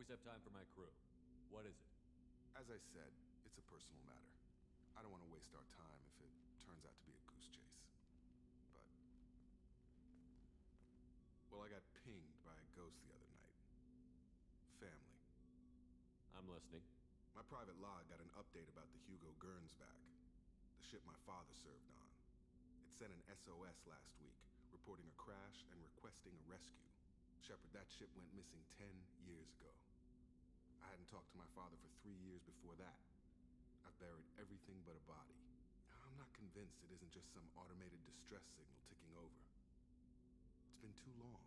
always have time for my crew. What is it? As I said, it's a personal matter. I don't want to waste our time if it turns out to be a goose chase. But... well, I got pinged by a ghost the other night. Family. I'm listening. My private log got an update about the Hugo Gernsback, the ship my father served on. It sent an SOS last week, reporting a crash and requesting a rescue. Shepard, that ship went missing 10 years ago. I hadn't talked to my father for 3 years before that. I've buried everything but a body. I'm not convinced it isn't just some automated distress signal ticking over. It's been too long.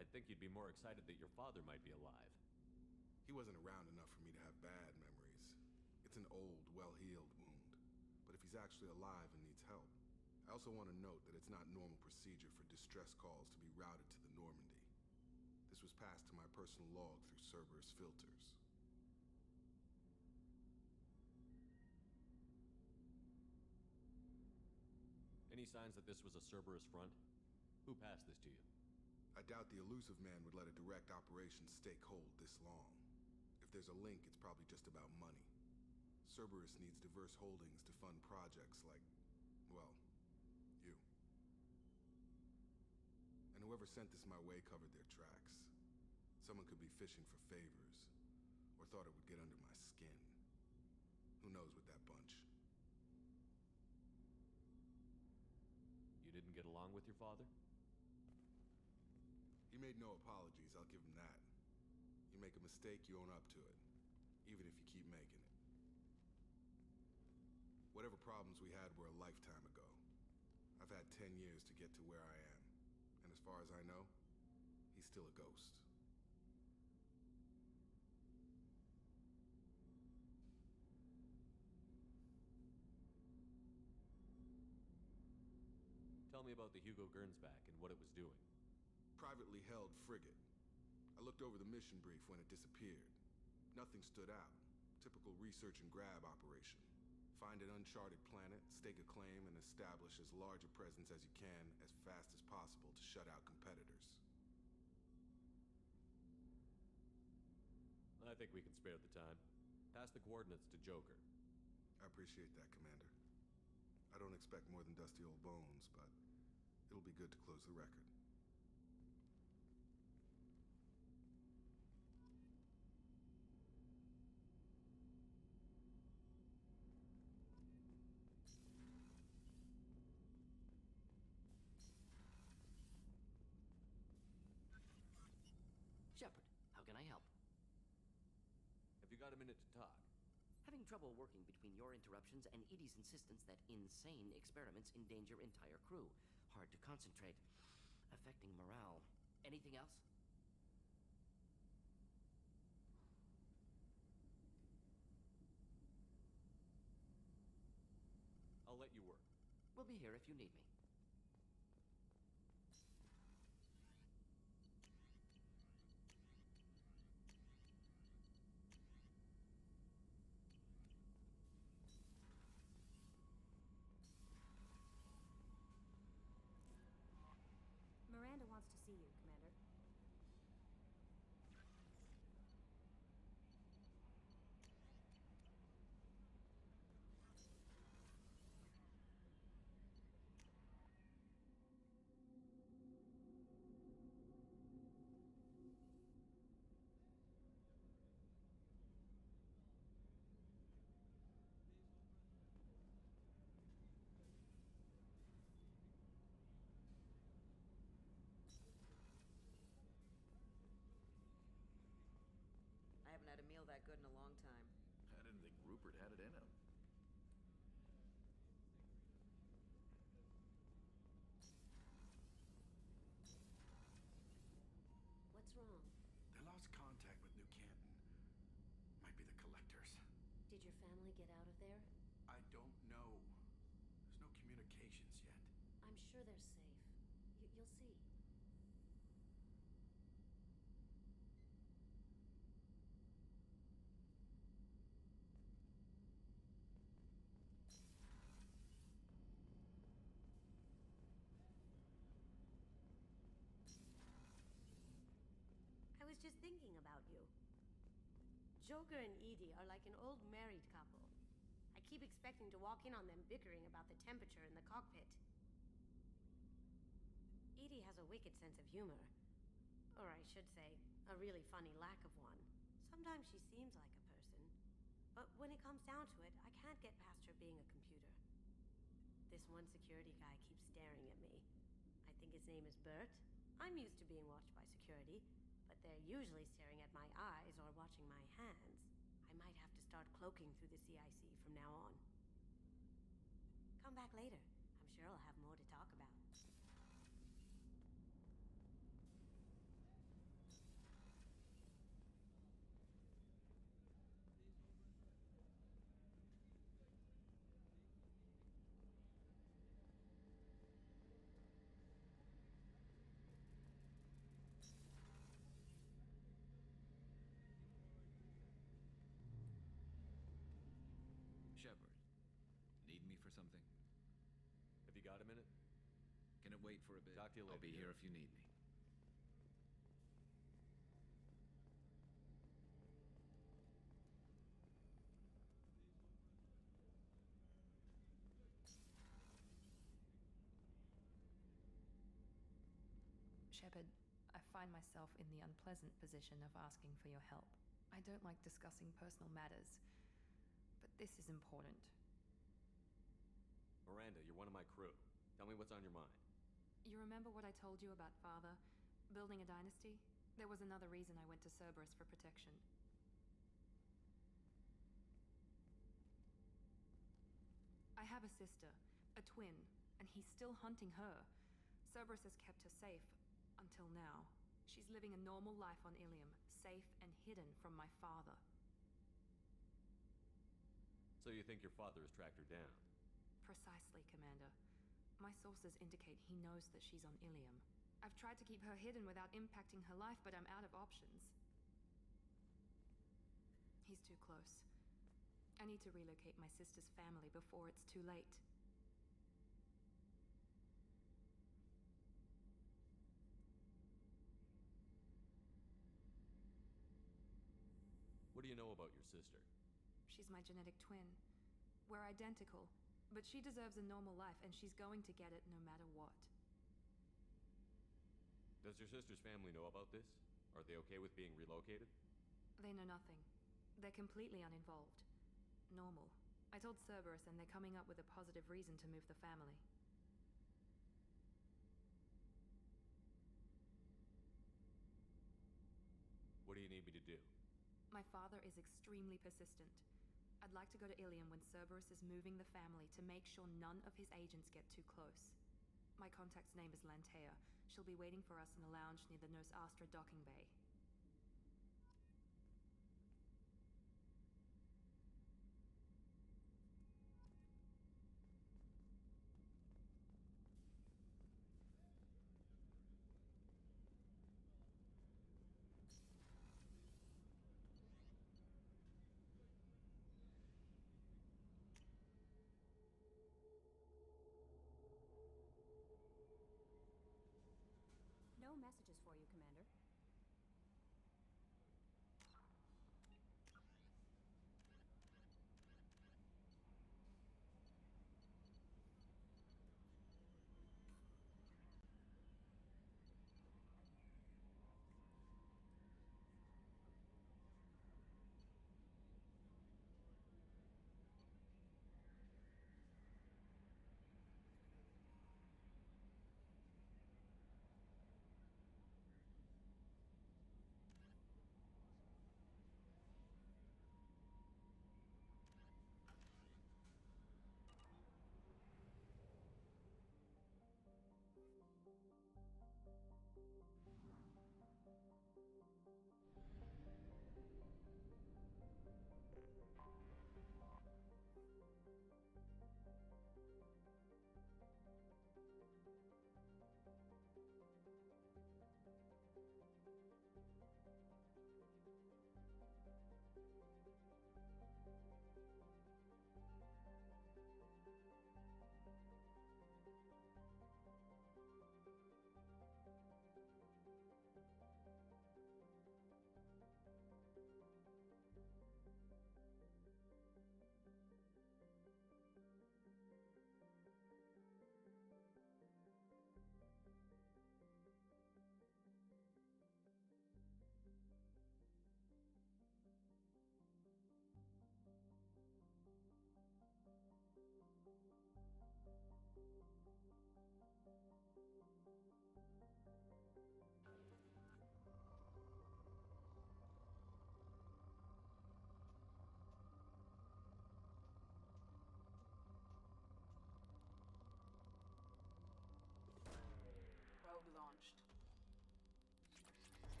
I'd think you'd be more excited that your father might be alive. He wasn't around enough for me to have bad memories. It's an old, well-healed wound. But if he's actually alive and needs help, I also want to note that it's not normal procedure for distress calls to be routed to the Normandy. This was passed to my personal log through Cerberus filters. Any signs that this was a Cerberus front? Who passed this to you? I doubt the elusive man would let a direct operation stake hold this long. If there's a link, it's probably just about money. Cerberus needs diverse holdings to fund projects like, well, you. And whoever sent this my way covered their tracks. Someone could be fishing for favors, or thought it would get under my skin. Who knows with that bunch? You didn't get along with your father? He made no apologies, I'll give him that. You make a mistake, you own up to it. Even if you keep making it. Whatever problems we had were a lifetime ago. I've had 10 years to get to where I am. And as far as I know, he's still a ghost. Tell me about the Hugo Gernsback and what it was doing. Privately held frigate. I looked over the mission brief when it disappeared. Nothing stood out. Typical research and grab operation. Find an uncharted planet, stake a claim, and establish as large a presence as you can as fast as possible to shut out competitors. I think we can spare the time. Pass the coordinates to Joker. I appreciate that, Commander. I don't expect more than dusty old bones, but it'll be good to close the record. Shepard, how can I help? Have you got a minute to talk? Having trouble working between your interruptions and Edie's insistence that insane experiments endanger entire crew. Hard to concentrate. Affecting morale. Anything else? I'll let you work. We'll be here if you need me. Miranda wants to see you, Commander. I haven't had a meal that good in a long time. I didn't think Rupert had it in him. What's wrong? They lost contact with New Canton. Might be the Collectors. Did your family get out of there? I don't know. There's no communications yet. I'm sure they're safe. You'll see. just thinking about you. Joker and Edie are like an old married couple. I keep expecting to walk in on them bickering about the temperature in the cockpit. Edie has a wicked sense of humor. Or I should say, a really funny lack of one. Sometimes she seems like a person. But when it comes down to it, I can't get past her being a computer. This one security guy keeps staring at me. I think his name is Bert. I'm used to being watched by security, but they're usually staring at my eyes or watching my hands. I might have to start cloaking through the CIC from now on. Come back later. I'm sure I'll have more to talk about. Shepard, need me for something? Have you got a minute? Can it wait for a bit? Talk to you I'll later, be here Garrett. if you need me. Shepard, I find myself in the unpleasant position of asking for your help. I don't like discussing personal matters, but this is important. Miranda, you're one of my crew. Tell me what's on your mind. You remember what I told you about Father? Building a dynasty? There was another reason I went to Cerberus for protection. I have a sister, a twin, and he's still hunting her. Cerberus has kept her safe, until now. She's living a normal life on Ilium, safe and hidden from my father. So you think your father has tracked her down? Precisely, Commander. My sources indicate he knows that she's on Ilium. I've tried to keep her hidden without impacting her life, but I'm out of options. He's too close. I need to relocate my sister's family before it's too late. What do you know about your sister? She's my genetic twin. We're identical, but she deserves a normal life, and she's going to get it no matter what. Does your sister's family know about this? Are they okay with being relocated? They know nothing. They're completely uninvolved. Normal. I told Cerberus, and they're coming up with a positive reason to move the family. What do you need me to do? My father is extremely persistent. I'd like to go to Ilium when Cerberus is moving the family to make sure none of his agents get too close. My contact's name is Lantea. She'll be waiting for us in a lounge near the Nos Astra docking bay. No messages for you, Commander.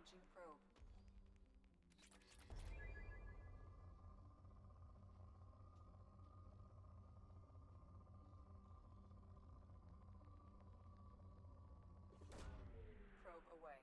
Launching probe. Probe away.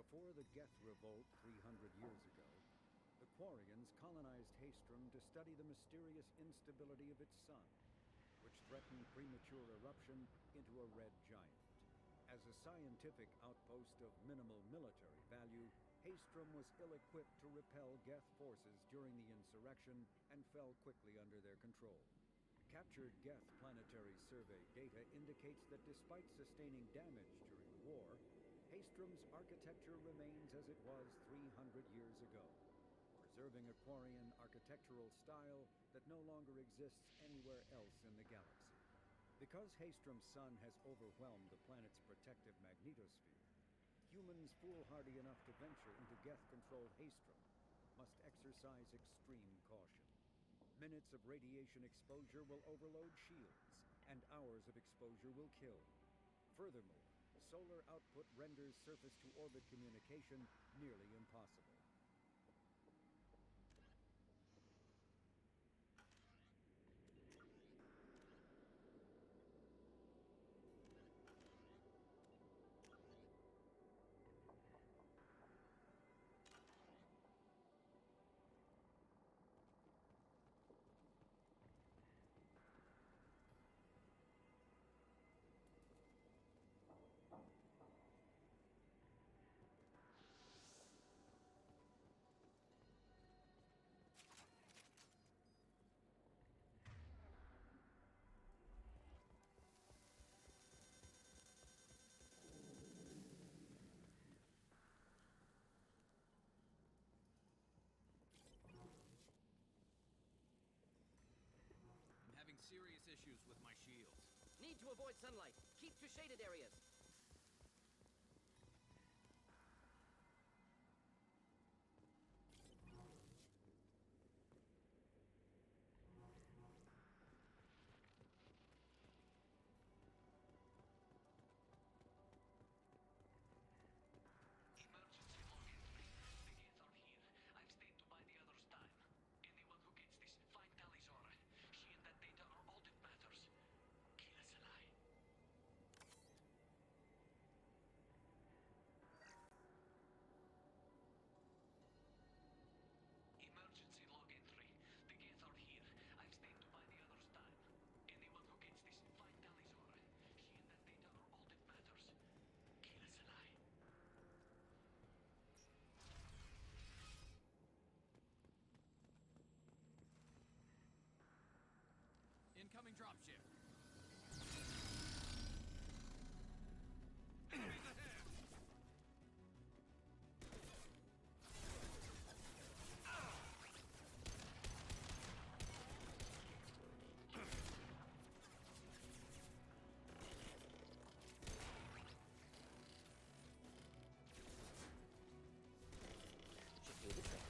Before the Geth Revolt 300 years ago, the Quarians colonized Haestrom to study the mysterious instability of its sun, which threatened premature eruption into a red giant. As a scientific outpost of minimal military value, Haestrom was ill-equipped to repel Geth forces during the insurrection and fell quickly under their control. Captured Geth planetary survey data indicates that despite sustaining damage during the war, Haestrom's architecture remains as it was 300 years ago, preserving a Quarian architectural style that no longer exists anywhere else in the galaxy. Because Haestrom's sun has overwhelmed the planet's protective magnetosphere, humans foolhardy enough to venture into Geth-controlled Haestrom must exercise extreme caution. Minutes of radiation exposure will overload shields, and hours of exposure will kill. Furthermore, solar output renders surface-to-orbit communication nearly impossible. I'm having serious issues with my shields. Need to avoid sunlight. Keep to shaded areas. Emergency log entry. The gates are here. I've stayed to buy the others time. Anyone who gets this, find Talizora. She and that data are all that matters. Kill us alive. Emergency log entry. The gates are here. I've stayed to buy the others time. Anyone who gets this, find Talizora. She and that data are all that matters. Kill us alive. Incoming dropship. Should do the trick.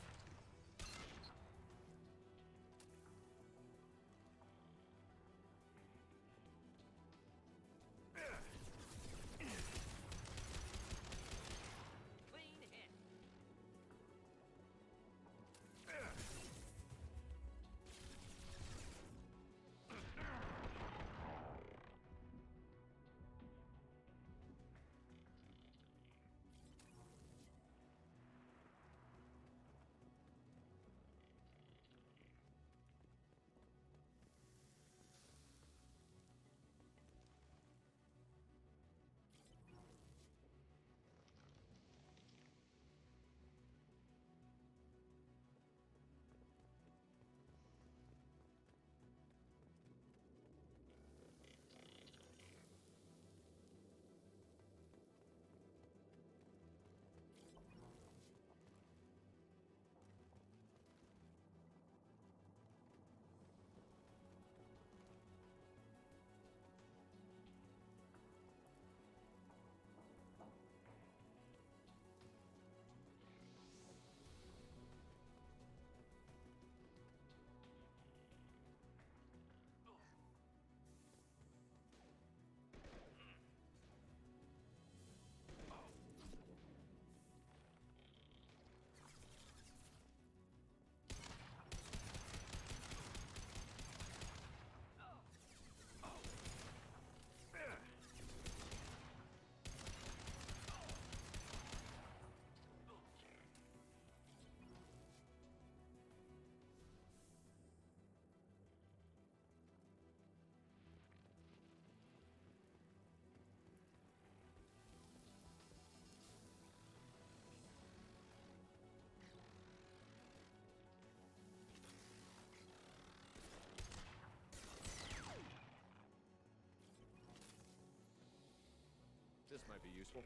might be useful?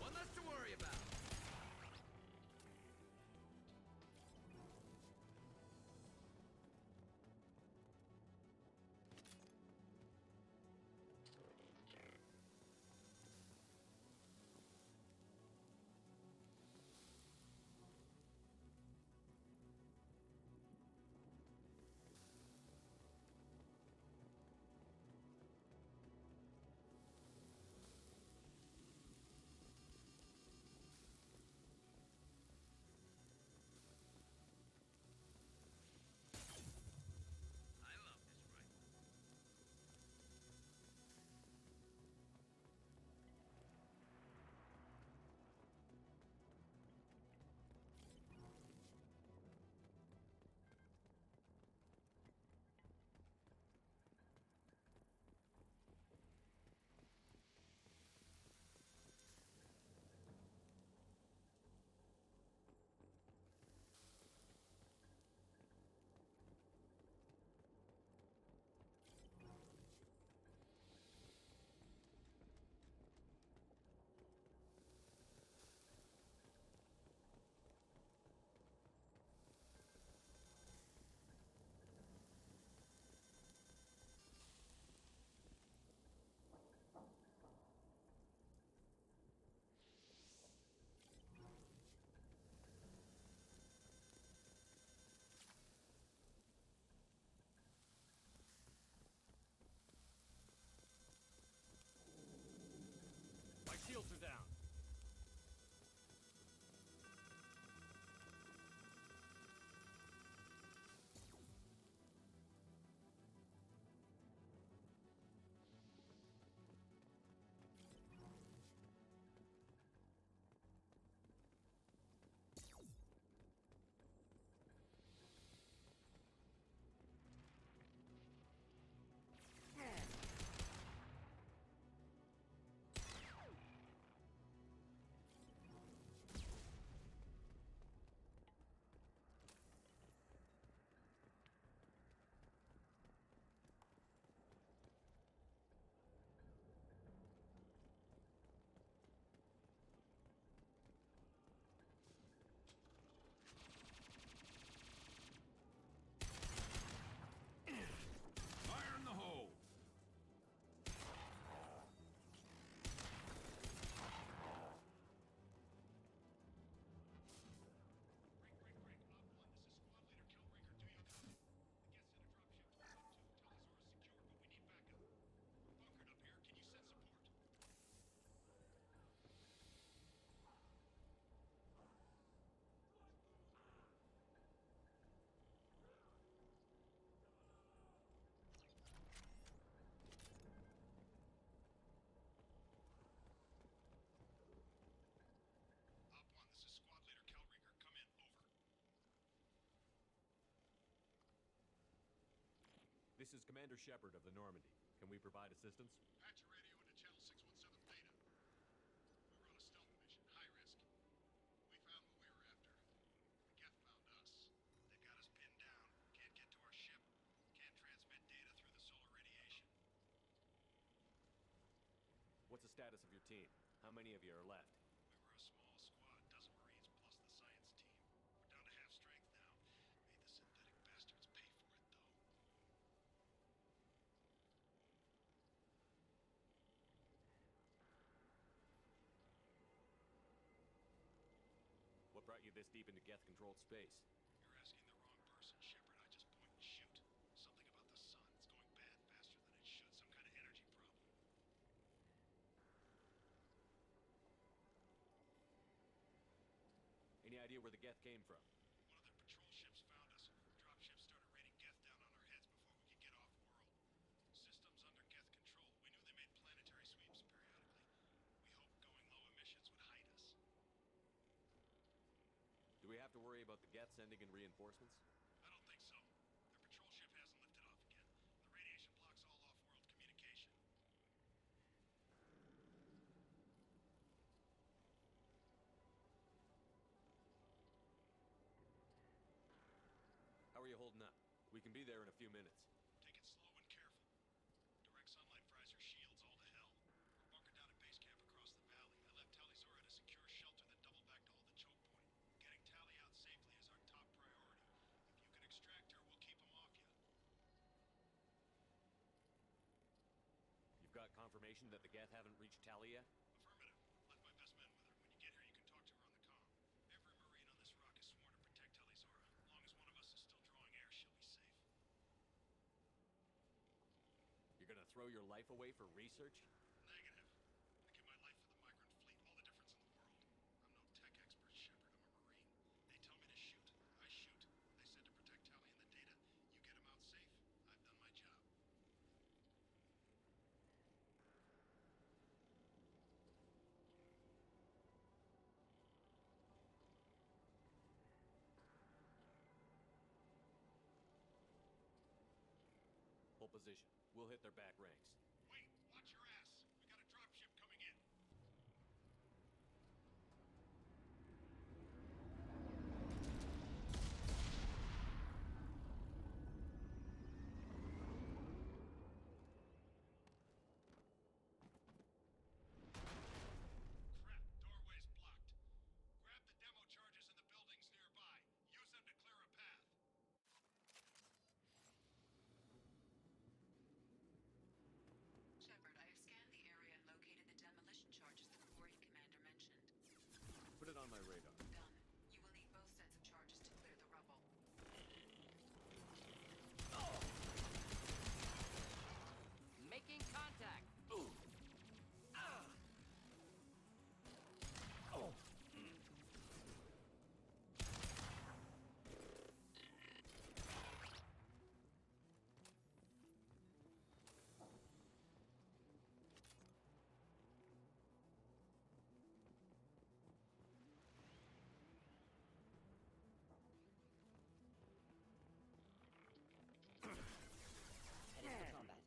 One less to worry about. I love this rifle. My shields are down. Fire in the hole. This is Commander Shepard of the Normandy. Can we provide assistance? Patch your radio into channel 617 Theta. We were on a stealth mission, high risk. We found what we were after. The Geth found us. They've got us pinned down. Can't get to our ship. Can't transmit data through the solar radiation. What's the status of your team? How many of you are left? We were a small squad, dozen Marines plus the science team. We're down to half strength now. Made the synthetic bastards pay for it, though. What brought you this deep into Geth-controlled space? You're asking the wrong person, Shepard. I just point and shoot. Something about the sun. It's going bad faster than it should. Some kind of energy problem. Any idea where the Geth came from? One of their patrol ships found us. Drop ships started raining Geth down on our heads before we could get off-world. about the Geth sending in reinforcements? I don't think so. Their patrol ship hasn't lifted off yet. The radiation blocks all off-world communication. How are you holding up? We can be there in a few minutes. Take it slow and careful. Direct sunlight fries your shields all to hell. We're bunkered down at base camp across the valley. I left Talizora at a secure shelter that doubled back to hold the choke point. Getting Tally out safely is our top priority. If you can extract her, we'll keep them off you. You've got confirmation that the Geth haven't reached Tally yet? Affirmative. Left my best men with her. When you get here, you can talk to her on the comm. Every Marine on this rock is sworn to protect Talizora. As long as one of us is still drawing air, she'll be safe. You're gonna throw your life away for research? Negative. I give my life for the migrant fleet. All the difference in the world. I'm no tech expert, Shepard. I'm a Marine. They tell me to shoot. I shoot. They said to protect Tally and the data. You get them out safe. I've done my job. Hold position. We'll hit their back ranks. Wait, watch your ass. We got a dropship coming in. Crap, doorway's blocked. Grab the demo charges in the buildings nearby. Use them to clear a path. Shepard, I have scanned the area and located the demolition charges the quarry commander mentioned. Put it on my radar. Done. You will need both sets of charges to clear the rubble. Making contact. Ooh. Heading for combat.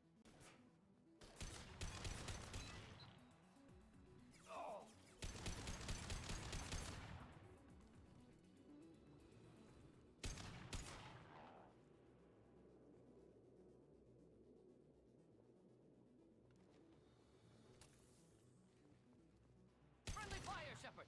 Friendly fire, Shepard!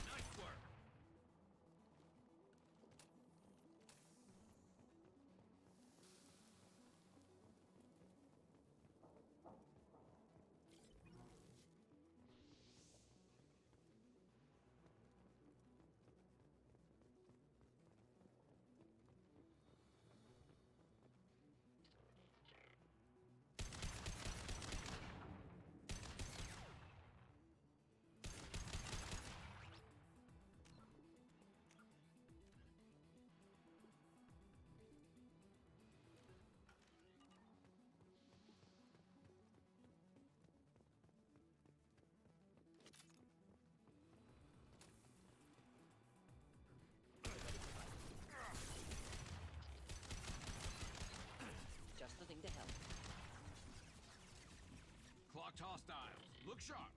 Nice work. Just the thing to help. Clocked hostiles. Look sharp.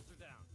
Shields are down.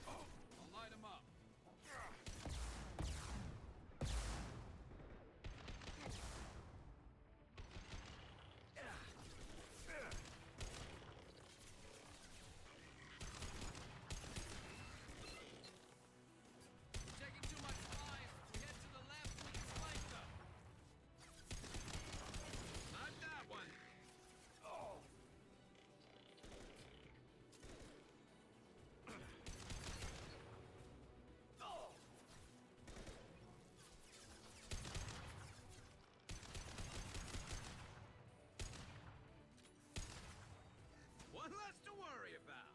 I'll light him up. Taking too much fire. We head to the left, we can flank them. Not that one. Oh. One less to worry about.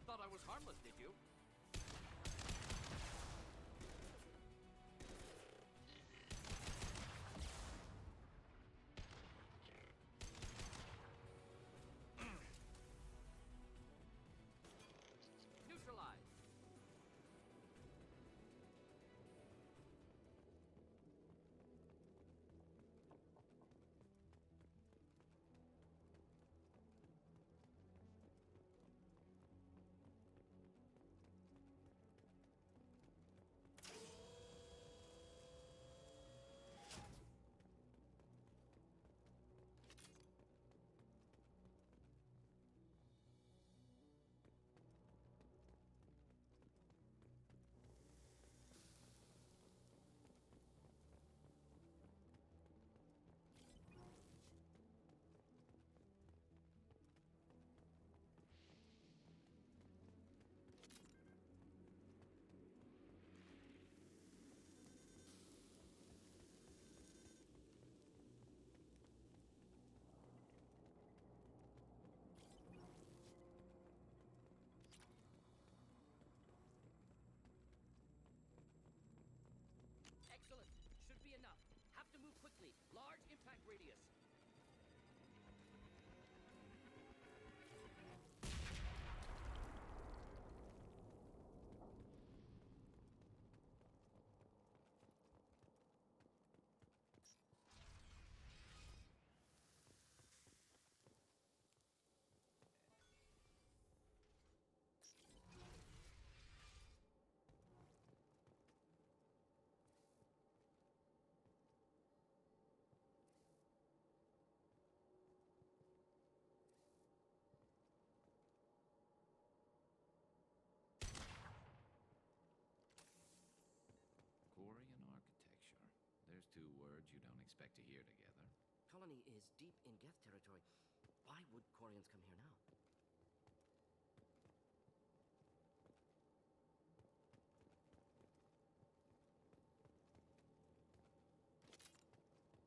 Thought I was harmless, did you? Neutralized. Excellent. Should be enough. Have to move quickly. Large impact radius. Quarian architecture. There's two words you don't expect to hear together. Colony is deep in Geth territory. Why would Quarians come here now?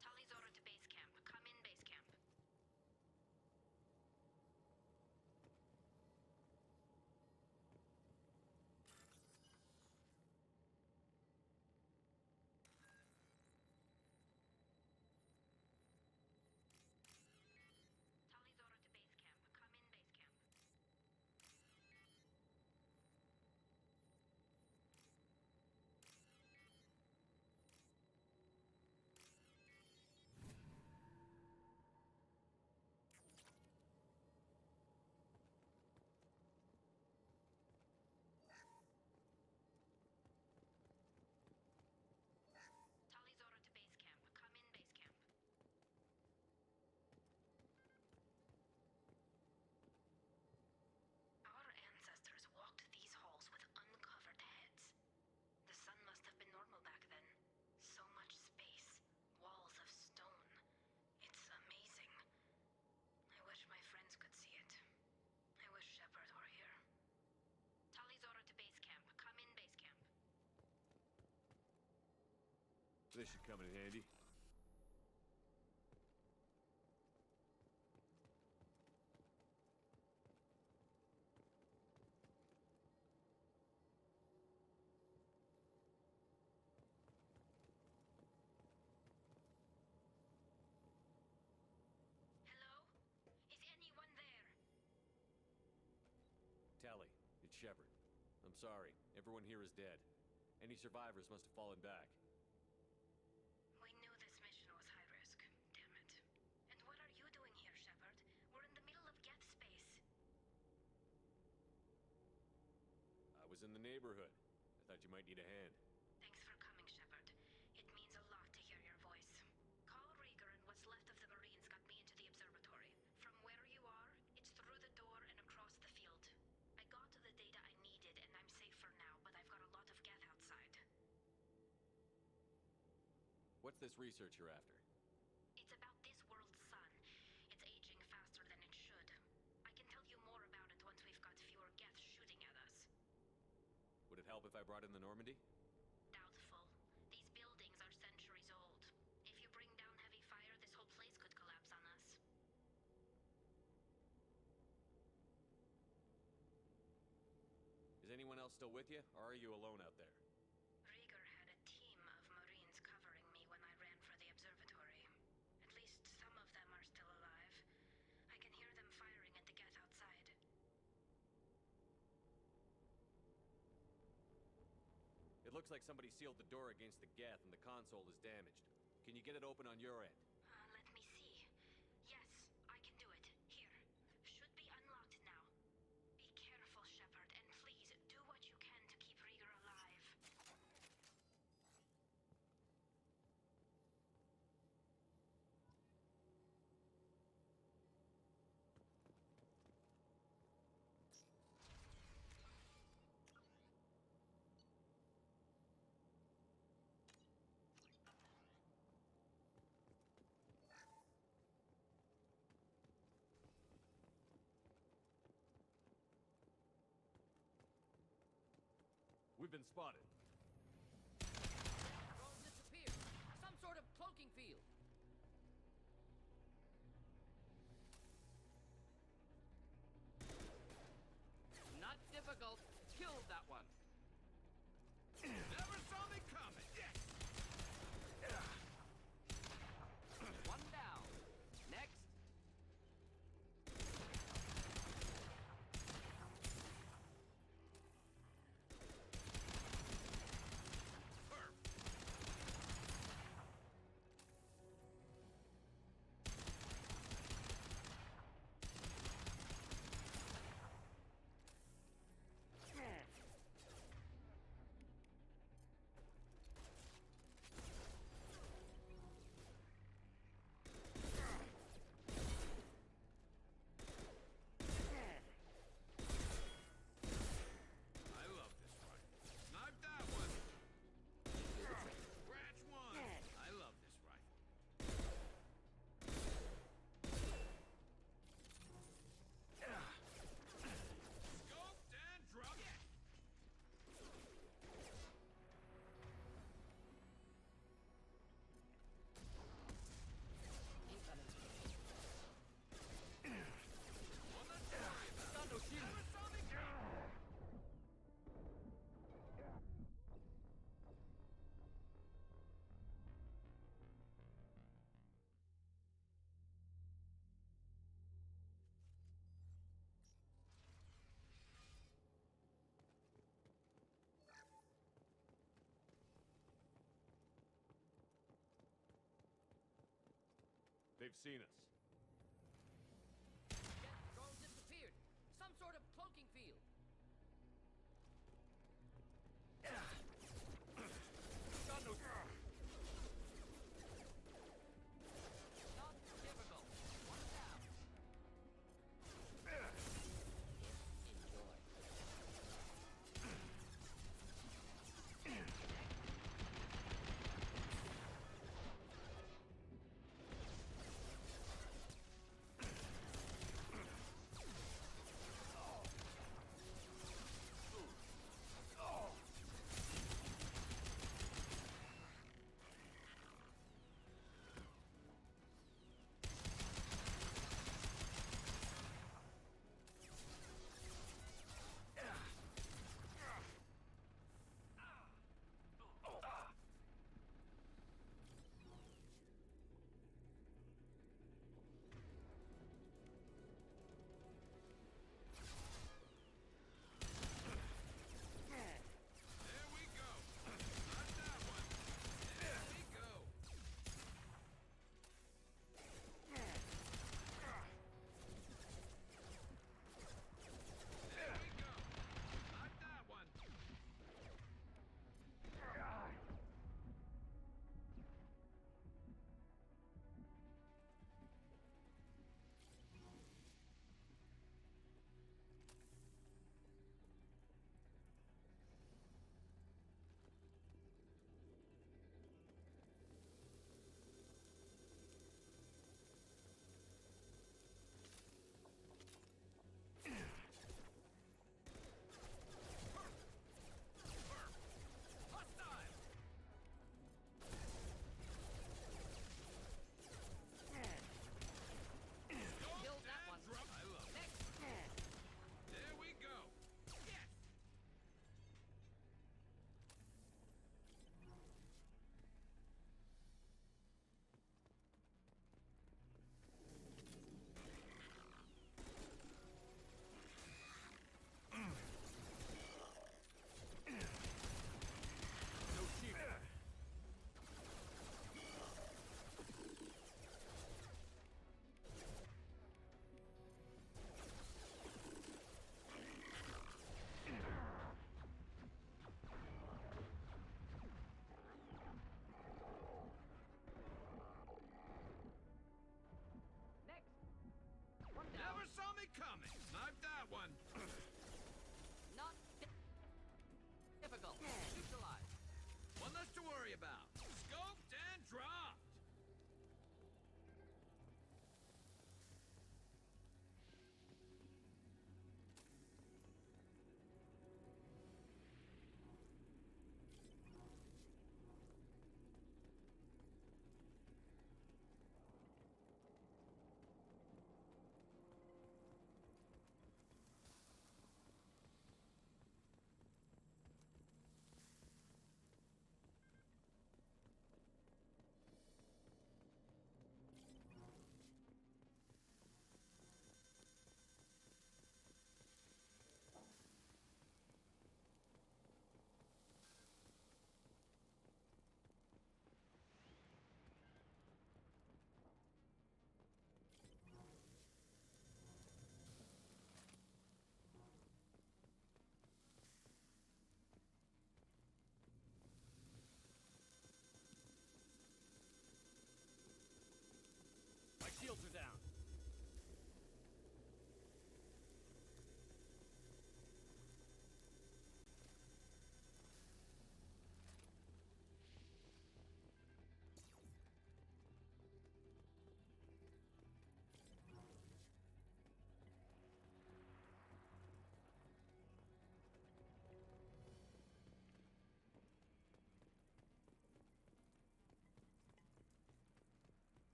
Talizora to base camp. Come in, base camp. Talizora to base camp. Come in, This should come in handy. Hello? Is anyone there? Tally, it's Shepard. I'm sorry. Everyone here is dead. Any survivors must have fallen back. We knew this mission was high risk. Damn it. And what are you doing here, Shepard? We're in the middle of Geth space. I was in the neighborhood. I thought you might need a hand. Thanks for coming, Shepard. It means a lot to hear your voice. Carl Rieger and what's left of the Marines got me into the observatory. From where you are, it's through the door and across the field. I got to the data I needed, and I'm safe for now, but I've got a lot of Geth outside. What's this research you're after? It's about this world's sun. It's aging faster than it should. I can tell you more about it once we've got fewer Geth shooting at us. Would it help if I brought in the Normandy? Doubtful. These buildings are centuries old. If you bring down heavy fire, this whole place could collapse on us. Is anyone else still with you, or are you alone out there? Rieger had a team of Marines covering me when I ran for the observatory. At least some of them are still alive. I can hear them firing at the Geth outside. It looks like somebody sealed the door against the Geth and the console is damaged. Can you get it open on your end? Let me see. Yes, I can do it. Here. Should be unlocked now. Be careful, Shepard, and please do what you can to keep Rieger alive. We've been spotted. Drone disappeared. Some sort of cloaking field. Not difficult. Killed that one. Never saw me coming! One down. Next. I love this rifle. Snipe that one! Scratch one! I love this rifle. Scoped and dropped. One that's worry about. Got no shield. Never saw me coming! They've seen us. Geth drone disappeared. Some sort of cloaking field. Got no... Not difficult. One down. Enjoy.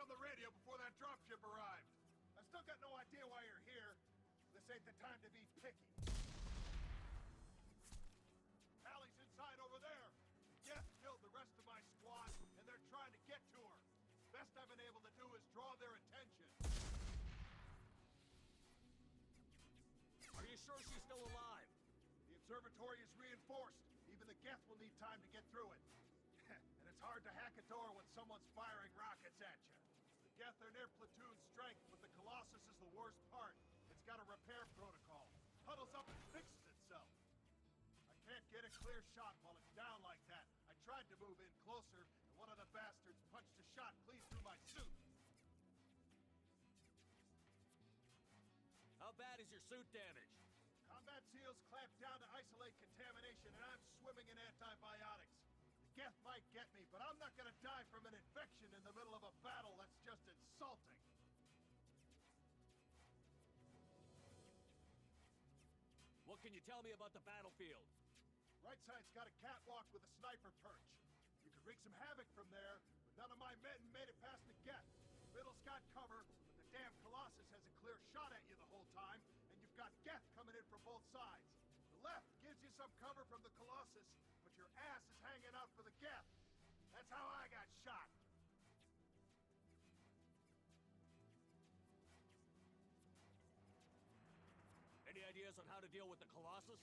on the radio before that dropship arrived. I still got no idea why you're here. This ain't the time to be picky. Allie's inside over there. Geth killed the rest of my squad, and they're trying to get to her. Best I've been able to do is draw their attention. Are you sure she's still alive? The observatory is reinforced. Even the Geth will need time to get through it. And it's hard to hack a door when someone's firing rockets at you. The Geth are near platoon strength, but the Colossus is the worst part. It's got a repair protocol. Huddles up and fixes itself. I can't get a clear shot while it's down like that. I tried to move in closer, and one of the bastards punched a shot clean through my suit. How bad is your suit damaged? Combat SEALs clamped down to isolate contamination, and I'm swimming in antibiotics. The Geth might get me, but I'm not gonna die from an infection in the middle of a battle. That's just insulting. What can you tell me about the battlefield? Right side's got a catwalk with a sniper perch. You could wreak some havoc from there, but none of my men made it past the Geth. Middle's got cover, but the damn Colossus has a clear shot at you the whole time, and you've got Geth coming in from both sides. The left gives you some cover from the Colossus, but your ass is hanging out for the Geth. That's how I got shot. Any ideas on how to deal with the Colossus?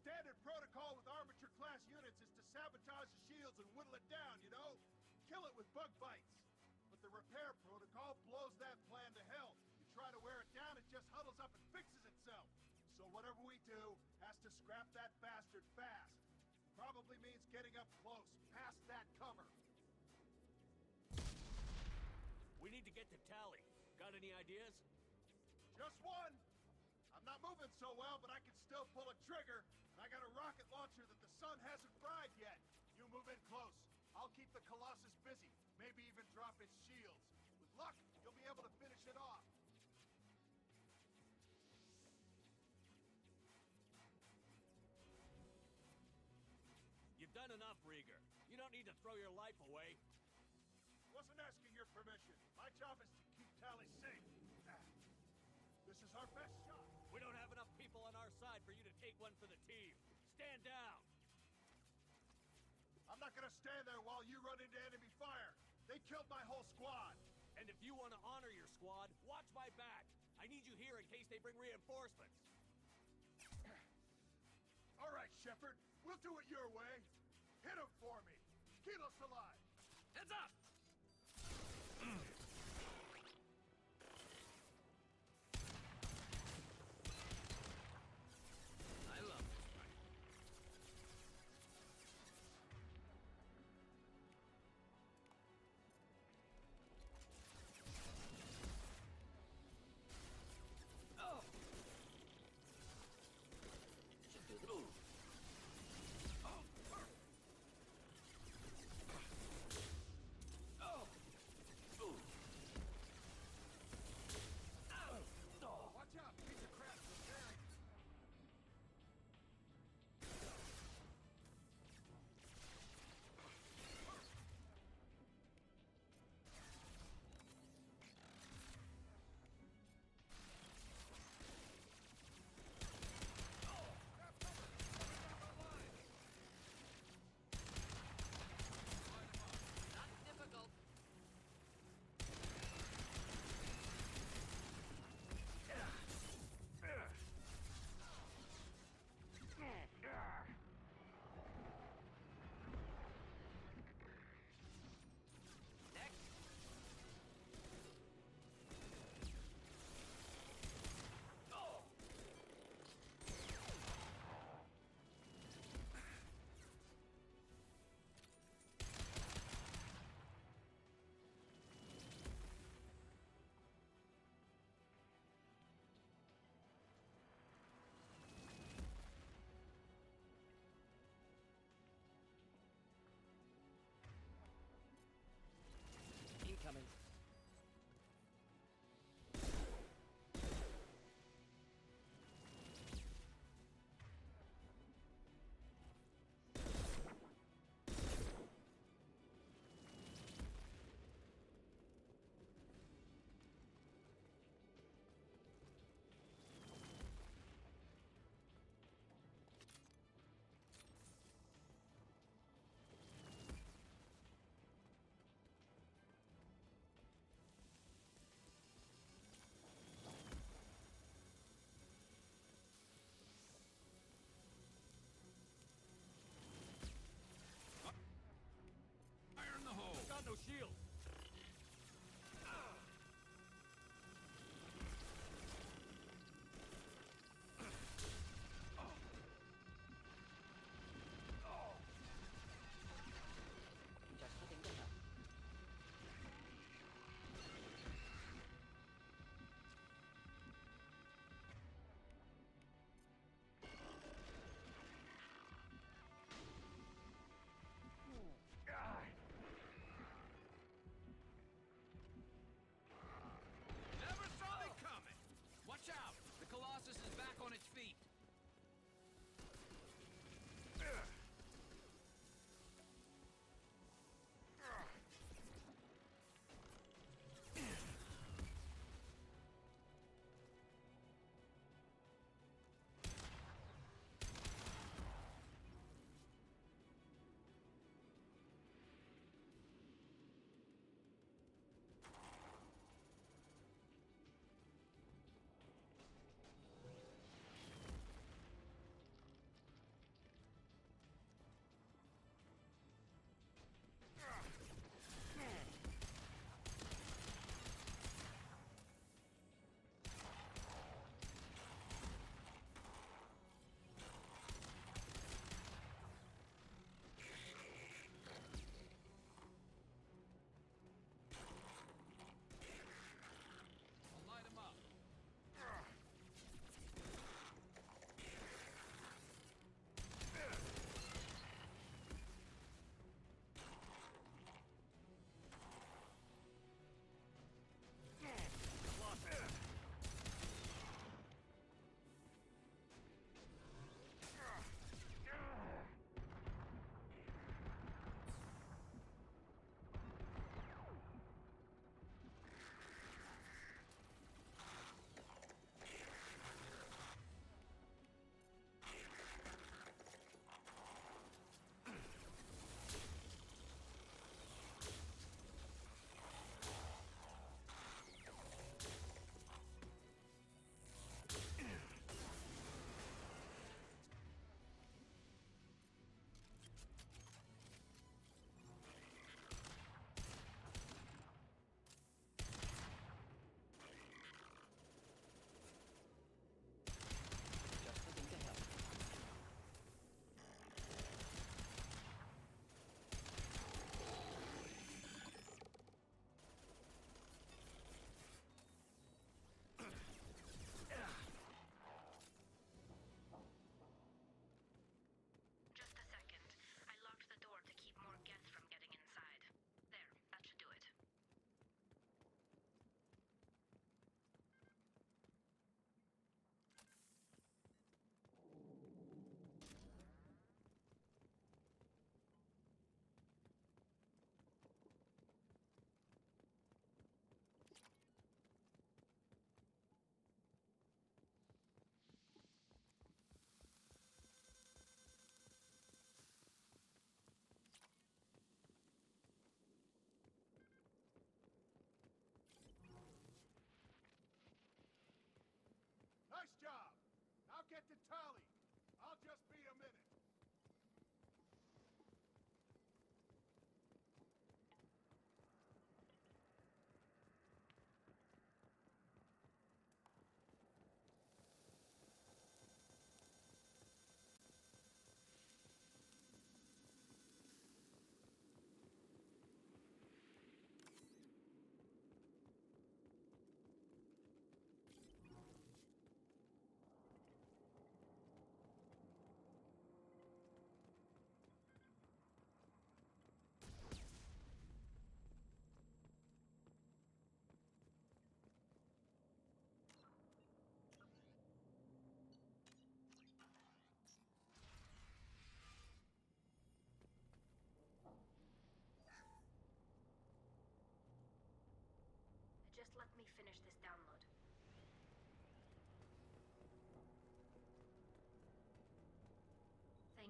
Standard protocol with armature-class units is to sabotage the shields and whittle it down, you know? Kill it with bug bites. But the repair protocol blows that plan to hell. You try to wear it down, it just huddles up and fixes itself. So whatever we do has to scrap that bastard fast. Probably means getting up close, past that cover. We need to get to Tally. Got any ideas? Just one. I'm not moving so well, but I can still pull a trigger. And I got a rocket launcher that the sun hasn't fried yet. You move in close. I'll keep the Colossus busy. Maybe even drop its shields. With luck, you'll be able to finish it off. You've done enough, Rieger. You don't need to throw your life away. Wasn't asking your permission. My job is to keep Tally safe. This is our best shot. We don't have enough people on our side for you to take one for the team. Stand down. I'm not gonna stand there while you run into enemy fire. They killed my whole squad. And if you want to honor your squad, watch my back. I need you here in case they bring reinforcements. All right, Shepard. We'll do it your way. Hit him for me. Keyless alive. Heads up! I love this fight. Oh! Should do the move. Oh!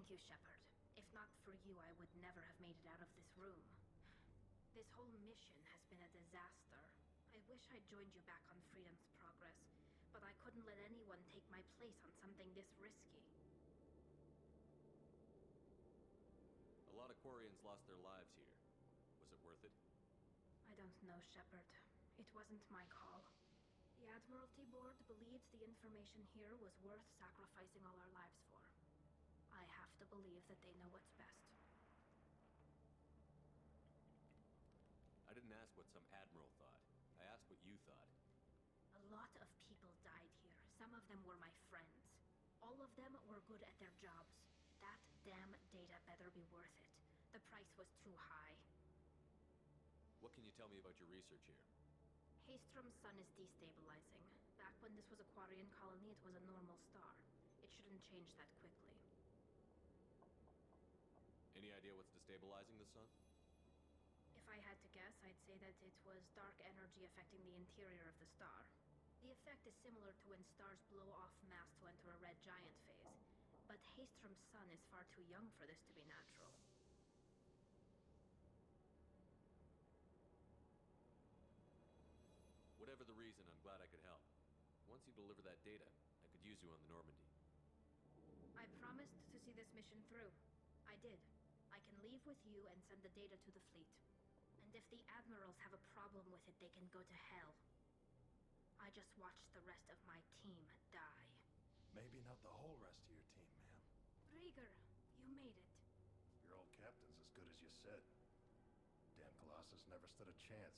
Thank you, Shepard. If not for you, I would never have made it out of this room. This whole mission has been a disaster. I wish I'd joined you back on Freedom's Progress, but I couldn't let anyone take my place on something this risky. A lot of Quarians lost their lives here. Was it worth it? I don't know, Shepard. It wasn't my call. The Admiralty Board believed the information here was worth sacrificing all our lives for. I have to believe that they know what's best. I didn't ask what some admiral thought. I asked what you thought. A lot of people died here. Some of them were my friends. All of them were good at their jobs. That damn data better be worth it. The price was too high. What can you tell me about your research here? Haystrom's sun is destabilizing. Back when this was a Quarian colony, it was a normal star. It shouldn't change that quickly. Any idea what's destabilizing the sun? If I had to guess, I'd say that it was dark energy affecting the interior of the star. The effect is similar to when stars blow off mass to enter a red giant phase. But Haystrom's sun is far too young for this to be natural. Whatever the reason, I'm glad I could help. Once you deliver that data, I could use you on the Normandy. I promised to see this mission through. I did. I can leave with you and send the data to the fleet. And if the admirals have a problem with it, they can go to hell. I just watched the rest of my team die. Maybe not the whole rest of your team, ma'am. Rieger, you made it. Your old captain's as good as you said. Damn Colossus never stood a chance.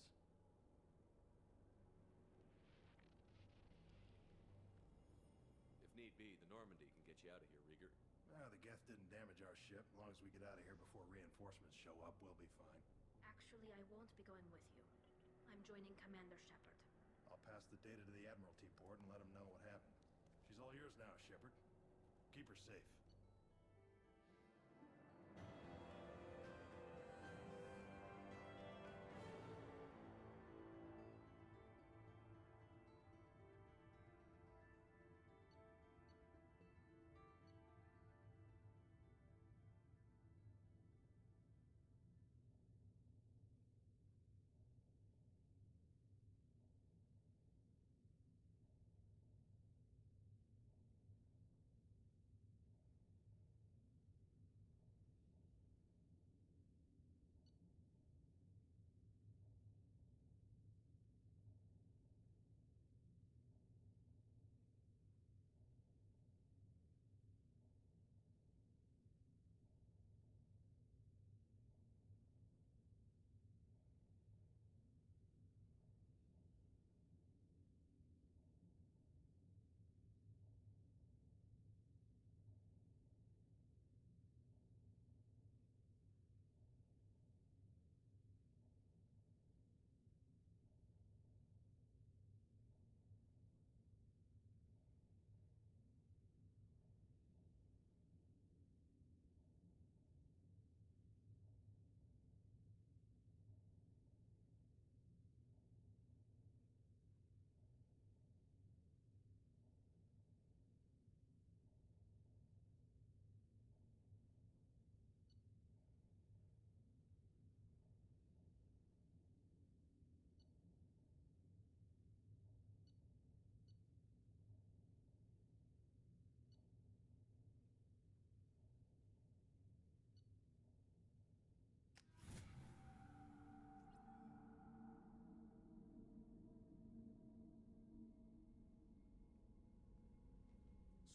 If need be, the Normandy can get you out of here, Rieger. The Geth didn't damage our ship. As long as we get out of here before reinforcements show up, we'll be fine. Actually, I won't be going with you. I'm joining Commander Shepard. I'll pass the data to the Admiralty Board and let them know what happened. She's all yours now, Shepard. Keep her safe.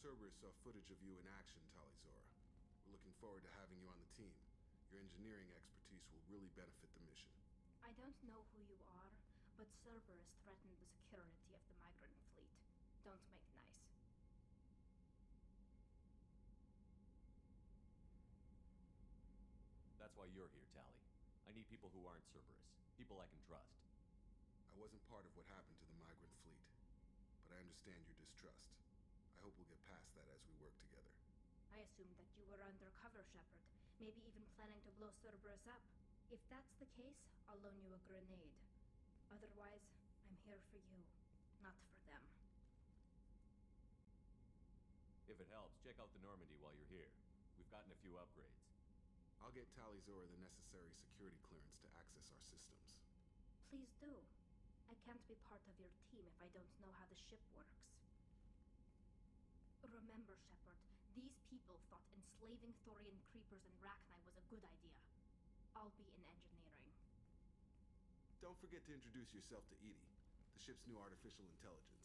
Cerberus saw footage of you in action, Talizora. We're looking forward to having you on the team. Your engineering expertise will really benefit the mission. I don't know who you are, but Cerberus threatened the security of the migrant fleet. Don't make nice. That's why you're here, Tali. I need people who aren't Cerberus. People I can trust. I wasn't part of what happened to the migrant fleet, but I understand your distrust. I hope we'll get past that as we work together. I assumed that you were undercover, Shepard. Maybe even planning to blow Cerberus up. If that's the case, I'll loan you a grenade. Otherwise, I'm here for you, not for them. If it helps, check out the Normandy while you're here. We've Gotten a few upgrades. I'll get Talizora the necessary security clearance to access our systems. Please do. I can't be part of your team if I don't know how the ship works. Remember, Shepard, these people thought enslaving Thorian creepers and Rachni was a good idea. I'll be in engineering. Don't forget to introduce yourself to Edie, the ship's new artificial intelligence.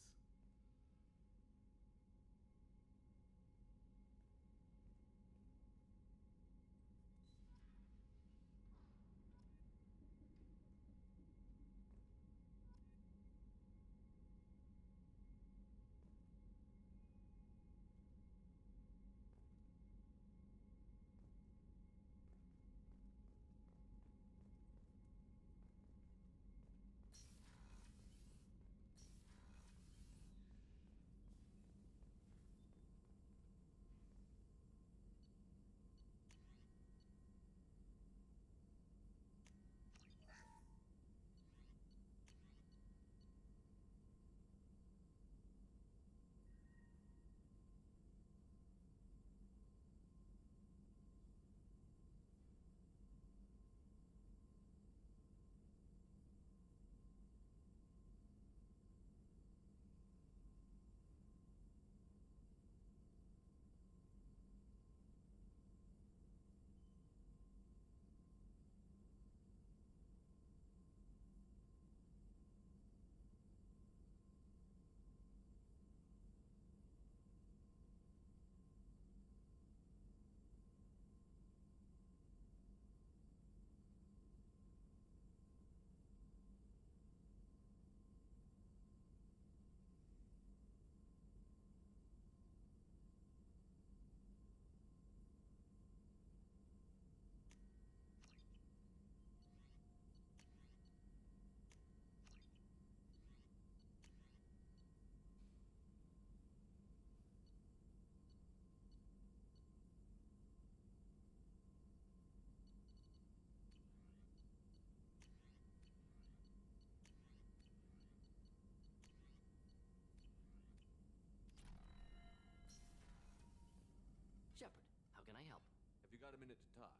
Shepard, how can I help? Have you got a minute to talk?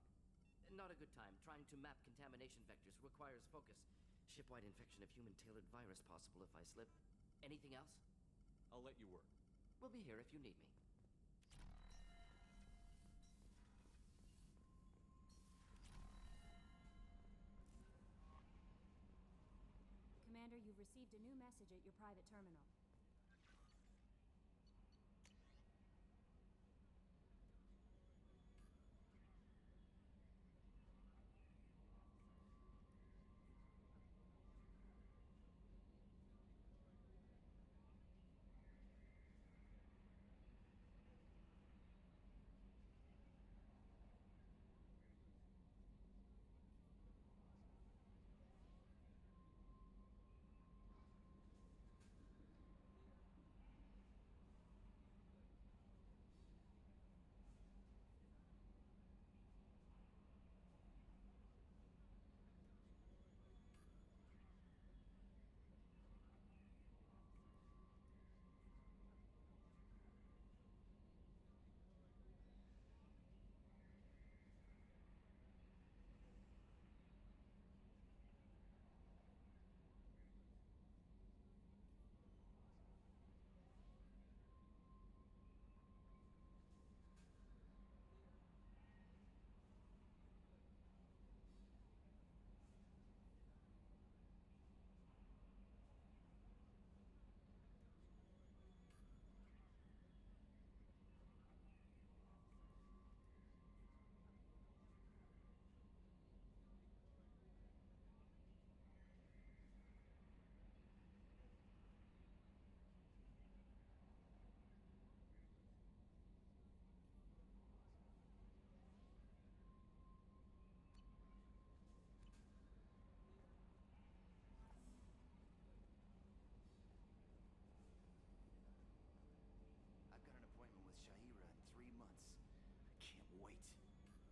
Not a good time. Trying to map contamination vectors requires focus. Shipwide infection of human-tailored virus possible if I slip. Anything else? I'll let you work. We'll be here if you need me. Commander, you've received a new message at your private terminal.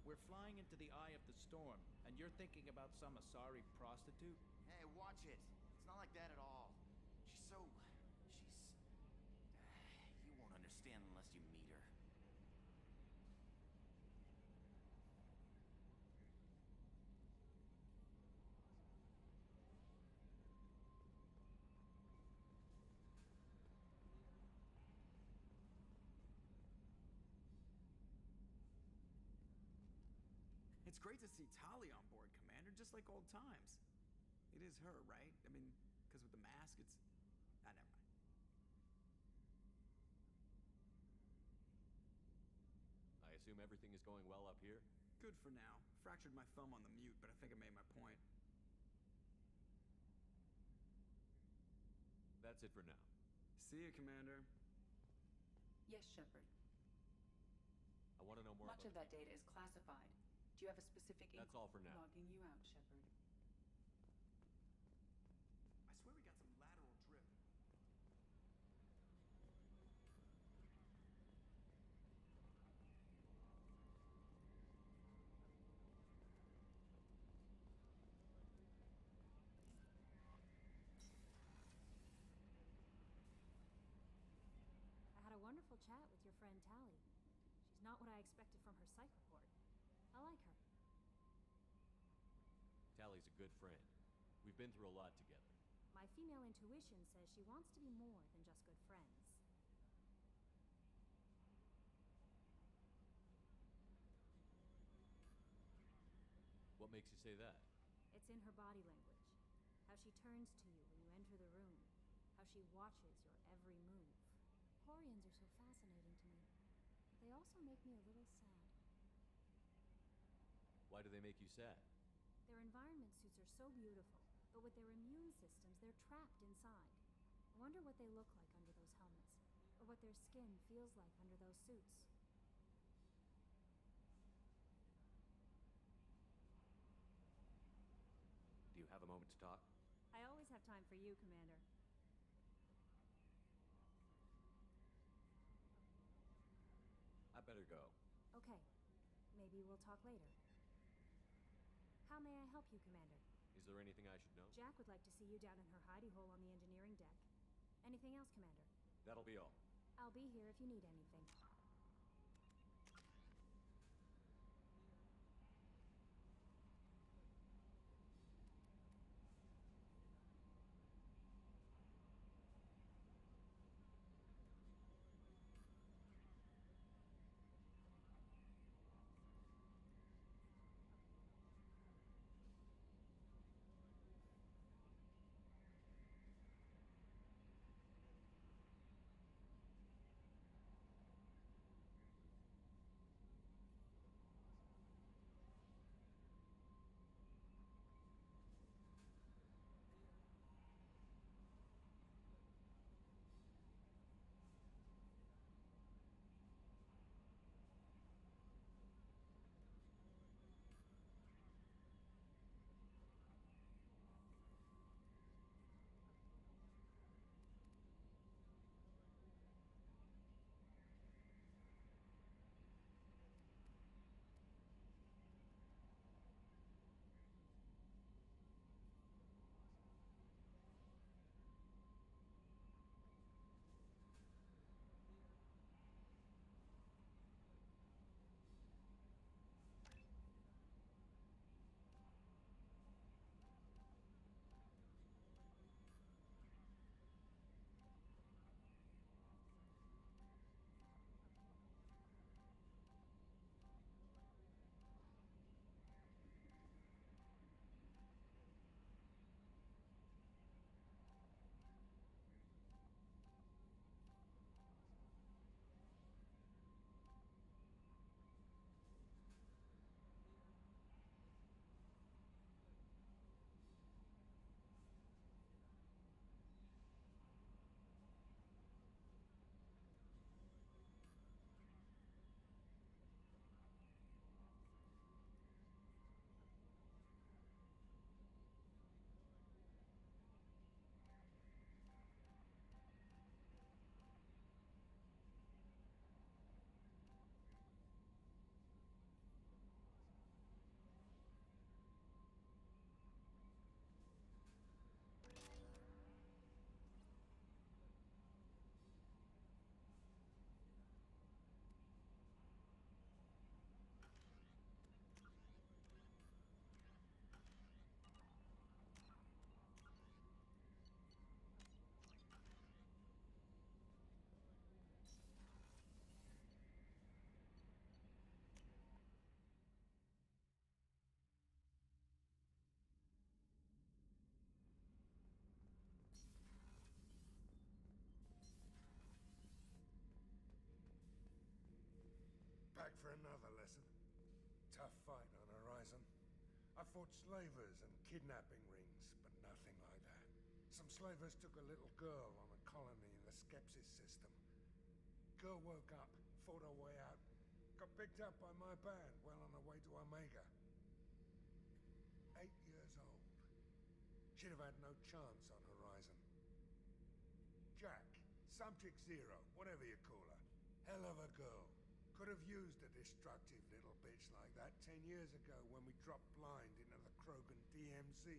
We're flying into the eye of the storm, and you're thinking about some Asari prostitute? Hey, watch it. It's not like that at all. You won't understand unless you meet her. It's great to see Tali on board, Commander, just like old times. It is her, right? I mean, because with the mask, it's... never mind. I assume everything is going well up here? Good for now. Fractured my thumb on the mute, but I think I made my point. That's it for now. See you, Commander. Yes, Shepard. I want to know more Much about of that data is classified. Do you have a specific... That's all for now. Logging you out, Shepard. I swear we got some lateral drift. I had a wonderful chat with your friend Tali. She's not what I expected from her psych report. I like her. Tally's a good friend. We've been through a lot together. My female intuition says she wants to be more than just good friends. What makes you say that? It's in her body language. How she turns to you when you enter the room. How she watches your every move. Quarians are so fascinating to me. But they also make me a little sad. Why do they make you sad? Their environment suits are so beautiful, but with their immune systems, they're trapped inside. I wonder what they look like under those helmets, or what their skin feels like under those suits. Do you have a moment to talk? I always have time for you, Commander. I better go. Okay. Maybe we'll talk later. How may I help you, Commander? Is there anything I should know? Jack would like to see you down in her hidey hole on the engineering deck. Anything else, Commander? That'll be all. I'll be here if you need anything. tough fight on Horizon. I fought slavers and kidnapping rings, but nothing like that. Some slavers took a little girl on a colony in the Skepsis system. Girl woke up, fought her way out, got picked up by my band well on her way to Omega. 8 years old. She'd have had no chance on Horizon. Jack, Subject Zero, whatever you call her. Hell of a girl. Could have used a destructive little bitch like that 10 years ago when we dropped blind into the Krogan DMZ.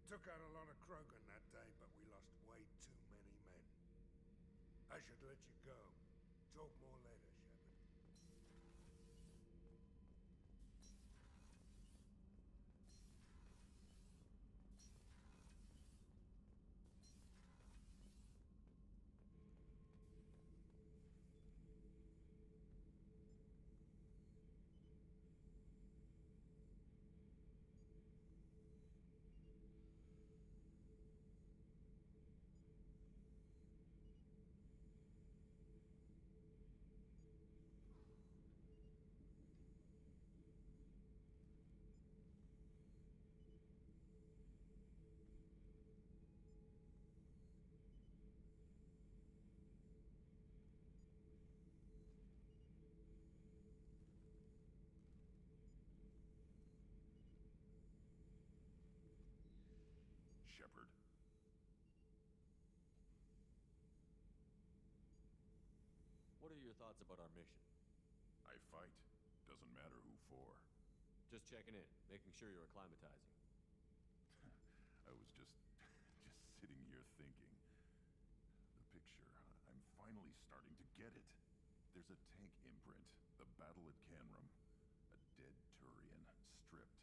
Took out a lot of Krogan that day, but we lost way too many men. I should let you go. Talk more later, Shepard. Shepard. What are your thoughts about our mission? I fight. Doesn't matter who for. Just checking in, making sure you're acclimatizing. I was just sitting here thinking. The picture, I'm finally starting to get it. There's a tank imprint, the battle at Canrum. A dead Turian, stripped.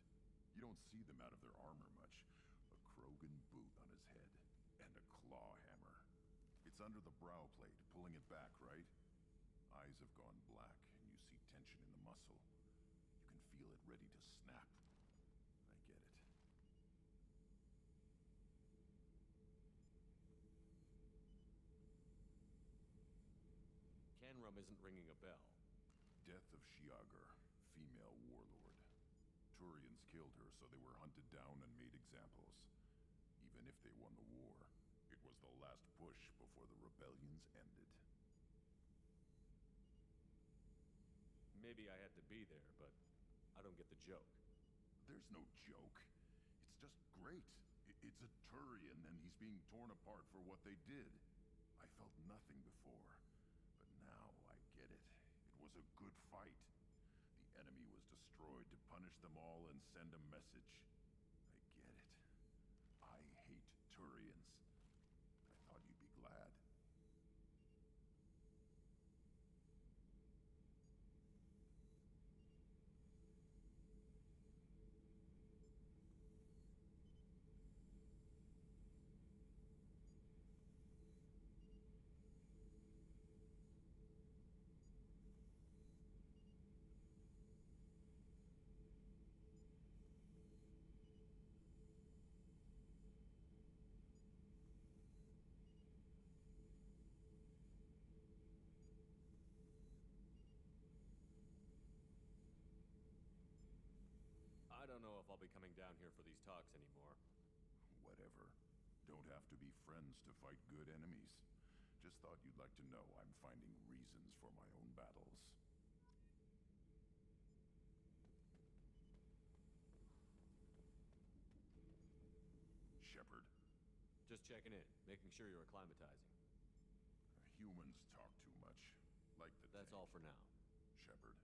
You don't see them out of their armor much. A Krogan boot on his head, and a claw hammer. It's under the brow plate, pulling it back, right? Eyes have gone black, and you see tension in the muscle. You can feel it ready to snap. I get it. Canrum isn't ringing a bell. Death of Shiagar, female warlord. Turians killed her, so they were hunted down and made examples. Even if they won the war, it was the last push before the rebellions ended. Maybe I had to be there, but I don't get the joke. There's no joke. It's just great. It's a Turian, and he's being torn apart for what they did. I felt nothing before, but now I get it. It was a good fight. The enemy was destroyed to punish them all and send a message. I get it. I hate Turians. I thought you'd be glad. I don't know if I'll be coming down here for these talks anymore. Whatever. Don't have to be friends to fight good enemies. Just thought you'd like to know I'm finding reasons for my own battles. Shepard. Just checking in, making sure you're acclimatizing. Humans talk too much. Like the That's tank. all for now. Shepard.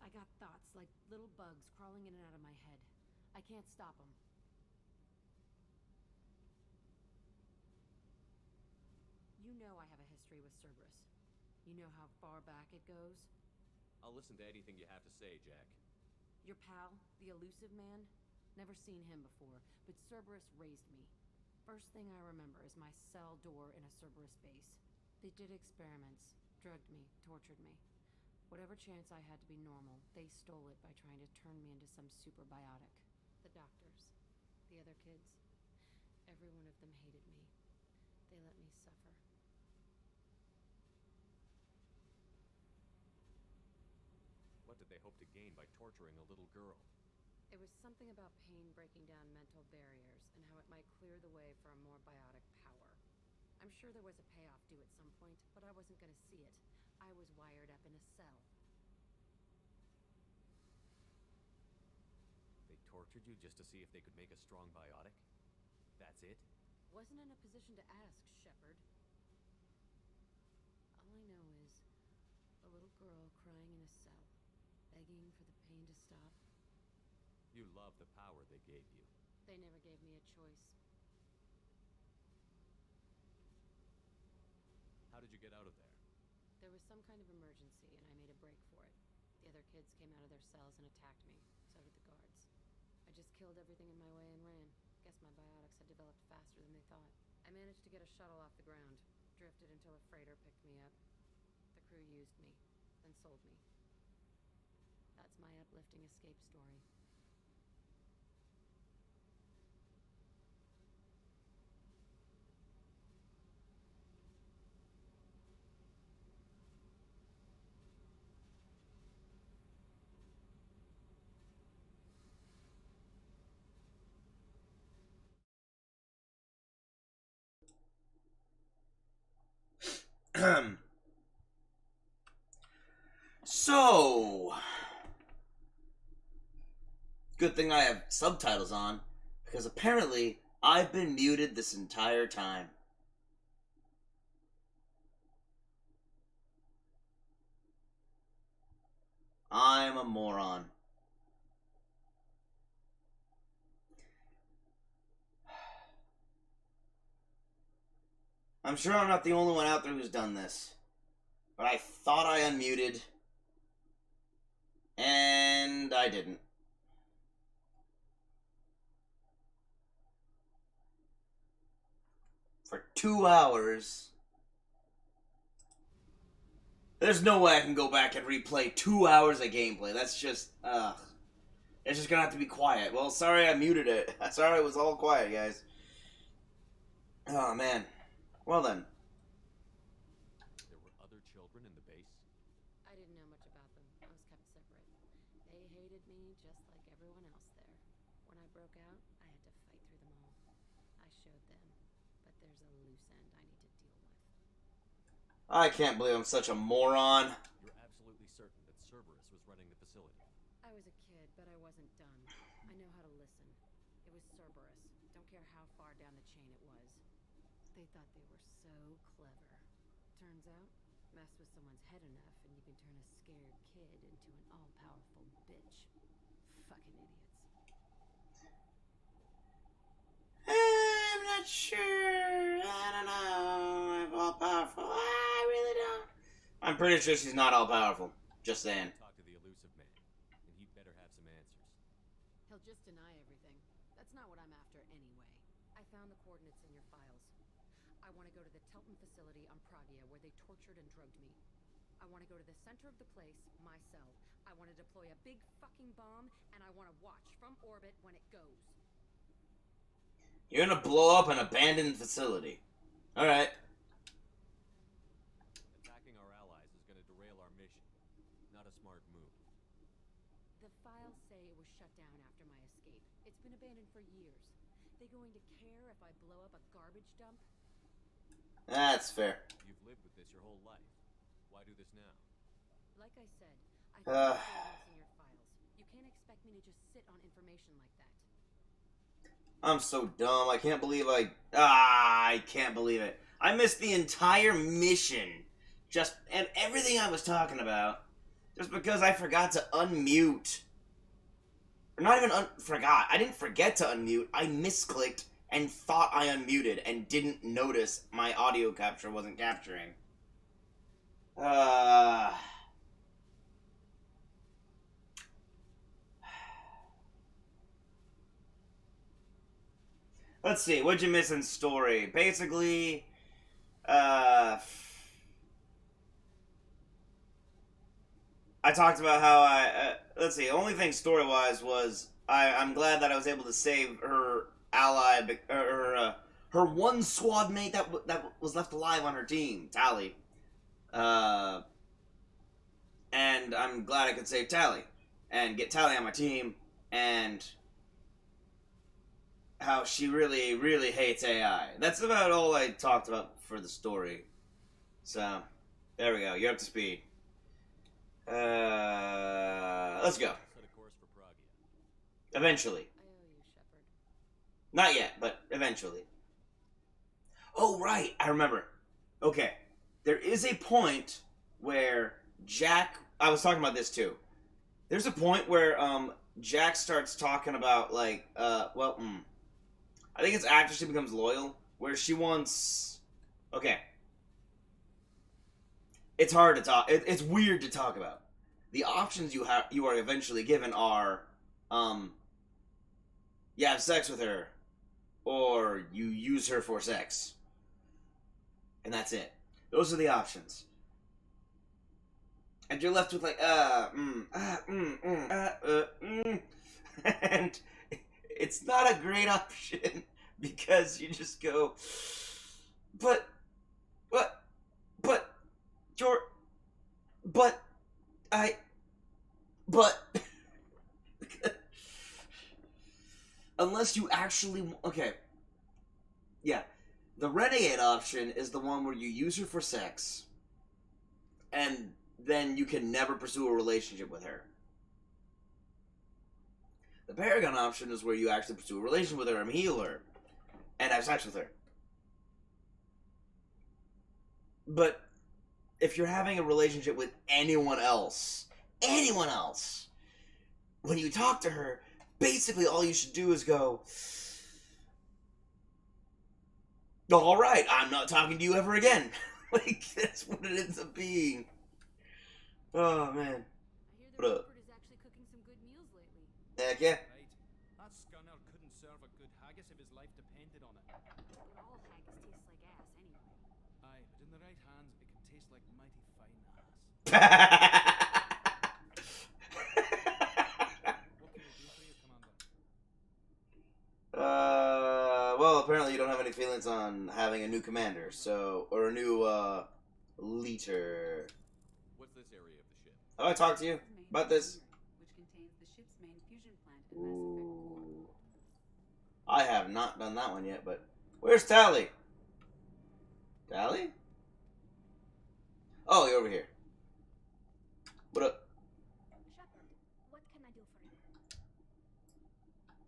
I got thoughts like little bugs crawling in and out of my head. I can't stop them. You know I have a history with Cerberus. You know how far back it goes? I'll listen to anything you have to say, Jack. Your pal, the elusive man? Never seen him before, but Cerberus raised me. First thing I remember is my cell door in a Cerberus base. They did experiments, drugged me, tortured me. Whatever chance I had to be normal, they stole it by trying to turn me into some super biotic. The doctors, the other kids, every one of them hated me. They let me suffer. What did they hope to gain by torturing a little girl? It was something about pain breaking down mental barriers and how it might clear the way for a more biotic power. I'm sure there was a payoff due at some point, but I wasn't going to see it. I was wired up in a cell. They tortured you just to see if they could make a strong biotic? That's it? Wasn't in a position to ask, Shepard. All I know is a little girl crying in a cell, begging for the pain to stop. You love the power they gave you. They never gave me a choice. How did you get out of there? There was some kind of emergency, and I made a break for it. The other kids came out of their cells and attacked me. So did the guards. I just killed everything in my way and ran. Guess my biotics had developed faster than they thought. I managed to get a shuttle off the ground. Drifted until a freighter picked me up. The crew used me, then sold me. That's my uplifting escape story. So, good thing I have subtitles on, because apparently I've been muted this entire time. I'm a moron. I'm sure I'm not the only one out there who's done this. But I thought I unmuted. And I didn't. For 2 hours. There's no way I can go back and replay 2 hours of gameplay. That's just, it's just gonna have to be quiet. Well, sorry I muted it. Sorry it was all quiet, guys. Oh, man. Well then. There were other children in the base? I didn't know much about them. I was kept separate. They hated me just like everyone else there. When I broke out, I had to fight through them all. I showed them, but there's a loose end I need to deal with. I can't believe I'm such a moron. You're absolutely certain that Cerberus was running the facility? I was a kid, but I wasn't done. I know how to listen. It was Cerberus. Don't care how far down the chain it was. They thought they were so clever. Turns out, mess with someone's head enough and you can turn a scared kid into an all-powerful bitch. Fucking idiots. I'm not sure. I don't know. I'm all-powerful. I really don't. I'm pretty sure she's not all-powerful. Just saying. Talk to the elusive man, and he'd better have some answers. He'll just deny everything. That's not what I'm after anyway. I found the coordinates in your files. I want to go to the Telton facility on Pragia where they tortured and drugged me. I want to go to the center of the place, my cell. I want to deploy a big fucking bomb, and I want to watch from orbit when it goes. You're gonna blow up an abandoned facility. Alright. Attacking our allies is gonna derail our mission. Not a smart move. The files say it was shut down after my escape. It's been abandoned for years. They going to care if I blow up a garbage dump? That's fair. You've lived with this your whole life. Why do this now? Like I said, I found the coordinates in your files. You can't expect me to just sit on information like that. I'm so dumb. I can't believe I can't believe it. I missed the entire mission. And everything I was talking about. Just because I forgot to unmute. Or not even forgot. I didn't forget to unmute. I misclicked and thought I unmuted and didn't notice my audio capture wasn't capturing. Let's see, what'd you miss in story? Basically, I talked about how let's see, the only thing story-wise was I'm glad that I was able to save her ally, her one squad mate that was left alive on her team, Tally. And I'm glad I could save Tally and get Tally on my team, and how she really, really hates AI. That's about all I talked about for the story. So, there we go. You're up to speed. Let's go. Eventually. Not yet, but eventually. Oh, right. I remember. Okay. There is a point where Jack... I was talking about this, too. There's a point where, Jack starts talking about, like, I think it's after she becomes loyal, where she wants... Okay. It's hard to talk... It's weird to talk about. The options you are eventually given are, you have sex with her, or you use her for sex. And that's it. Those are the options. And you're left with like, and it's not a great option because you just go, but, unless you actually, okay, yeah, the renegade option is the one where you use her for sex, and then you can never pursue a relationship with her. The Paragon option is where you actually pursue a relationship with her and heal her, and have sex with her. But if you're having a relationship with anyone else, when you talk to her, basically all you should do is go, alright, I'm not talking to you ever again. Like, that's what it ends up being. Oh, man. What up? is actually cooking some good meals lately. Heck yeah. Right. That scunner couldn't serve a good haggis if his life depended on it. But all haggis tastes like ass anyway. Aye, but in the right hands, it can taste like mighty fine ass. What can I do for you, Commander? Well, apparently you don't have any feelings on having a new commander, so, or a new, leader. What's this area of the ship? Oh, I talked to you about this. Which contains the ship's main fusion plant and Mass Effect core. I have not done that one yet, but where's Tally? Tally? Oh, you're over here. What up? Shepard, what can I do for you?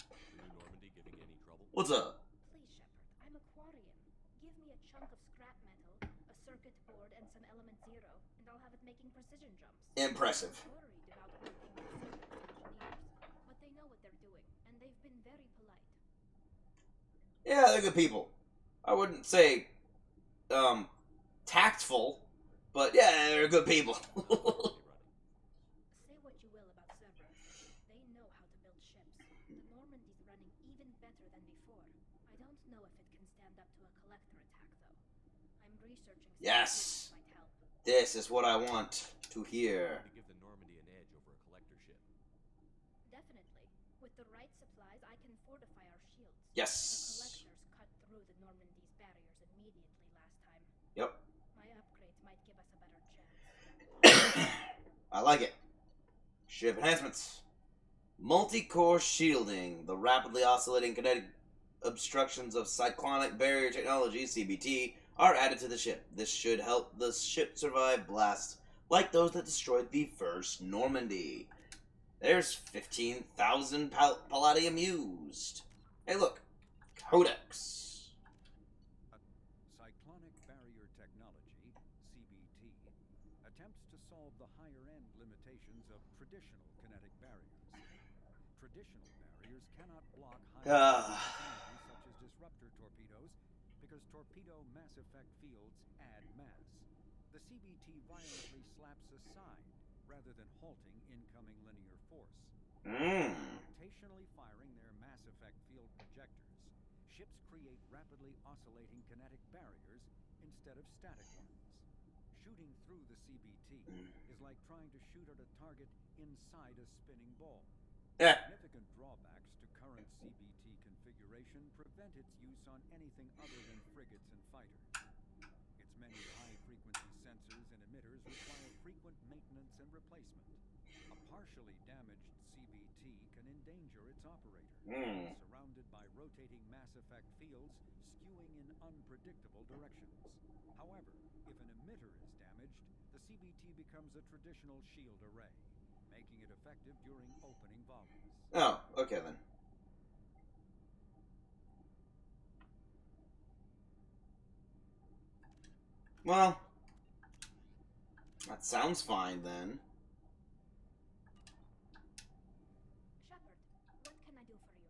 The new Normandy giving you any trouble? What's up? Please, Shepard, I'm a Quarian. Give me a chunk of scrap metal, a circuit board, and some element zero, and I'll have it making precision jumps. Impressive. I'm worried about working with engineers, but they know what they're doing, and they've been very polite. Yeah, they're good people. I wouldn't say, tactful, but yeah, they're good people. Say what you will about Cerberus. They know how to build ships. The Normandy's running even better than before. I don't know if it can stand up to a collector attack, though. I'm researching Yes. that might help. This is what I want to hear. To give the Normandy an edge over a collector ship. Definitely. With the right supplies, I can fortify our shields. Yes. The collectors cut through the Normandy's barriers immediately last time. Yep. My upgrades might give us a better chance. I like it. Ship enhancements. Multi-core shielding. The rapidly oscillating kinetic obstructions of cyclonic barrier technology, CBT, are added to the ship. This should help the ship survive blasts like those that destroyed the first Normandy. There's 15,000 palladium used. Hey, look. Codex. Cyclonic barrier technology, CBT, CBT, attempts to solve the higher-end limitations of traditional kinetic barriers. Traditional barriers cannot block high-energy such as disruptor torpedoes because torpedo mass effect fields add mass. The CBT violently slaps aside rather than halting incoming linear force. Rotationally firing their mass effect field projectors, ships create rapidly oscillating kinetic barriers instead of static ones. Shooting through the CBT is like trying to shoot at a target inside a spinning ball. Significant drawbacks to current CBT configuration prevent its use on anything other than frigates and fighters. Its many high-frequency sensors and emitters require frequent maintenance and replacement. A partially damaged CBT can endanger its operator, surrounded by rotating mass effect fields skewing in unpredictable directions. However, if an emitter is damaged, the CBT becomes a traditional shield array, making it effective during opening volleys. Oh, okay then. Well, that sounds fine then. Shepard, what can I do for you?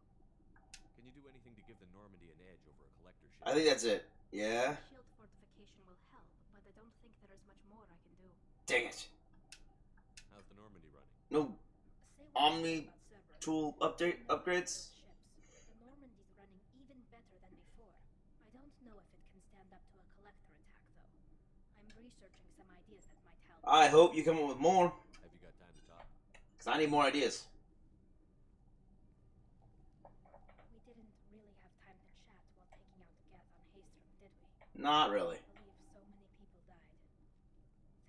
Can you do anything to give the Normandy an edge over a collector ship? I think that's it. Yeah? Shield fortification will help, but I don't think there is much more I can do. Dang it. How's the Normandy running? No Omni tool upgrades? The Normandy's running even better than before. I don't know if it can stand up to a collector attack, though. I'm researching some ideas that might help. I hope you come up with more. Have you got time to talk? Because I need more ideas. We didn't really have time to chat while taking out the gas on Haystrom, did we? Not really. I believe so many people died.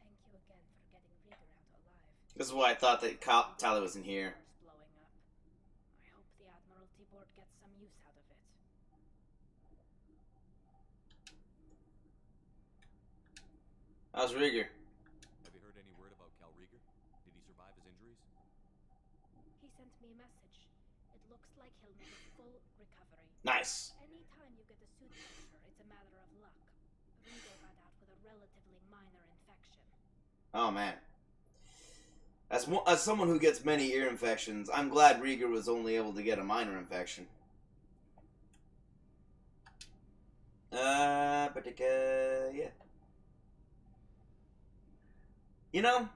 Thank you again for getting Rieger out alive. This is why I thought that Tally was in here. Blowing up. I hope the Admiralty Board gets some use out of it. How's Rieger? Have you heard any word about Cal Rieger? Did he survive his injuries? He sent me a message. It looks like he'll make a full recovery. Nice. Anytime you get a suit pressure, it's a matter of luck. Rieger got out with a relatively minor infection. Oh man. As someone who gets many ear infections, I'm glad Rieger was only able to get a minor infection. Yeah. You know,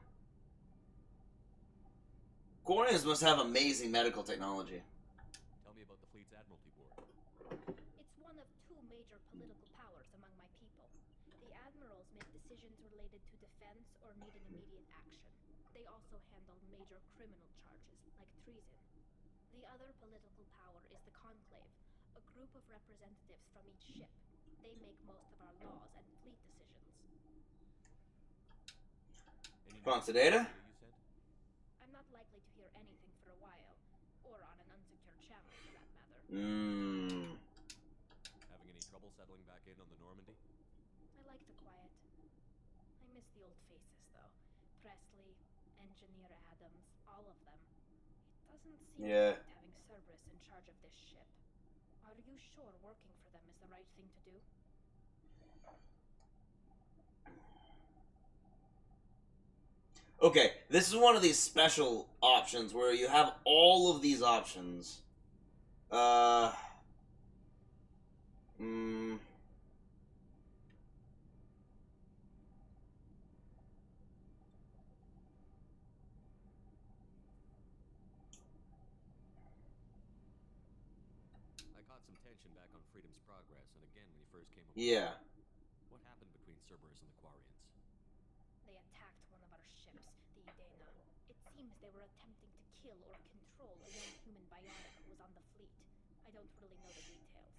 Quarians must have amazing medical technology. Tell me about the fleet's Admiralty Board. It's one of two major political powers among my people. The admirals make decisions related to defense or needing immediate action. They also handle major criminal charges, like treason. The other political power is the Conclave, a group of representatives from each ship. They make most of our laws and fleet decisions. Response to data? I'm not likely to hear anything for a while, or on an unsecured channel for that matter. Having any trouble settling back in on the Normandy? I like the quiet. I miss the old faces, though. Presley, Engineer Adams, all of them. It doesn't seem right having Cerberus in charge of this ship. Are you sure working for them is the right thing to do? Okay, this is one of these special options where you have all of these options. Some tension back on Freedom's Progress, and again when you first came aboard. Yeah. What happened between Cerberus and the Quarians? They attacked one of our ships, the Idena. It seems they were attempting to kill or control a young human bionic who was on the fleet. I don't really know the details.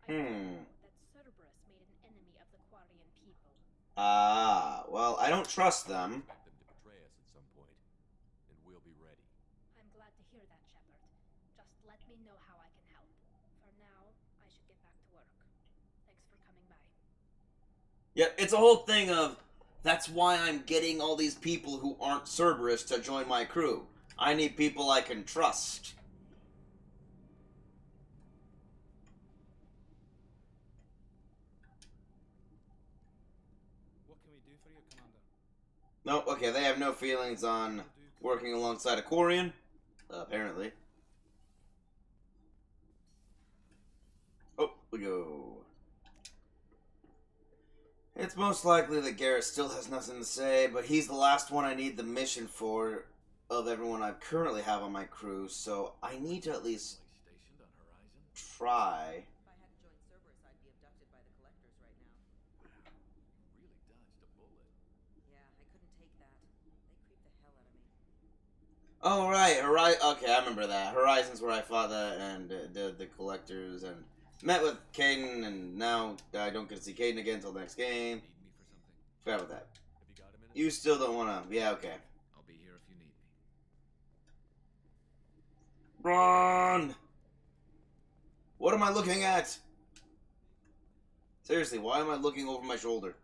I do know that Cerberus made an enemy of the Quarian people. Well, I don't trust them. Expect them to betray us at some point, and we'll be ready. I'm glad to hear that, Shepard. Just let me know how I can help. For now, I should get back to work. Thanks for coming by. Yeah, it's a whole thing of, that's why I'm getting all these people who aren't Cerberus to join my crew. I need people I can trust. What can we do for you, Commander? No, okay, they have no feelings on working alongside a Quarian, apparently. Oh, we go. It's most likely that Garrett still has nothing to say, but he's the last one I need the mission for of everyone I currently have on my crew, so I need to at least try. If I hadn't joined Cerberus, I'd be abducted by the collectors right now. Really dodged a bullet. Yeah, I couldn't take that. They creeped the hell out of me. Oh, right, okay, I remember that. Horizon's where I fought that, and the collectors, and met with Caden, and now I don't get to see Caden again until the next game. Forgot about that. You still don't want to... Yeah, okay. I'll be here if you need me. Run! What am I looking at? Seriously, why am I looking over my shoulder?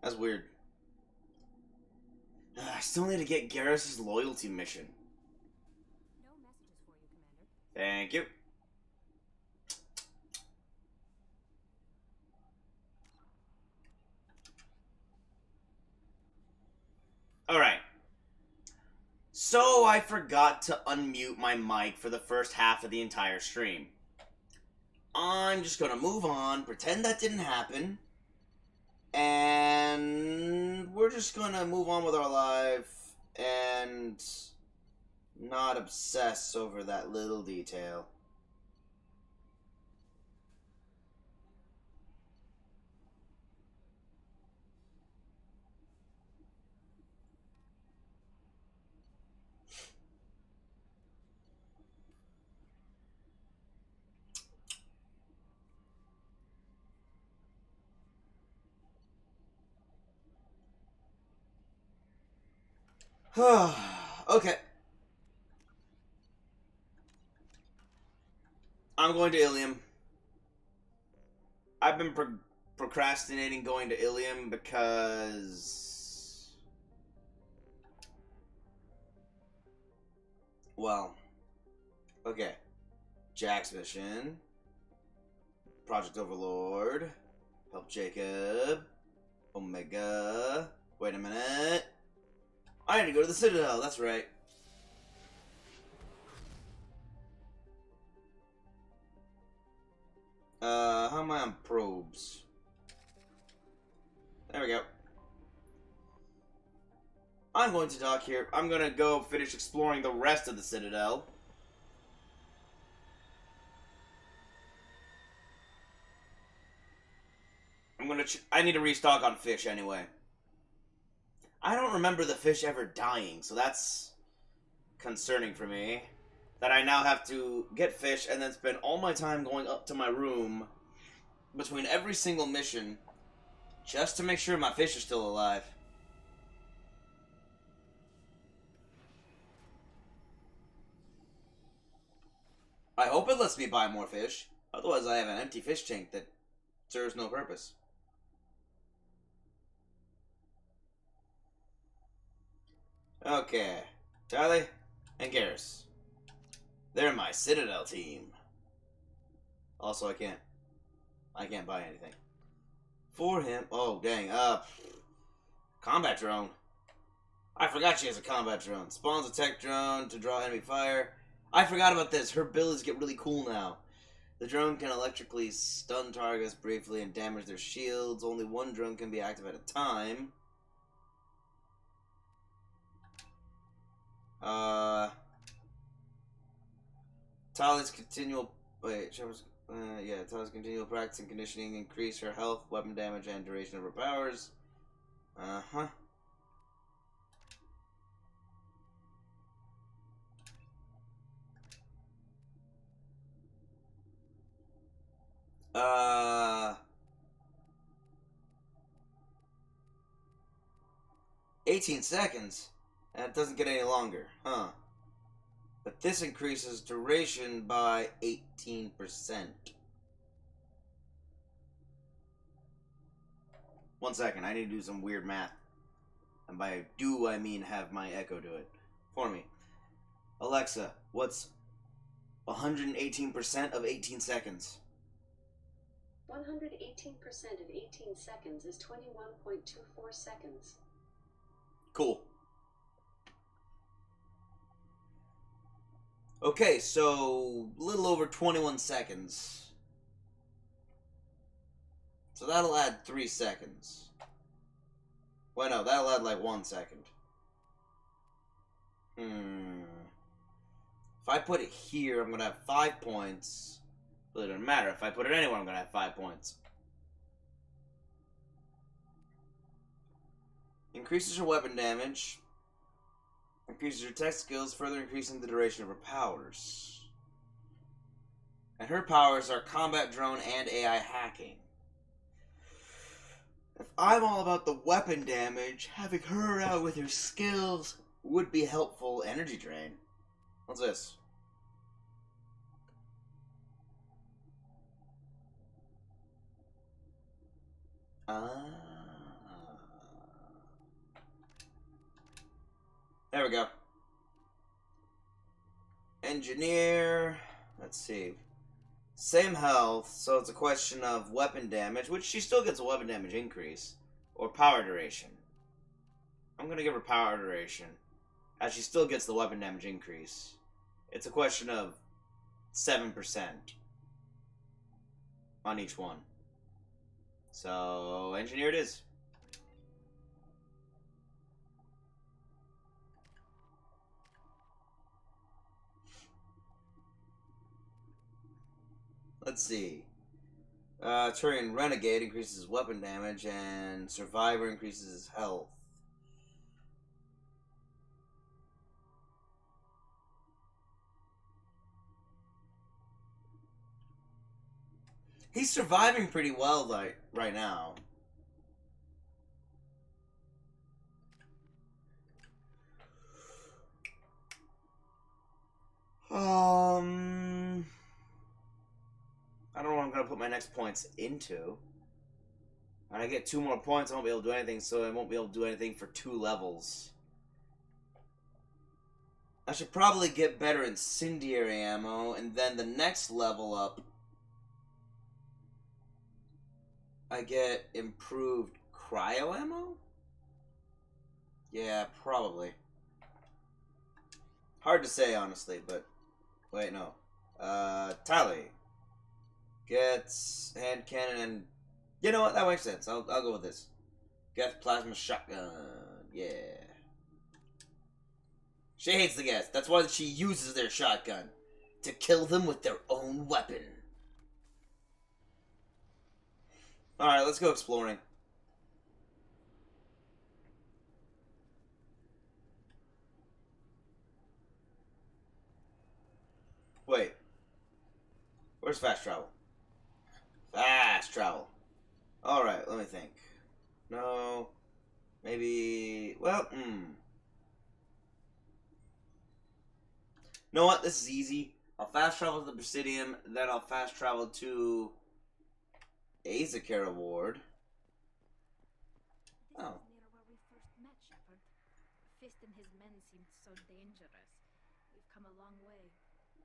That's weird. I still need to get Garrus's loyalty mission. No messages for you, Commander. Thank you. Alright. So I forgot to unmute my mic for the first half of the entire stream. I'm just gonna move on, pretend that didn't happen, and we're just gonna move on with our life and not obsess over that little detail. Okay. I'm going to Ilium. I've been procrastinating going to Ilium because... Well... Okay. Jack's mission. Project Overlord. Help Jacob. Omega. Wait a minute. I need to go to the Citadel, that's right. How am I on probes? There we go. I'm going to dock here. I'm gonna go finish exploring the rest of the Citadel. I need to restock on fish anyway. I don't remember the fish ever dying, so that's concerning for me. That I now have to get fish and then spend all my time going up to my room between every single mission just to make sure my fish are still alive. I hope it lets me buy more fish. Otherwise I have an empty fish tank that serves no purpose. Okay. Charlie and Garrus. They're my Citadel team. Also, I can't buy anything. For him. Oh, dang. Combat drone. I forgot she has a combat drone. Spawns a tech drone to draw enemy fire. I forgot about this. Her abilities get really cool now. The drone can electrically stun targets briefly and damage their shields. Only one drone can be active at a time. Tali's continual... Wait, Tali's continual practice and conditioning increase her health, weapon damage, and duration of her powers. Uh-huh. Uh... 18 seconds? And it doesn't get any longer, huh? But this increases duration by 18%. One second, I need to do some weird math. And by do, I mean have my Echo do it for me. Alexa, what's 118% of 18 seconds. 118% of 18 seconds is 21.24 seconds. Cool. Okay, so a little over 21 seconds. So that'll add 3 seconds. Well, no, that'll add like 1 second. If I put it here, I'm gonna have 5 points. But it doesn't matter. If I put it anywhere, I'm gonna have 5 points. Increases her weapon damage. Increases her tech skills, further increasing the duration of her powers. And her powers are combat drone and AI hacking. If I'm all about the weapon damage, having her out with her skills would be helpful. Energy drain. What's this? There we go. Engineer. Let's see. Same health, so it's a question of weapon damage, which she still gets a weapon damage increase, or power duration. I'm gonna give her power duration, as she still gets the weapon damage increase. It's a question of 7% on each one. So, engineer it is. Let's see. Turian Renegade increases weapon damage, and Survivor increases his health. He's surviving pretty well right now. I don't know what I'm going to put my next points into. When I get 2 more points, I won't be able to do anything, so I won't be able to do anything for 2 levels. I should probably get better incendiary ammo, and then the next level up, I get improved cryo ammo? Yeah, probably. Hard to say, honestly, but... Wait, no. Tally. Gets hand cannon and... You know what? That makes sense. I'll go with this. Gets plasma shotgun. Yeah. She hates the Geth. That's why she uses their shotgun. To kill them with their own weapon. Alright, let's go exploring. Wait. Where's fast travel? Fast travel. Alright, let me think. No. Maybe... Well, You know what? This is easy. I'll fast travel to the Presidium, then I'll fast travel to... Azakara Ward. Oh. This is near where we first met, Shepard. Fist and his men seemed so dangerous. We've come a long way.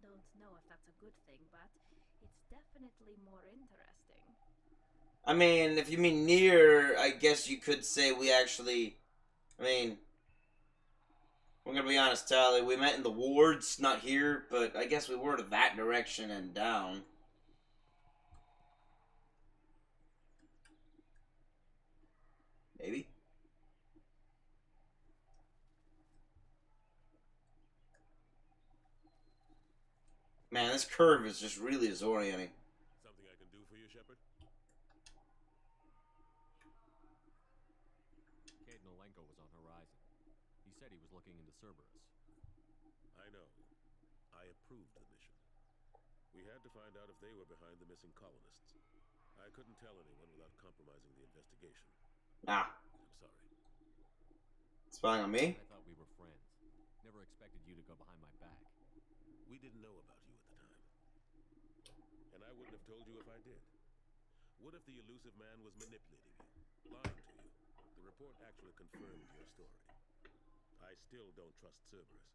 Don't know if that's a good thing, but it's definitely more interesting. I mean, if you mean near, I guess you could say we actually... I mean... We're gonna be honest, Tally. We met in the wards, not here, but I guess we were to that direction and down. Maybe? Man, this curve is just really disorienting. Something I can do for you, Shepard? Cadenlenko was on Horizon. He said he was looking into Cerberus. I know. I approved the mission. We had to find out if they were behind the missing colonists. I couldn't tell anyone without compromising the investigation. Ah. I'm sorry. Spying on me? I thought we were friends. Never expected you to go behind my back. We didn't know about you at the time. And I wouldn't have told you if I did. What if the elusive man was manipulating you, lying to you? The report actually confirmed your story. I still don't trust Cerberus.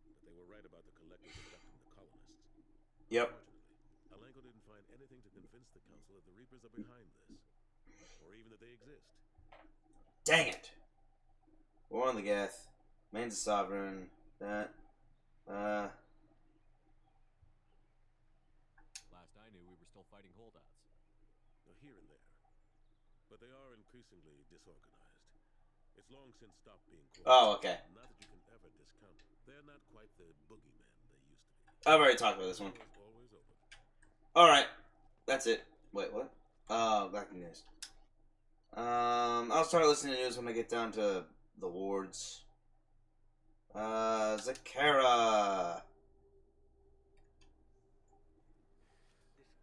But they were right about the collectors abducting the colonists. Yep. Unfortunately, Alenko didn't find anything to convince the Council that the Reapers are behind this, or even that they exist. Dang it! War on the Geth. Main's a sovereign. That. Last I knew, we were still fighting holdouts. Here and there. But they are increasingly disorganized. It's long since stopped being core. Oh, okay. Not that you can ever discount them. They're not quite the boogeymen they used to be. I've already talked about this one. Always open. Alright. That's it. Wait, what? Oh, back news. I'll start listening to news when I get down to the wards. Zakara.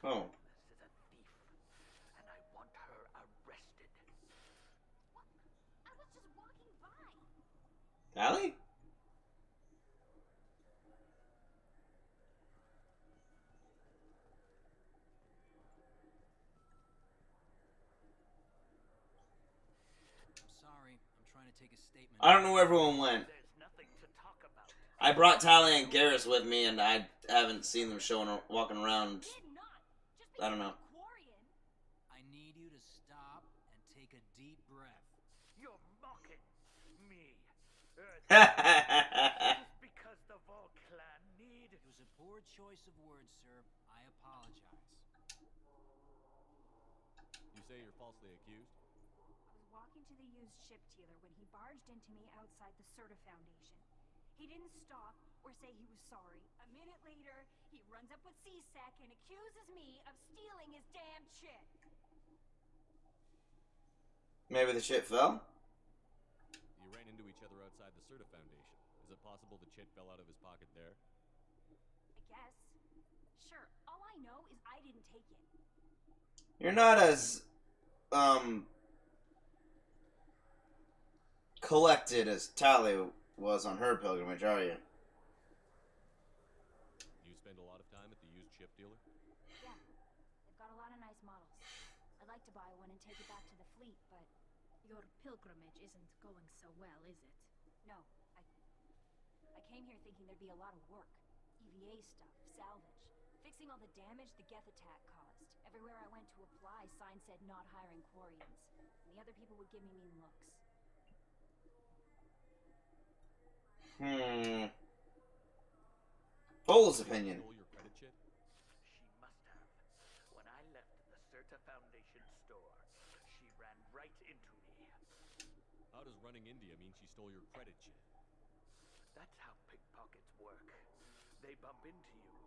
Oh. Is a thief, and I want her arrested. What? I was just walking by. Allie? I'm sorry. I'm trying to take a statement. I don't know where everyone went. There's nothing to talk about. I brought Tally and Garrus with me, and I haven't seen them walking around. I don't know. I need you to stop and take a deep breath. You're mocking me. Just because the Vol clan need... It was a poor choice of words, sir. I apologize. You say you're falsely accused? I was walking to the used ship dealer when he barged into me outside the Serta Foundation. He didn't stop or say he was sorry. A minute later, he runs up with C-Sec and accuses me of stealing his damn shit. Maybe the ship fell? You ran into each other outside the Serta Foundation. Is it possible the chit fell out of his pocket there? I guess. Sure, all I know is I didn't take it. You're not as, collected as Tally was on her pilgrimage, are you? You spend a lot of time at the used ship dealer? Yeah, they've got a lot of nice models. I'd like to buy one and take it back to the fleet, but... Your pilgrimage isn't going so well, is it? No, I came here thinking there'd be a lot of work. EVA stuff, salvage, fixing all the damage the Geth attack caused. Everywhere I went to apply, signs said not hiring Quarians. And the other people would give me mean looks. Bull's opinion. Stole your credit chit? She must have. When I left the Serta Foundation store, she ran right into me. How does running India mean she stole your credit chit? That's how pickpockets work. They bump into you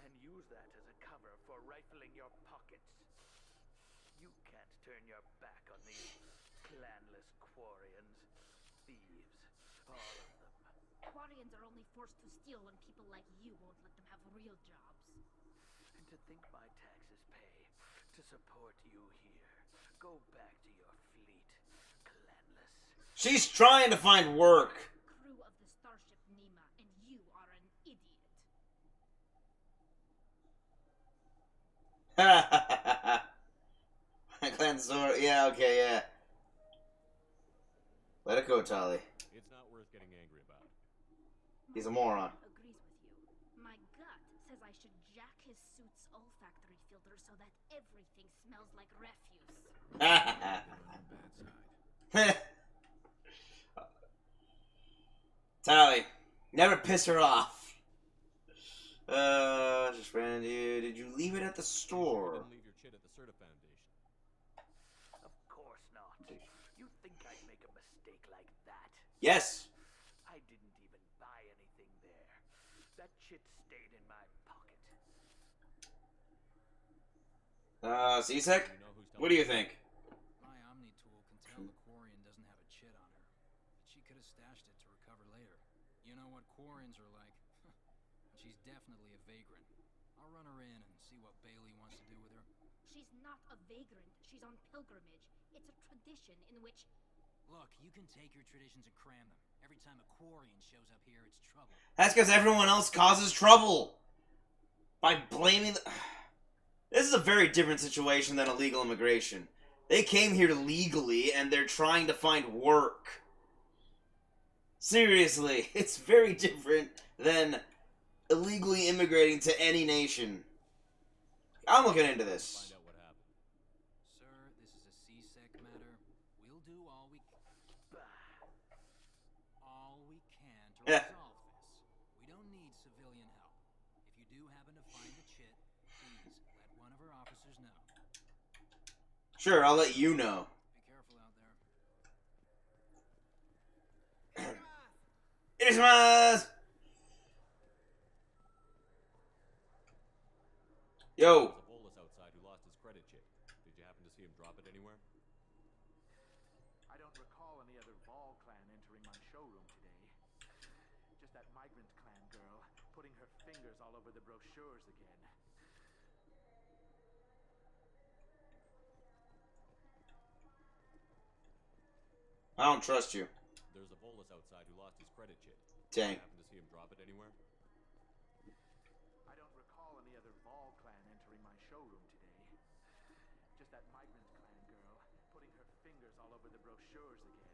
and use that as a cover for rifling your pockets. You can't turn your back on these clanless Quarians. Thieves, all of them. Quarians are only forced to steal when people like you won't let them have real jobs. And to think my taxes pay to support you here. Go back to your fleet, clanless. She's trying to find work. Crew of the starship Nima, and you are an idiot. Glansor, yeah, okay, yeah. Let it go, Tally. It's not worth getting angry about. He's a moron. Agrees with you. My gut says I should jack his suit's olfactory filter so that everything smells like refuse. Tally, never piss her off. Just ran into you. Did you leave it at the store? You didn't leave your chit at the Serta Foundation. Of course not. You think I'd make a mistake like that? Yes. I didn't even buy anything there. That chit stayed in my pocket. C-Sec? What do you think? My Omni tool can tell the Quarian doesn't have a chit on her. But she could have stashed it to recover later. You know what Quarians are like. She's definitely a vagrant. I'll run her in and see what Bailey wants to do with her. She's not a vagrant. She's on pilgrimage. It's a tradition in which... Look, you can take your traditions and cram them. Every time a Quarian shows up here, it's trouble. That's because everyone else causes trouble. By blaming the... This is a very different situation than illegal immigration. They came here legally, and they're trying to find work. Seriously, it's very different than illegally immigrating to any nation. I'm looking into this. Find out what happened. Sir, this is a C-sec matter. We'll do all we can to Yeah. resolve this. We don't need civilian help. If you do happen to find the chit, please let one of our officers know. Sure, I'll let you know. Be careful out there. Itadakimasu! Yo. There's a bolus outside who lost his credit chit. Did you happen to see him drop it anywhere? I don't recall any other Vol clan entering my showroom today. Just that migrant clan girl putting her fingers all over the brochures again. I don't trust you. There's a bolus outside who lost his credit chit. Dang. Did you happen to see him drop it anywhere? I don't recall any other Vol clan entering my showroom today. Just that migrant clan girl putting her fingers all over the brochures again.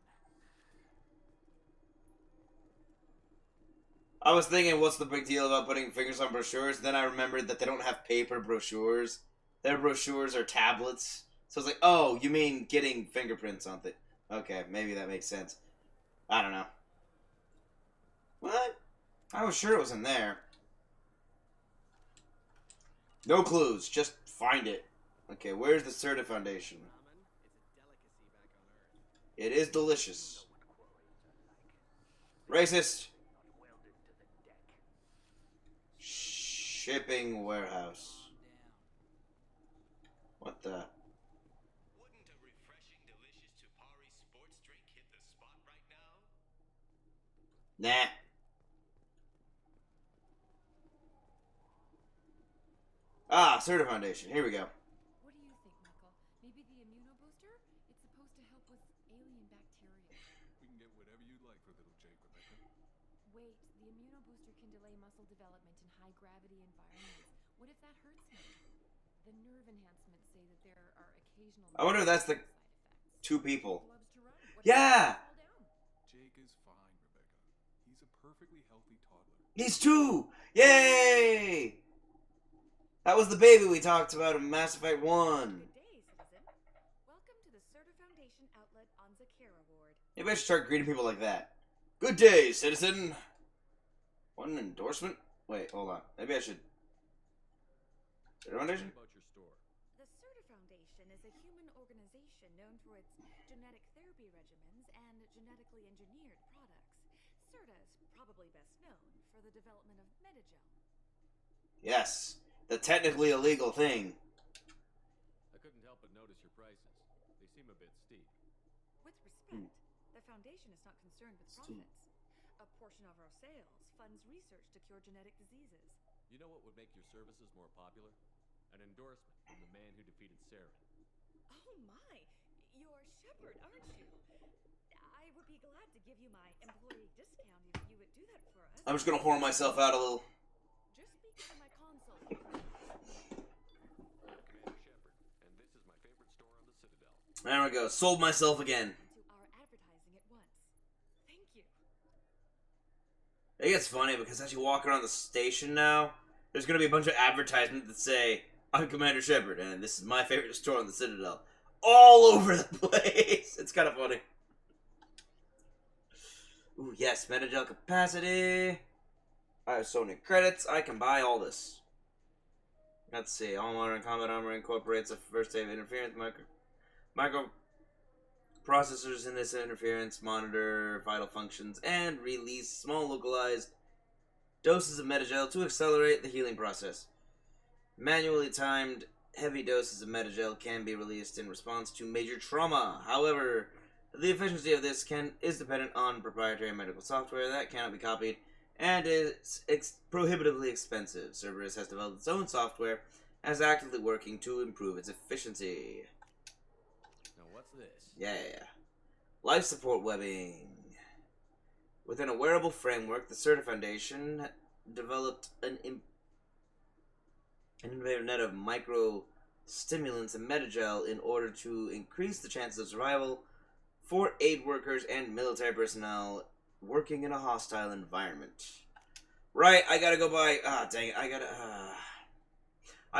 I was thinking, what's the big deal about putting fingers on brochures? Then I remembered that they don't have paper brochures. Their brochures are tablets. So I was like, oh, you mean getting fingerprints on it. Okay, maybe that makes sense. I don't know. What? I was sure it was in there. No clues, just find it. Okay, where's the Serta Foundation? It is delicious. Racist. Shipping warehouse. What the? Wouldn't a refreshing, delicious Chupari sports drink hit the spot right now? Nah. Ah, Serta Foundation. Here we go. What do you think, Michael? Maybe the immunobooster? It's supposed to help with alien bacteria. We can get whatever you'd like for little Jake, Rebecca. Wait, the immunobooster can delay muscle development in high-gravity environments. What if that hurts him? The nerve enhancements say that there are occasional... I wonder if that's the two people. Loves to run. What if Yeah! he falls down? Jake is fine, Rebecca. He's a perfectly healthy toddler. He's two! Yay! That was the baby we talked about in Mass Effect 1. Good day, citizen. Welcome to the Serta Foundation outlet on Zakera Ward. Maybe I should start greeting people like that. Good day, citizen! What an endorsement? Wait, hold on. Maybe I should... Serta Foundation? About your store. The Serta Foundation is a human organization known for its genetic therapy regimens and genetically engineered products. Serta is probably best known for the development of Metagel. Yes. The technically illegal thing. I couldn't help but notice your prices. They seem a bit steep. With respect, the Foundation is not concerned with profits. A portion of our sales funds research to cure genetic diseases. You know what would make your services more popular? An endorsement from the man who defeated Saren. Oh my! You're Shepard, aren't you? I would be glad to give you my employee discount if you would do that for us. I'm just gonna whore myself out a little. Just speak to my console. Commander Shepard, and this is my favorite store on the Citadel. There we go. Sold myself again. To our advertising at once. Thank you. It gets funny because as you walk around the station now, there's gonna be a bunch of advertisements that say, I'm Commander Shepard, and this is my favorite store on the Citadel. All over the place! It's kind of funny. Ooh, yes, Metagel capacity. I have so many credits, I can buy all this. Let's see, all modern combat armor incorporates a first save interference microprocessors in this interference, monitor vital functions, and release small localized doses of Metagel to accelerate the healing process. Manually timed heavy doses of Metagel can be released in response to major trauma. However, the efficiency of this is dependent on proprietary medical software that cannot be copied and is prohibitively expensive. Cerberus has developed its own software and is actively working to improve its efficiency. Now what's this? Yeah. Life support webbing. Within a wearable framework, the Serta Foundation developed an innovative net of micro-stimulants and Metagel in order to increase the chances of survival for aid workers and military personnel working in a hostile environment. Right, I gotta go buy... Ah, dang it. I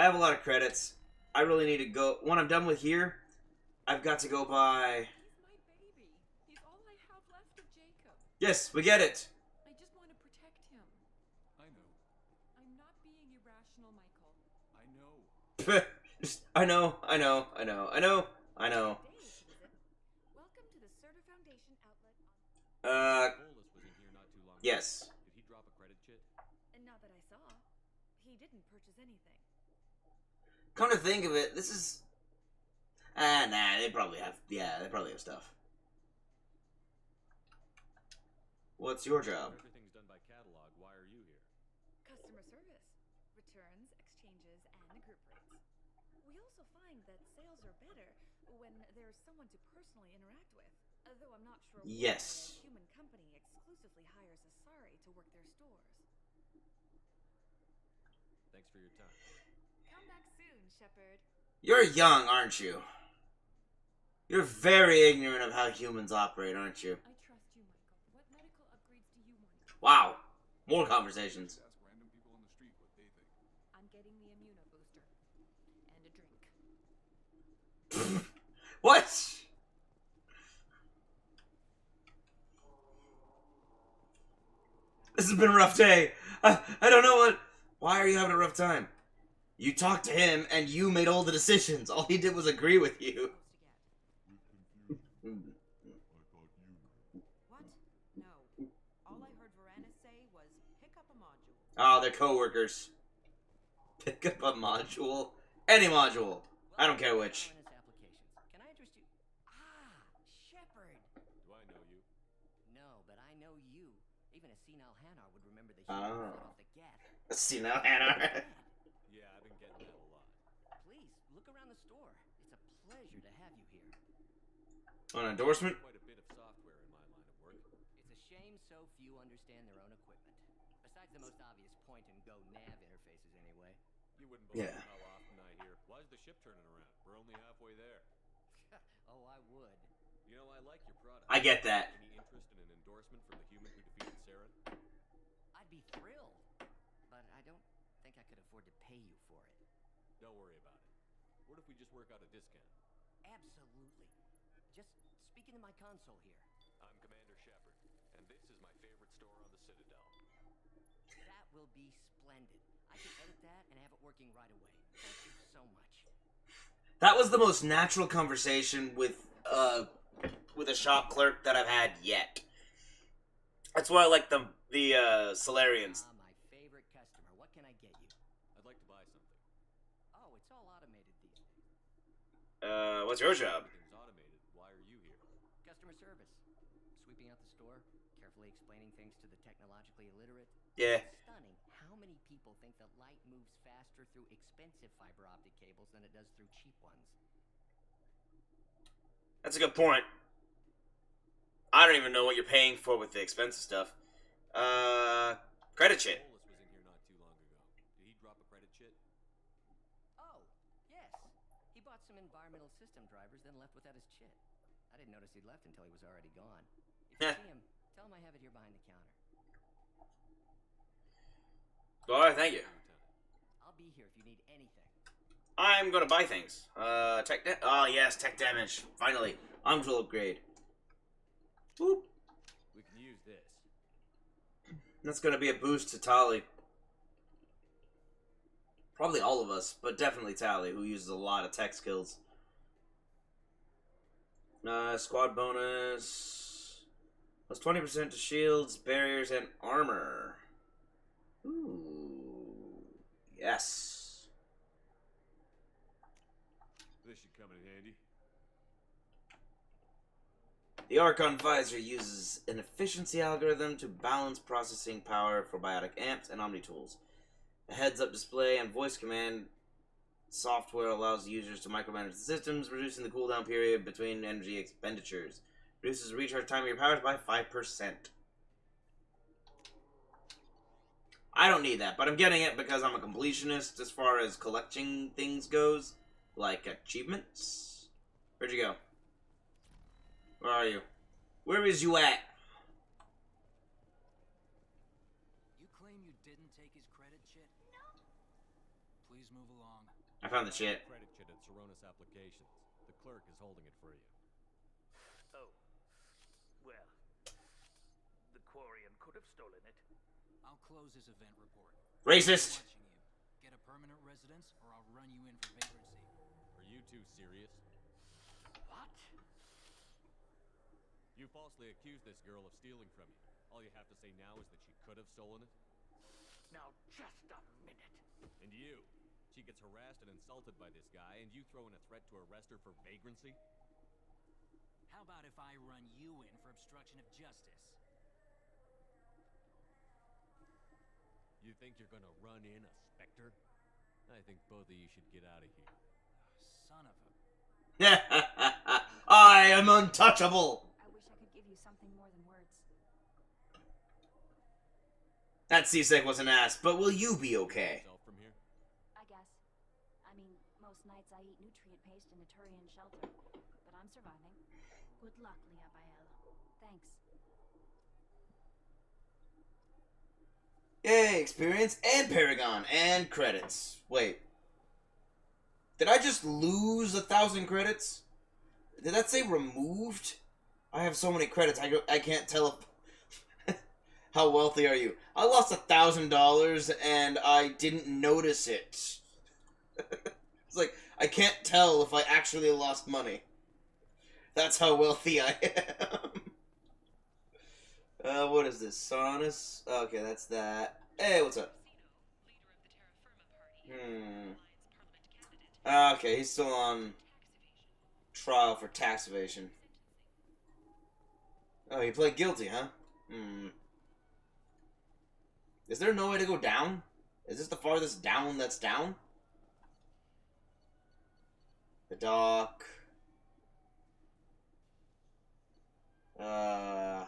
have a lot of credits. I really need to go... When I'm done with here, I've got to go buy... He's all I have left of Jacob. Yes, we get it. I just want to protect him. I know. I'm not being irrational, Michael. I know. I know. Welcome to the Certa Foundation outlet. Bolus was in here not too long ago. Yes. Did he drop a credit chit? And not that I saw. He didn't purchase anything. Come to think of it, this is... nah, they probably have... Yeah, they probably have stuff. What's your job? Everything's done by catalog. Why are you here? Customer service. Returns, exchanges, and group rates. We also find that sales are better when there's someone to personally interact with. Though I'm not sure Yes. why a human company exclusively hires Asari to work their stores. Thanks for your time. Come back soon, Shepard. You're young, aren't you? You're very ignorant of how humans operate, aren't you? I trust you, Michael. What medical upgrades do you want? Wow. More conversations. Ask random people on the street what they think. I'm getting the immuno booster. And a drink. What? This has been a rough day. I don't know what... Why are you having a rough time? You talked to him, and you made all the decisions. All he did was agree with you. What? No. All I heard Varanus say was, pick up a module. Oh, they're co-workers. Pick up a module. Any module. I don't care which. Can I interest you? Ah, Shepard. Do I know you? No, but I know you. Even a senile Hanar would remember the human Oh. off the gat. See now, Hannah. Yeah, I've been getting that a lot. Please, look around the store. It's a pleasure to have you here. An endorsement? Quite a bit of software in my line of work. It's a shame so few understand their own equipment. Besides the most obvious point-and-go nav interfaces, anyway. You wouldn't believe Yeah. how often I hear, "Why's the ship turning around? We're only halfway there." Oh, I would. You know, I like your product. I get that. Any interest in an endorsement from the human who defeated Saren? I'd be thrilled. But I don't think I could afford to pay you for it. Don't worry about it. What if we just work out a discount? Absolutely. Just speak into my console here. I'm Commander Shepard, and this is my favorite store on the Citadel. That will be splendid. I can edit that and have it working right away. Thank you so much. That was the most natural conversation with a shop clerk that I've had yet. That's why I like the Solarians. My favorite customer. What can I get you? I'd like to buy something. Oh, it's all automated these days. What's your job? Everything's automated. Why are you here? Customer service. Sweeping out the store, carefully explaining things to the technologically illiterate. Yeah. It's stunning how many people think that light moves faster through expensive fiber optic cables than it does through cheap ones. That's a good point. I don't even know what you're paying for with the expensive stuff. Credit chit. Bolus was in here not too long ago. Did he drop a credit chit? Oh, yes. He bought some environmental system drivers, then left without his chit. I didn't notice he'd left until he was already gone. If you see him, tell him I have it here behind the counter. Alright, thank you. I'll be here if you need anything. I'm gonna buy things. Oh yes, tech damage. Finally. Arms will upgrade. Boop. We can use this. That's gonna be a boost to Tali. Probably all of us, but definitely Tali, who uses a lot of tech skills. Squad bonus. Plus 20% to shields, barriers, and armor. Ooh. Yes. This should come in handy. The Archon Visor uses an efficiency algorithm to balance processing power for biotic amps and Omni tools. The heads-up display and voice command software allows users to micromanage the systems, reducing the cooldown period between energy expenditures. Reduces the recharge time of your powers by 5%. I don't need that, but I'm getting it because I'm a completionist as far as collecting things goes. Like achievements. Where'd you go? Where are you? Where is you at? You claim you did I found the shit. Credit chit at Saronis Applications. The clerk is holding it for you. Oh. Well, the Quarian could have stolen it. I'll close this event report. Racist! Get a permanent residence, or I'll run you in for vagrancy. Are you two serious? What? You falsely accused this girl of stealing from you. All you have to say now is that she could have stolen it? Now, just a minute. And you? She gets harassed and insulted by this guy, and you throw in a threat to arrest her for vagrancy? How about if I run you in for obstruction of justice? You think you're gonna run in a specter? I think both of you should get out of here. Son of a... I am untouchable! I wish I could give you something more than words. That seasick was an ass, but will you be okay? From here? I guess. I mean, most nights I eat nutrient paste in a Turian shelter, but I'm surviving. Good luck, Liabael. Thanks. Yay, experience and Paragon and credits. Wait. Did I just lose 1,000 credits? Did that say removed? I have so many credits, I can't tell if... How wealthy are you? I lost $1,000 and I didn't notice it. It's like, I can't tell if I actually lost money. That's how wealthy I am. What is this? Saronis? Okay, that's that. Hey, what's up? Okay, he's still on trial for tax evasion. Oh, he pled guilty, huh? Is there no way to go down? Is this the farthest down that's down? The dock. Oh.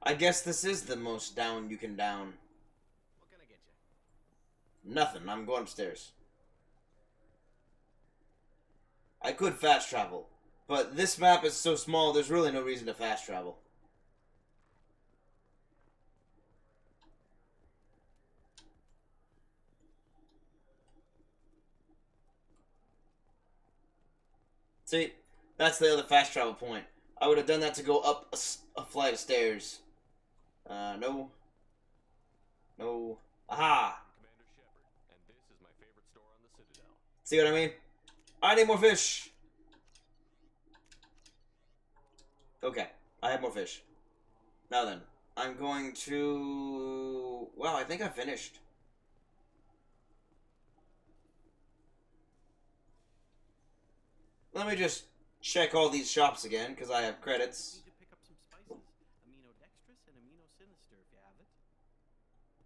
I guess this is the most down you can down. What can I get you? Nothing. I'm going upstairs. I could fast travel, but this map is so small, there's really no reason to fast travel. See, that's the other fast travel point. I would have done that to go up a flight of stairs. No. No. Aha! Commander Shepard, and this is my favorite store on the Citadel. See what I mean? I need more fish. Okay, I have more fish. Now then, I'm going to... Wow, I think I finished. Let me just check all these shops again, because I have credits. Need to pick up some spices. Aminodextrous and aminosinister if you have it.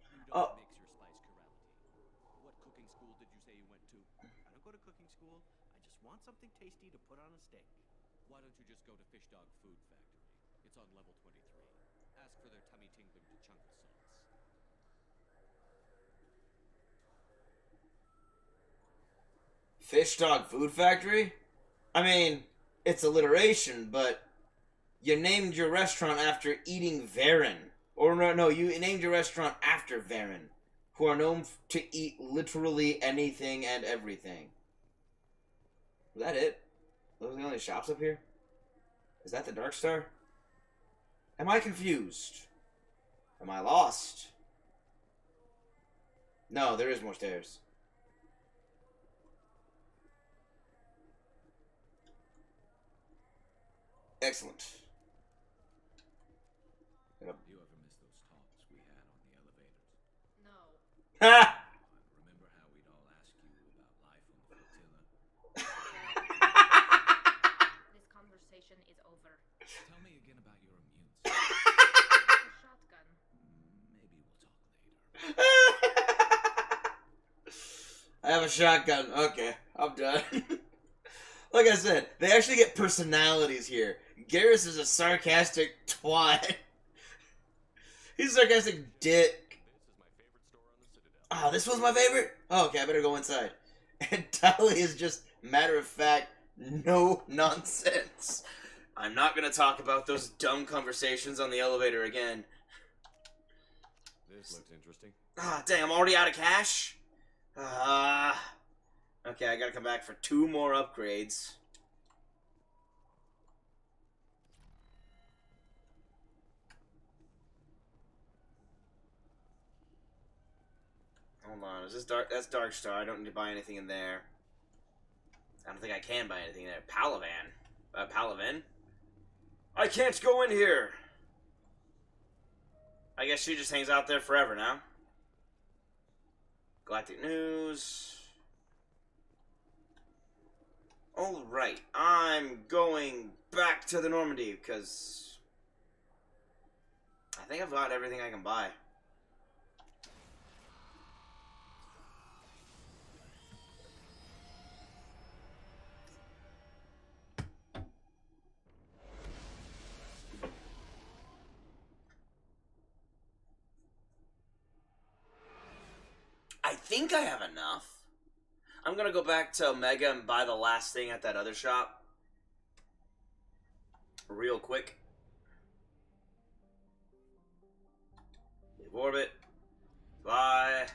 You don't mix your spice correctly. What cooking school did you say you went to? I don't go to cooking school. I just want something tasty to put on a steak. Why don't you just go to Fish Dog Food Factory? It's on level 23. Ask for their tummy-tingling chunka sauce. Fish Dog Food Factory? I mean, it's alliteration, but you named your restaurant after eating Varen. Or no, you named your restaurant after Varen, who are known to eat literally anything and everything. Is that it? Those are the only shops up here? Is that the Dark Star? Am I confused? Am I lost? No, there is more stairs. Excellent. Do you ever miss those talks we had on the elevators? No. Ha! Remember how we'd all ask you about life on the flotilla? This conversation is over. Tell me again about your immune I have a shotgun. Maybe we'll talk later. I have a shotgun. Okay, I'm done. Like I said, they actually get personalities here. Garrus is a sarcastic twat. He's a sarcastic dick. Oh, this was my favorite? Oh, okay, I better go inside. And Tali is just matter of fact, no nonsense. I'm not gonna talk about those dumb conversations on the elevator again. This looks interesting. Ah, dang, I'm already out of cash? Okay, I gotta come back for 2 more upgrades. Hold on, is this Dark? That's Dark Star. I don't need to buy anything in there. I don't think I can buy anything there. Palavan. Palavan? I can't go in here! I guess she just hangs out there forever now. Galactic News. Alright, I'm going back to the Normandy because I think I've got everything I can buy. I think I have enough. I'm gonna go back to Omega and buy the last thing at that other shop. Real quick. Leave orbit. Buy.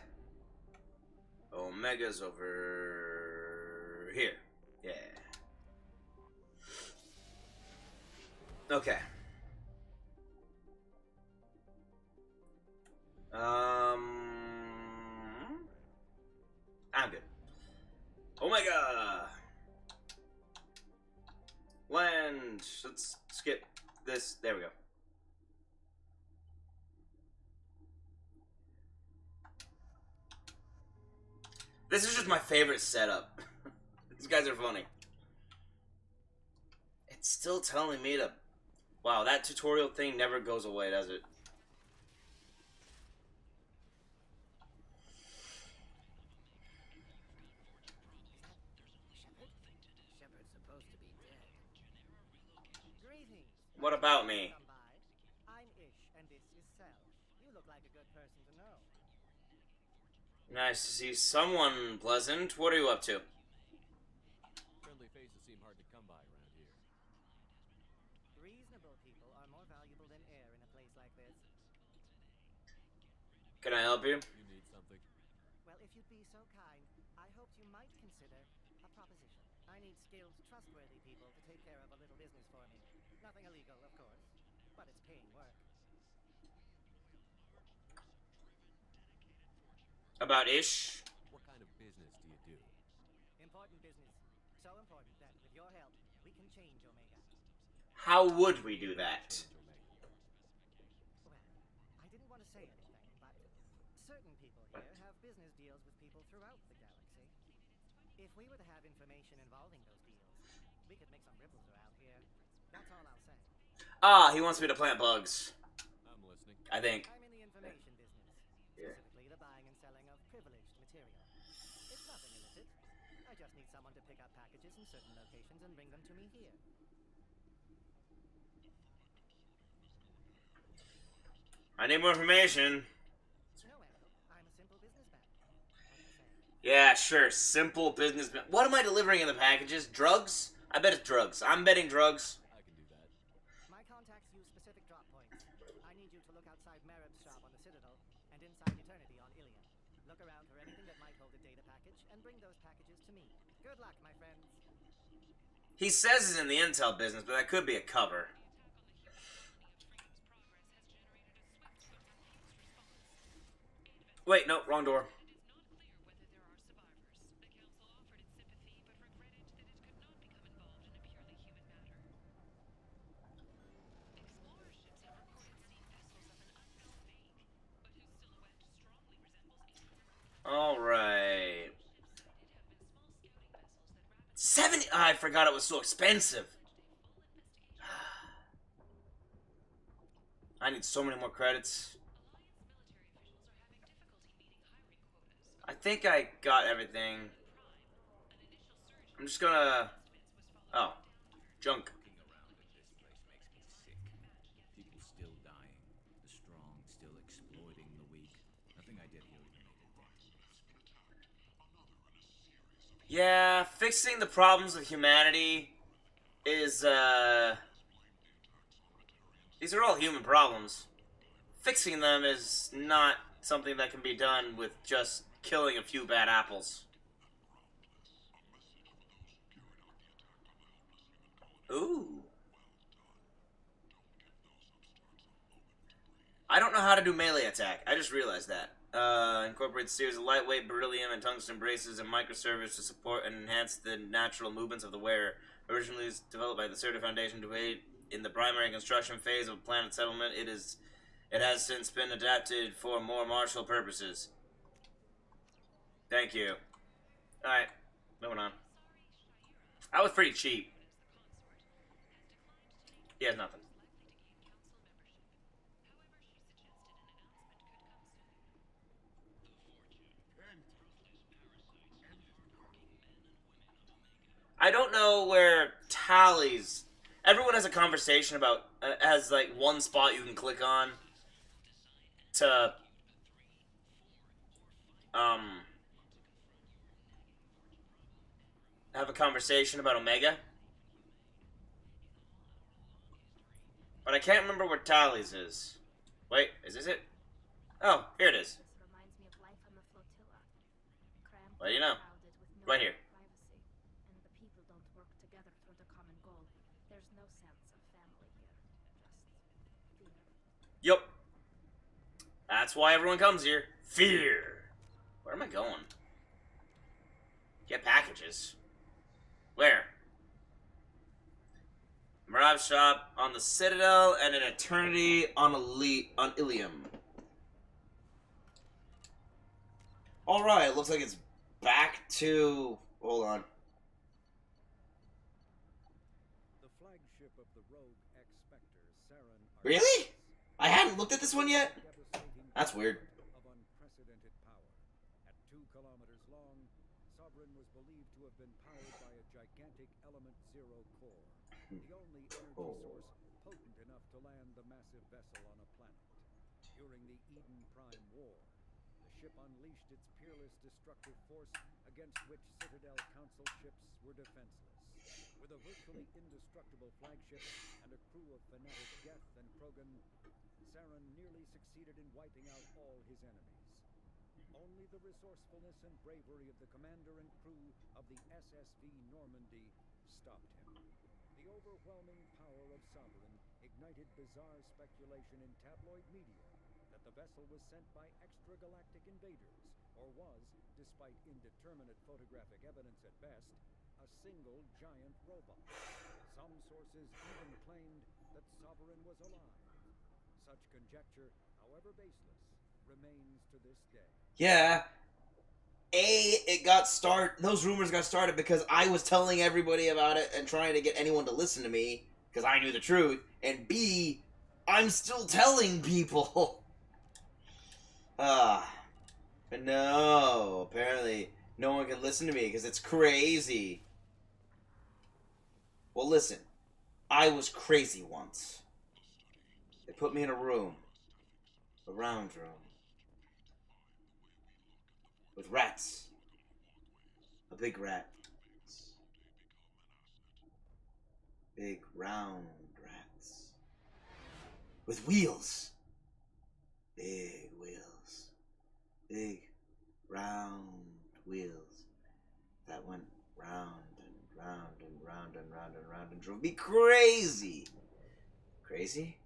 Omega's over here. Yeah. Okay. I'm good. Omega! Land! Let's skip this. There we go. This is just my favorite setup. These guys are funny. It's still telling me to... Wow, that tutorial thing never goes away, does it? What about me? I'm Ish, and this is Cell. You look like a good person to know. Nice to see someone pleasant. What are you up to? Friendly faces seem hard to come by around here. Reasonable people are more valuable than air in a place like this. Can I help you? You need something? Well, if you'd be so kind, I hoped you might consider a proposition. I need skilled, trustworthy people to take care of a little business for me. Nothing illegal, of course, but it's paying work. About Ish? What kind of business do you do? Important business. So important that, with your help, we can change Omega. How would we do that? Well, I didn't want to say anything, but certain people here have business deals with people throughout the galaxy. If we were to have information involving those deals, we could make some ripples around here. That's all I'll say. Ah, he wants me to plant bugs. I'm listening. I think. I'm in the information business, specifically the buying and selling of privileged material. It's nothing illicit. I just need someone to pick up packages in certain locations and bring them to me here. I need more information. No, Echo. I'm a simple businessman. Yeah, sure. Simple businessman. What am I delivering in the packages? Drugs? I bet it's drugs. I'm betting drugs. I can do that. My contacts use specific drop points. I need you to look outside Merib's shop on the Citadel and inside Eternity on Ilion. Look around for anything that might hold a data package and bring those packages to me. Good luck, my friends. He says he's in the intel business, but that could be a cover. Wait, no, wrong door. Alright. 70. I forgot it was so expensive. I need so many more credits. I think I got everything. I'm just gonna... Oh. Junk. People still dying. The strong still exploiting the weak. Nothing I did here even made a dent. Yeah, fixing the problems of humanity is, these are all human problems. fixing them is not something that can be done with just killing a few bad apples. Ooh. I don't know how to do melee attack. I just realized that. Incorporates a series of lightweight beryllium and tungsten braces and microservers to support and enhance the natural movements of the wearer. Originally developed by the Serta Foundation to aid in the primary construction phase of planet settlement, it has since been adapted for more martial purposes. Thank you. Alright, moving on. I was pretty cheap. He has nothing. I don't know where tallies. Everyone has a conversation about has like one spot you can click on to have a conversation about Omega, but I can't remember where tallies is. Wait, is this it? Oh, here it is. Well, you know, right here. Yup. That's why everyone comes here. Fear. Where am I going? Get packages. Where? Mirage Shop on the Citadel and an Eternity on Ilium. Alright, looks like it's back to... Hold on. The flagship of the rogue ex-Spectre, Saren... Really? I hadn't looked at this one yet? That's weird. Of unprecedented power. At 2 kilometers long, Sovereign was believed to have been powered by a gigantic Element Zero core, the only energy source potent enough to land the massive vessel on a planet. During the Eden Prime War, the ship unleashed its peerless destructive force against which Citadel Council ships were defenseless. With a virtually indestructible flagship and a crew of fanatic Geth and Krogan, Saren nearly succeeded in wiping out all his enemies. Only the resourcefulness and bravery of the commander and crew of the SSV Normandy stopped him. The overwhelming power of Sovereign ignited bizarre speculation in tabloid media that the vessel was sent by extragalactic invaders, or was, despite indeterminate photographic evidence at best, a single giant robot. Some sources even claimed that Sovereign was alive. Such conjecture, however baseless, remains to this day. Yeah. Those rumors got started because I was telling everybody about it and trying to get anyone to listen to me because I knew the truth. And B, I'm still telling people. But no, apparently no one can listen to me because it's crazy. Well, listen, I was crazy once. They put me in a room, a round room, with rats. A big rat. Big round rats. With wheels. Big wheels. Big round wheels that went round and round and round and round and round and drove me crazy. Crazy?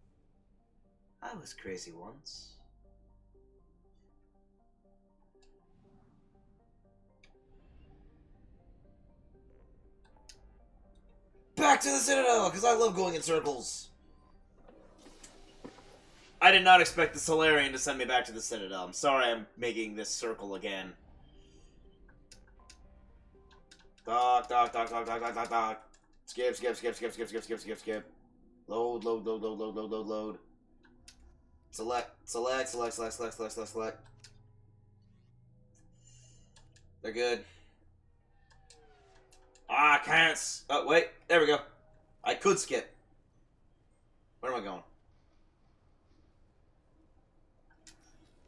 I was crazy once. Back to the Citadel, because I love going in circles. I did not expect the Solarian to send me back to the Citadel. I'm sorry I'm making this circle again. Dock. Skip. Load. Select. They're good. I can't. Oh, wait. There we go. I could skip. Where am I going?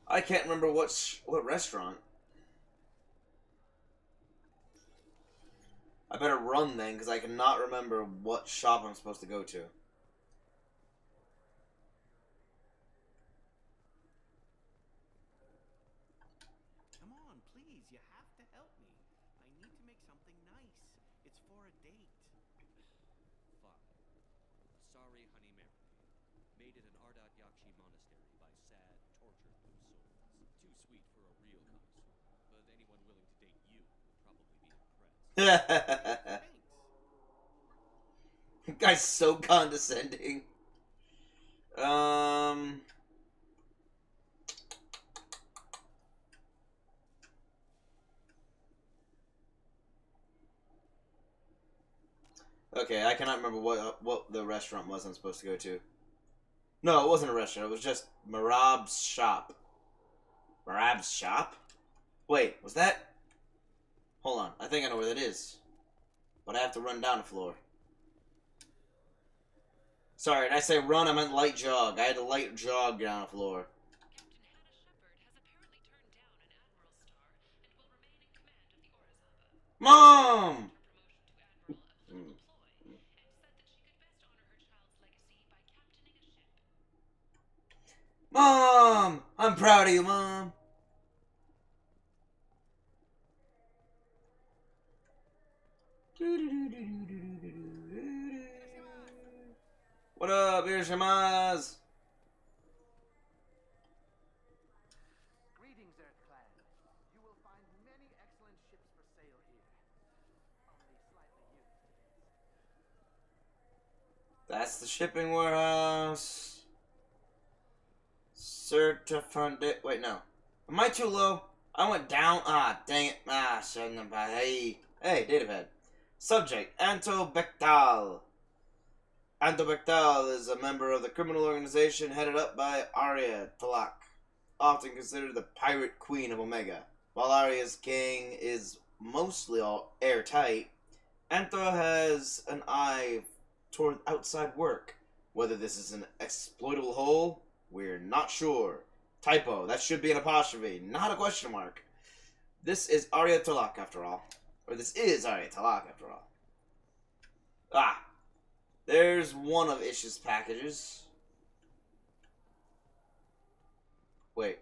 I can't remember what restaurant. I better run then, because I cannot remember what shop I'm supposed to go to. Please, you have to help me. I need to make something nice. It's for a date. Fine. A sorry Honey Mary. Made at an Ardat Yakshi monastery by sad, tortured blue souls. Too sweet for a real connoisseur. But anyone willing to date you would probably be impressed. Guy's so condescending. Okay, I cannot remember what the restaurant was I'm supposed to go to. No, it wasn't a restaurant. It was just Marab's shop. Marab's shop? Wait, was that? Hold on. I think I know where that is. But I have to run down a floor. Sorry, did I say run? I meant light jog. I had to light jog down a floor. Mom! Mom! I'm proud of you, Mom! What up, Irishimaz? Greetings, Earth Clan. You will find many excellent ships for sale here. Only slightly used, it is. That's the shipping warehouse. Certifunded. Wait, no. Am I too low? I went down. Ah, dang it. Ah, shouldn't have. Hey, data pad. Subject: Anto Bectal. Anto Bectal is a member of the criminal organization headed up by Arya Talak, often considered the pirate queen of Omega. While Arya's king is mostly all airtight, Anto has an eye toward outside work. Whether this is an exploitable hole, we're not sure. Typo, that should be an apostrophe, not a question mark. This is Arya Talak, after all. Or this is Arya Talak, after all. Ah, there's one of Ish's packages. Wait.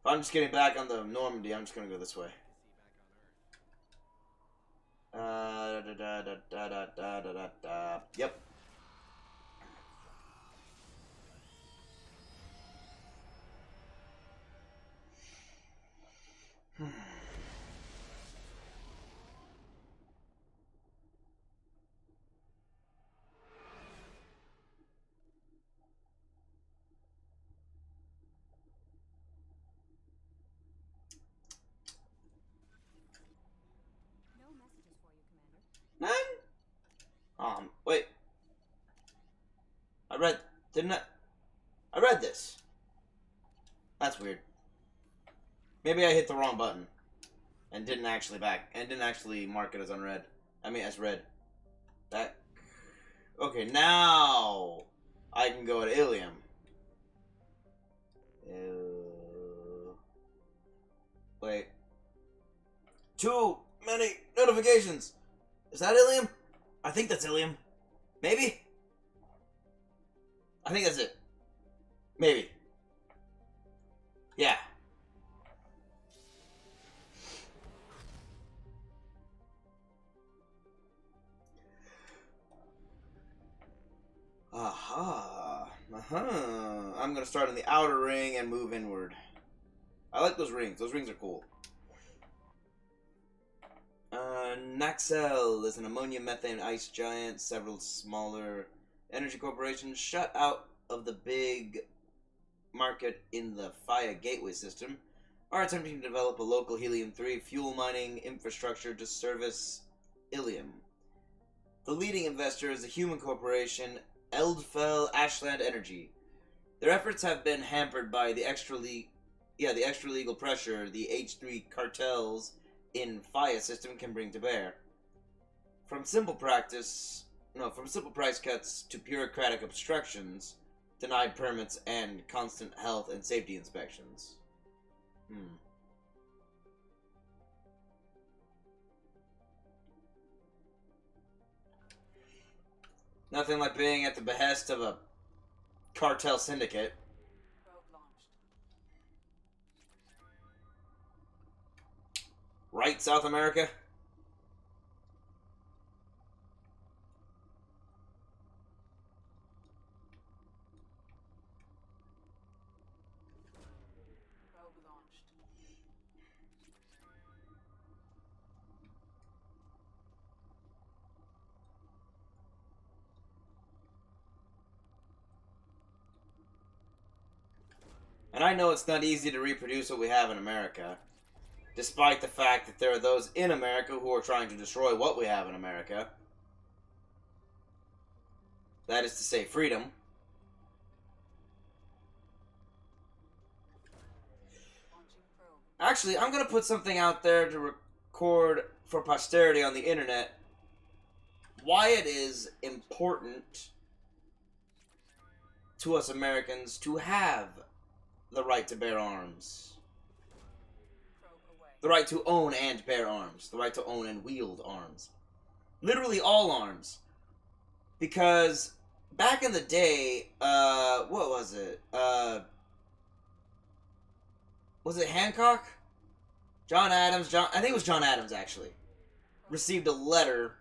If I'm just getting back on the Normandy, I'm just gonna go this way. Yep. No messages for you, Commander. None? Wait. I read this. That's weird. Maybe I hit the wrong button. And didn't actually mark it as unread. I mean, as read. That. Okay, now I can go to Ilium. Wait. Too many notifications. Is that Ilium? I think that's Ilium. Maybe? I think that's it. Maybe. Yeah. Aha. I'm gonna start in the outer ring and move inward. I like those rings. Those rings are cool. Naxel is an ammonia methane ice giant. Several smaller energy corporations shut out of the big market in the Faya gateway system are attempting to develop a local helium-3 fuel mining infrastructure to service Ilium. The leading investor is the human corporation Eldfell Ashland Energy. Their efforts have been hampered by the extra legal pressure the H3 cartels in Faya system can bring to bear. From simple price cuts to bureaucratic obstructions, denied permits, and constant health and safety inspections. Nothing like being at the behest of a cartel syndicate. right, South America? And I know it's not easy to reproduce what we have in America, despite the fact that there are those in America who are trying to destroy what we have in America. That is to say, freedom. Actually, I'm going to put something out there to record for posterity on the internet why it is important to us Americans to have the right to bear arms. The right to own and bear arms. The right to own and wield arms. Literally all arms. Because back in the day, what was it? Was it Hancock? John Adams, I think it was John Adams, actually. Received a letter,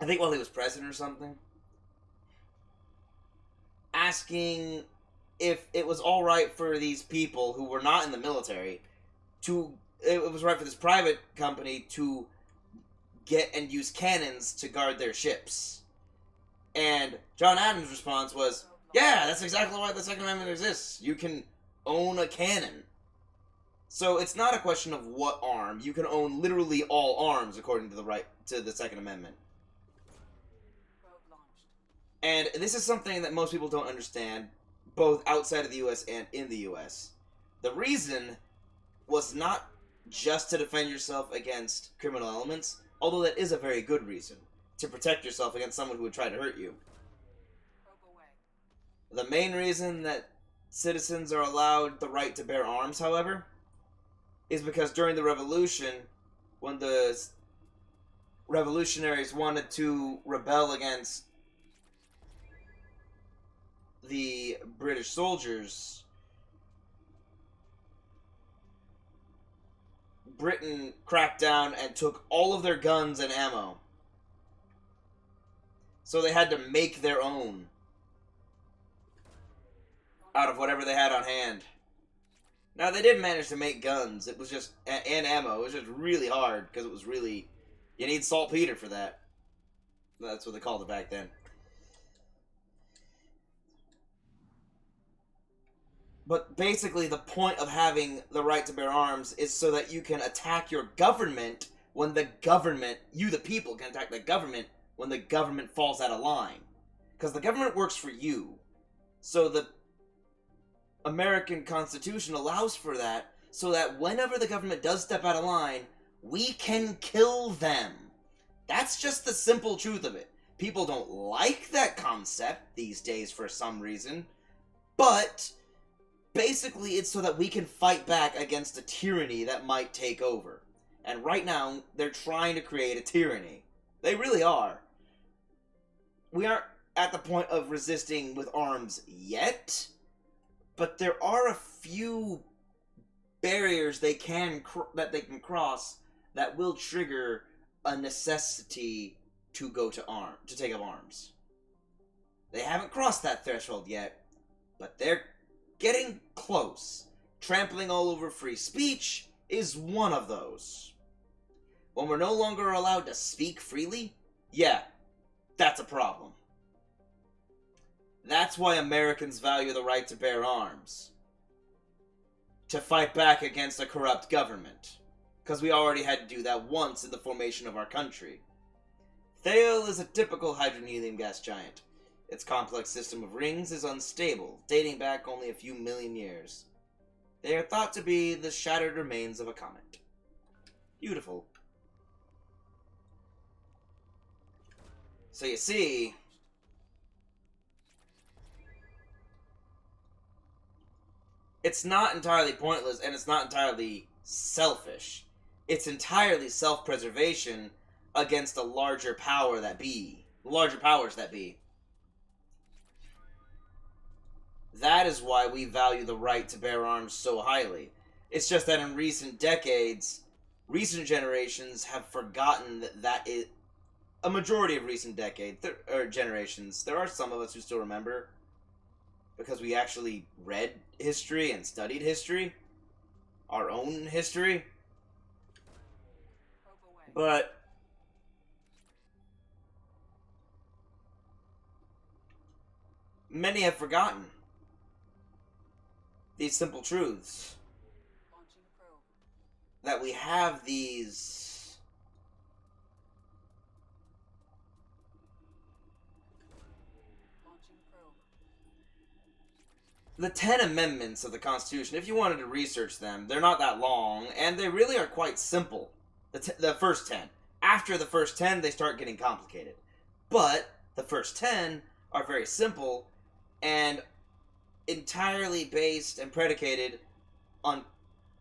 I think while he was president or something, asking if it was alright for these people who were not in the military it was right for this private company to get and use cannons to guard their ships. And John Adams' response was, yeah, that's exactly why the Second Amendment exists. You can own a cannon. So it's not a question of what arm. You can own literally all arms according to the Second Amendment. And this is something that most people don't understand, both outside of the U.S. and in the U.S. The reason was not just to defend yourself against criminal elements, although that is a very good reason, to protect yourself against someone who would try to hurt you. The main reason that citizens are allowed the right to bear arms, however, is because during the Revolution, when the revolutionaries wanted to rebel against the British soldiers, Britain cracked down and took all of their guns and ammo. So they had to make their own out of whatever they had on hand. Now, they did manage to make guns. It was just, and ammo. It was just really hard, because it was really, you need saltpeter for that. That's what they called it back then. But basically, the point of having the right to bear arms is so that you can attack your government when the government, you the people, can attack the government when the government falls out of line. Because the government works for you. So the American Constitution allows for that, so that whenever the government does step out of line, we can kill them. That's just the simple truth of it. People don't like that concept these days for some reason, but basically it's so that we can fight back against a tyranny that might take over. And right now, they're trying to create a tyranny. They really are. We aren't at the point of resisting with arms yet, but there are a few barriers that they can cross that will trigger a necessity to go to take up arms. They haven't crossed that threshold yet, but they're getting close. Trampling all over free speech is one of those. When we're no longer allowed to speak freely, yeah, that's a problem. That's why Americans value the right to bear arms. To fight back against a corrupt government. Because we already had to do that once in the formation of our country. Thale is a typical hydrogen-helium gas giant. Its complex system of rings is unstable, dating back only a few million years. They are thought to be the shattered remains of a comet. Beautiful. So you see, it's not entirely pointless, and it's not entirely selfish. It's entirely self-preservation against a larger power that be. Larger powers that be. That is why we value the right to bear arms so highly. It's just that in recent decades, recent generations have forgotten that a majority of recent generations. There are some of us who still remember because we actually read history and studied history, our own history. But many have forgotten these simple truths. That we have these the 10 amendments of the Constitution. If you wanted to research them, they're not that long, and they really are quite simple. The first 10. After the first 10, they start getting complicated. But the first 10 are very simple and entirely based and predicated on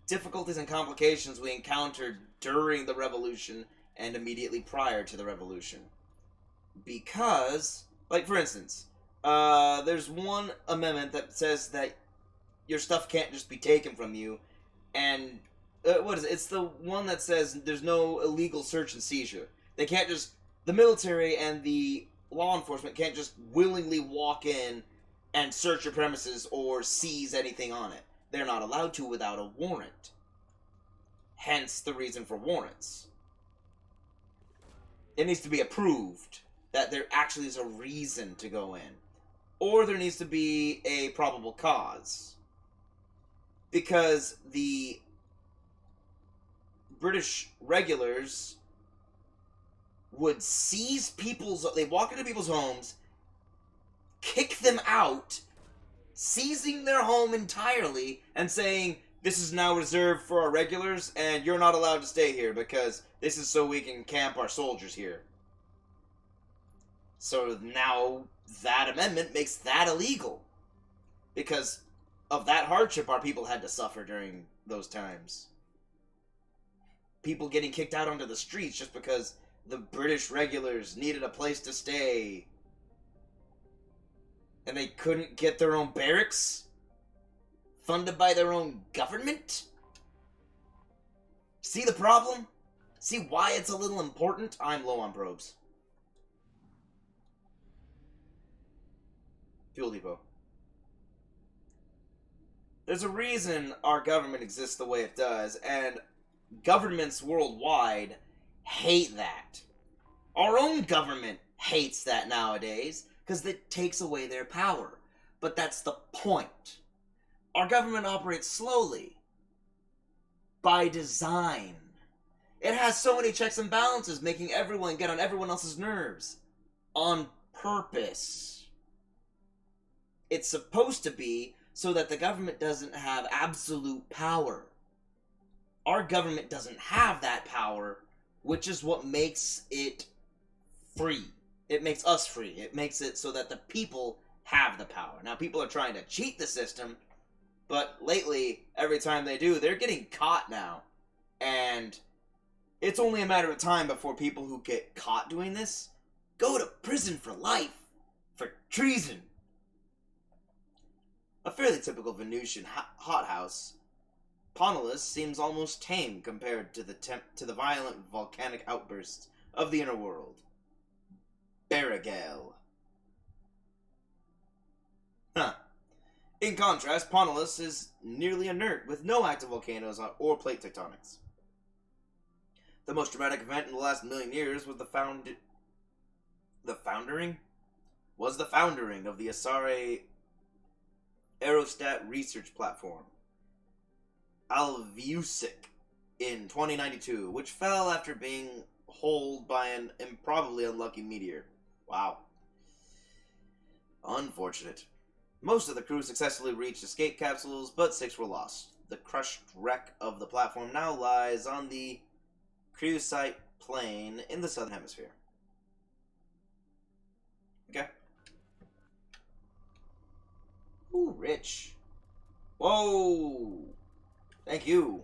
difficulties and complications we encountered during the revolution and immediately prior to the revolution. Because, like for instance, there's one amendment that says that your stuff can't just be taken from you, and what is it? It's the one that says there's no illegal search and seizure. They can't just, the military and the law enforcement can't just willingly walk in and search your premises or seize anything on it. They're not allowed to without a warrant. Hence the reason for warrants. It needs to be approved that there actually is a reason to go in. Or there needs to be a probable cause. Because the British regulars would seize they walk into people's homes, kick them out, seizing their home entirely, and saying, this is now reserved for our regulars, and you're not allowed to stay here, because this is so we can camp our soldiers here. So now, that amendment makes that illegal. Because of that hardship our people had to suffer during those times. People getting kicked out onto the streets just because the British regulars needed a place to stay. And they couldn't get their own barracks? Funded by their own government? See the problem? See why it's a little important? I'm low on probes. Fuel depot. There's a reason our government exists the way it does, and governments worldwide hate that. Our own government hates that nowadays, because it takes away their power. But that's the point. Our government operates slowly. By design. It has so many checks and balances, making everyone get on everyone else's nerves. On purpose. It's supposed to be so that the government doesn't have absolute power. Our government doesn't have that power, which is what makes it free. It makes us free. It makes it so that the people have the power. Now, people are trying to cheat the system, but lately, every time they do, they're getting caught now. And it's only a matter of time before people who get caught doing this go to prison for life for treason. A fairly typical Venusian hothouse, Ponolus seems almost tame compared to the violent volcanic outbursts of the inner world. Barrigal. In contrast, Ponolus is nearly inert, with no active volcanoes or plate tectonics. The most dramatic event in the last million years was the foundering of the Asare Aerostat Research Platform, Alviusic, in 2092, which fell after being holed by an improbably unlucky meteor. Wow. Unfortunate. Most of the crew successfully reached escape capsules, but 6 were lost. The crushed wreck of the platform now lies on the Creusite Plain in the southern hemisphere. Okay. Ooh, rich. Whoa! Thank you.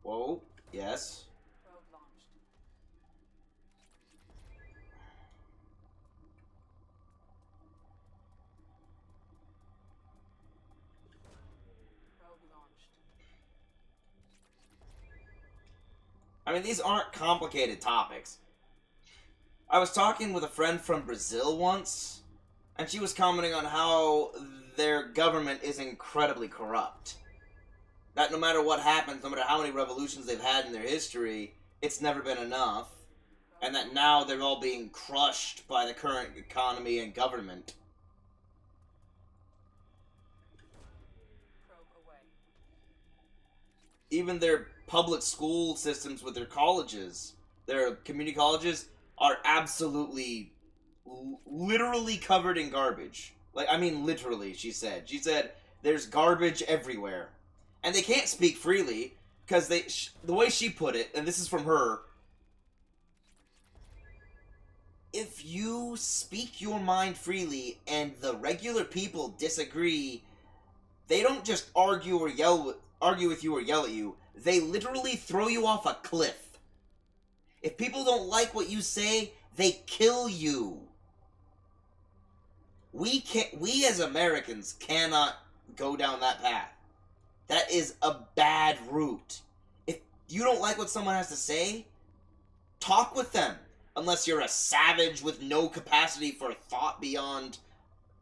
Whoa, yes. I mean, these aren't complicated topics. I was talking with a friend from Brazil once, and she was commenting on how their government is incredibly corrupt. That no matter what happens, no matter how many revolutions they've had in their history, it's never been enough. And that now they're all being crushed by the current economy and government. Even their public school systems with their colleges, their community colleges, are absolutely, literally covered in garbage. Like, I mean literally, she said. She said, there's garbage everywhere. And they can't speak freely, because the way she put it, and this is from her, if you speak your mind freely and the regular people disagree, they don't just argue with you or yell at you. They literally throw you off a cliff. If people don't like what you say, they kill you. We as Americans cannot go down that path. That is a bad route. If you don't like what someone has to say, talk with them. Unless you're a savage with no capacity for thought beyond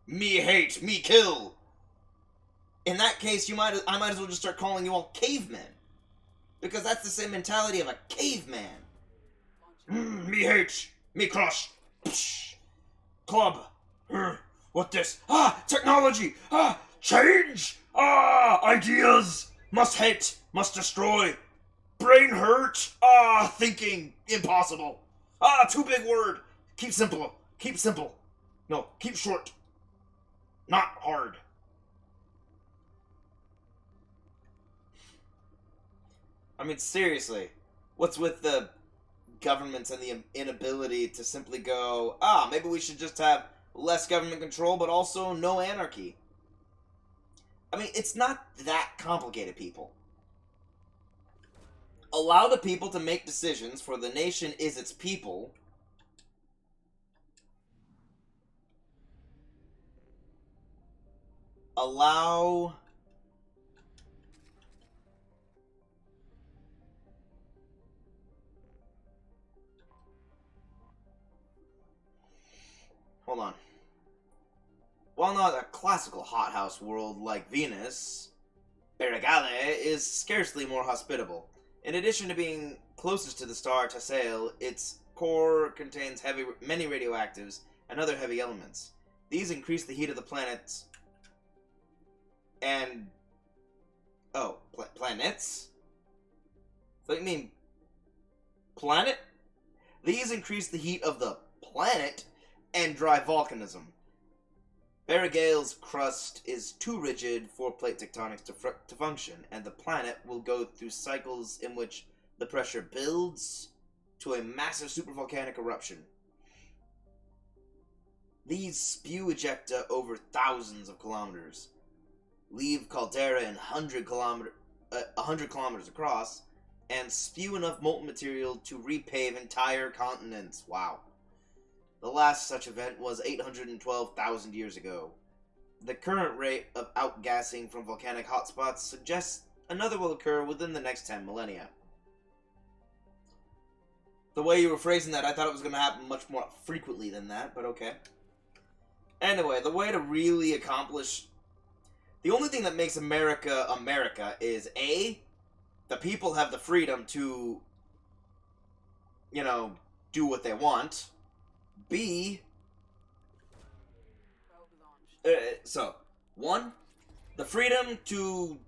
me hate, me kill. In that case, I might as well just start calling you all cavemen. Because that's the same mentality of a caveman. Me hate, me crush. Psh, club. What this? Technology. Change. Ideas. Must hate, must destroy. Brain hurt. Thinking. Impossible. Too big word. Keep simple. Keep simple. No, keep short. Not hard. I mean, seriously. What's with the governments and the inability to simply go, maybe we should just have less government control, but also no anarchy? I mean, it's not that complicated, people. Allow the people to make decisions, for the nation is its people. Allow... Hold on. While not a classical hothouse world like Venus, Berigale is scarcely more hospitable. In addition to being closest to the star Tassel, its core contains many radioactives and other heavy elements. These increase the heat of the planets and... planets? What do you mean? Planet? These increase the heat of the planet and drive volcanism. Berigale's crust is too rigid for plate tectonics to function, and the planet will go through cycles in which the pressure builds to a massive supervolcanic eruption. These spew ejecta over thousands of kilometers, leave caldera in 100 kilometers across, and spew enough molten material to repave entire continents. Wow. The last such event was 812,000 years ago. The current rate of outgassing from volcanic hotspots suggests another will occur within the next 10 millennia. The way you were phrasing that, I thought it was going to happen much more frequently than that, but okay. Anyway, the way to really accomplish... The only thing that makes America America is, A, the people have the freedom to, do what they want. B, one, the freedom to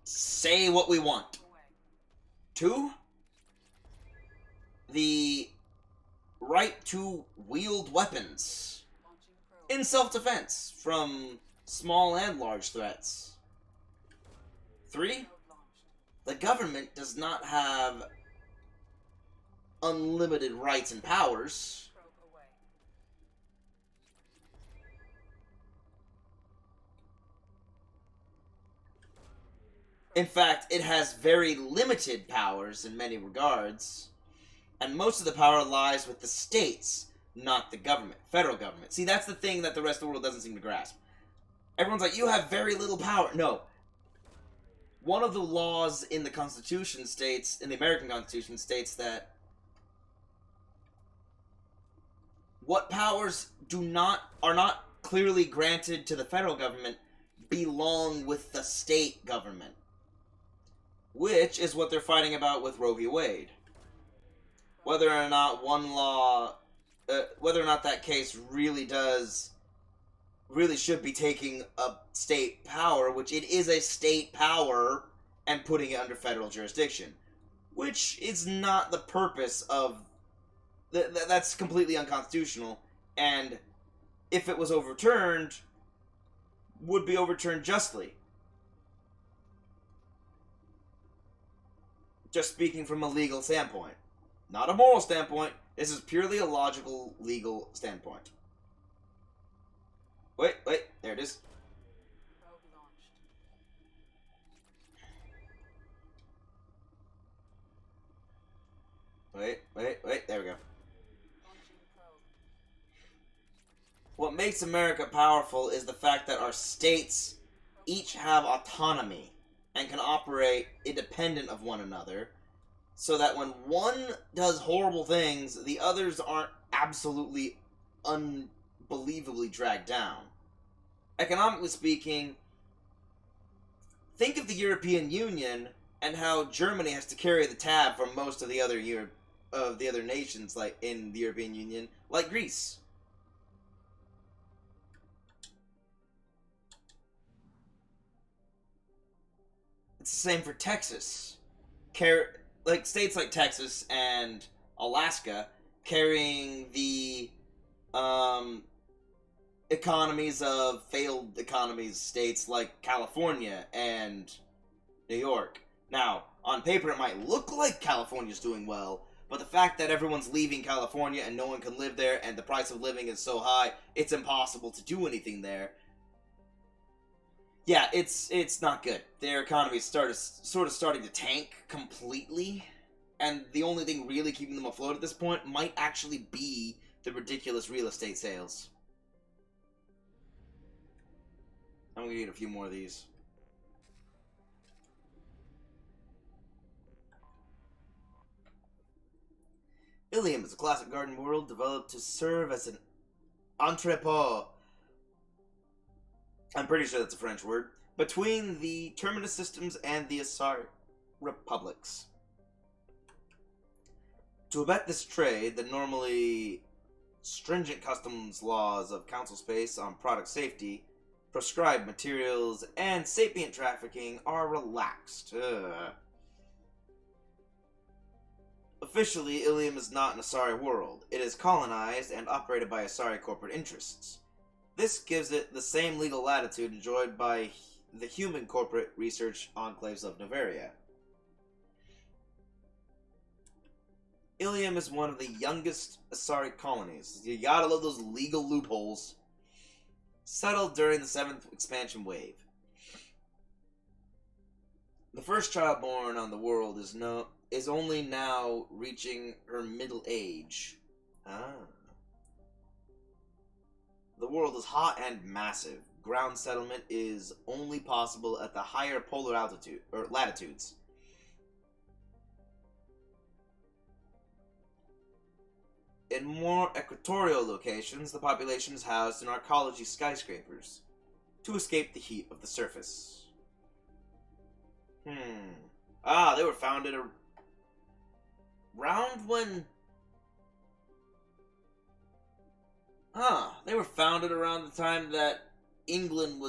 say what we want. Two, the right to wield weapons in self-defense from small and large threats. Three, the government does not have unlimited rights and powers. In fact, it has very limited powers in many regards, and most of the power lies with the states, not the government, federal government. See, that's the thing that the rest of the world doesn't seem to grasp. Everyone's like, you have very little power. No. one of the laws in the Constitution states, in the American Constitution states that what powers are not clearly granted to the federal government belong with the state government. Which is what they're fighting about with Roe v. Wade. Whether or not whether or not that case really should be taking a state power, which it is a state power, and putting it under federal jurisdiction. Which is not the purpose of... That's completely unconstitutional, and if it was overturned, would be overturned justly. Just speaking from a legal standpoint. Not a moral standpoint. This is purely a logical, legal standpoint. Wait, there it is. Wait, there we go. What makes America powerful is the fact that our states each have autonomy and can operate independent of one another, so that when one does horrible things, the others aren't absolutely unbelievably dragged down. Economically speaking, think of the European Union and how Germany has to carry the tab for most of the other nations, like in the European Union, like Greece. It's the same for Texas. Like states like Texas and Alaska carrying the economies of failed economies states like California and New York. Now, on paper it might look like California's doing well, but the fact that everyone's leaving California and no one can live there and the price of living is so high, it's impossible to do anything there. Yeah, it's not good. Their economy is sort of starting to tank completely, and the only thing really keeping them afloat at this point might actually be the ridiculous real estate sales. I'm gonna get a few more of these. Ilium is a classic garden world developed to serve as an entrepot. I'm pretty sure that's a French word. Between the Terminus systems and the Asari republics. To abet this trade, the normally stringent customs laws of council space on product safety, prescribed materials, and sapient trafficking are relaxed. Officially, Ilium is not an Asari world. It is colonized and operated by Asari corporate interests. This gives it the same legal latitude enjoyed by the human corporate research enclaves of Novaria. Ilium is one of the youngest Asari colonies. You gotta love those legal loopholes. Settled during the 7th expansion wave. The first child born on the world is only now reaching her middle age. The world is hot and massive. Ground settlement is only possible at the higher polar latitudes. In more equatorial locations, the population is housed in arcology skyscrapers to escape the heat of the surface. They were founded around when... They were founded around the time that England,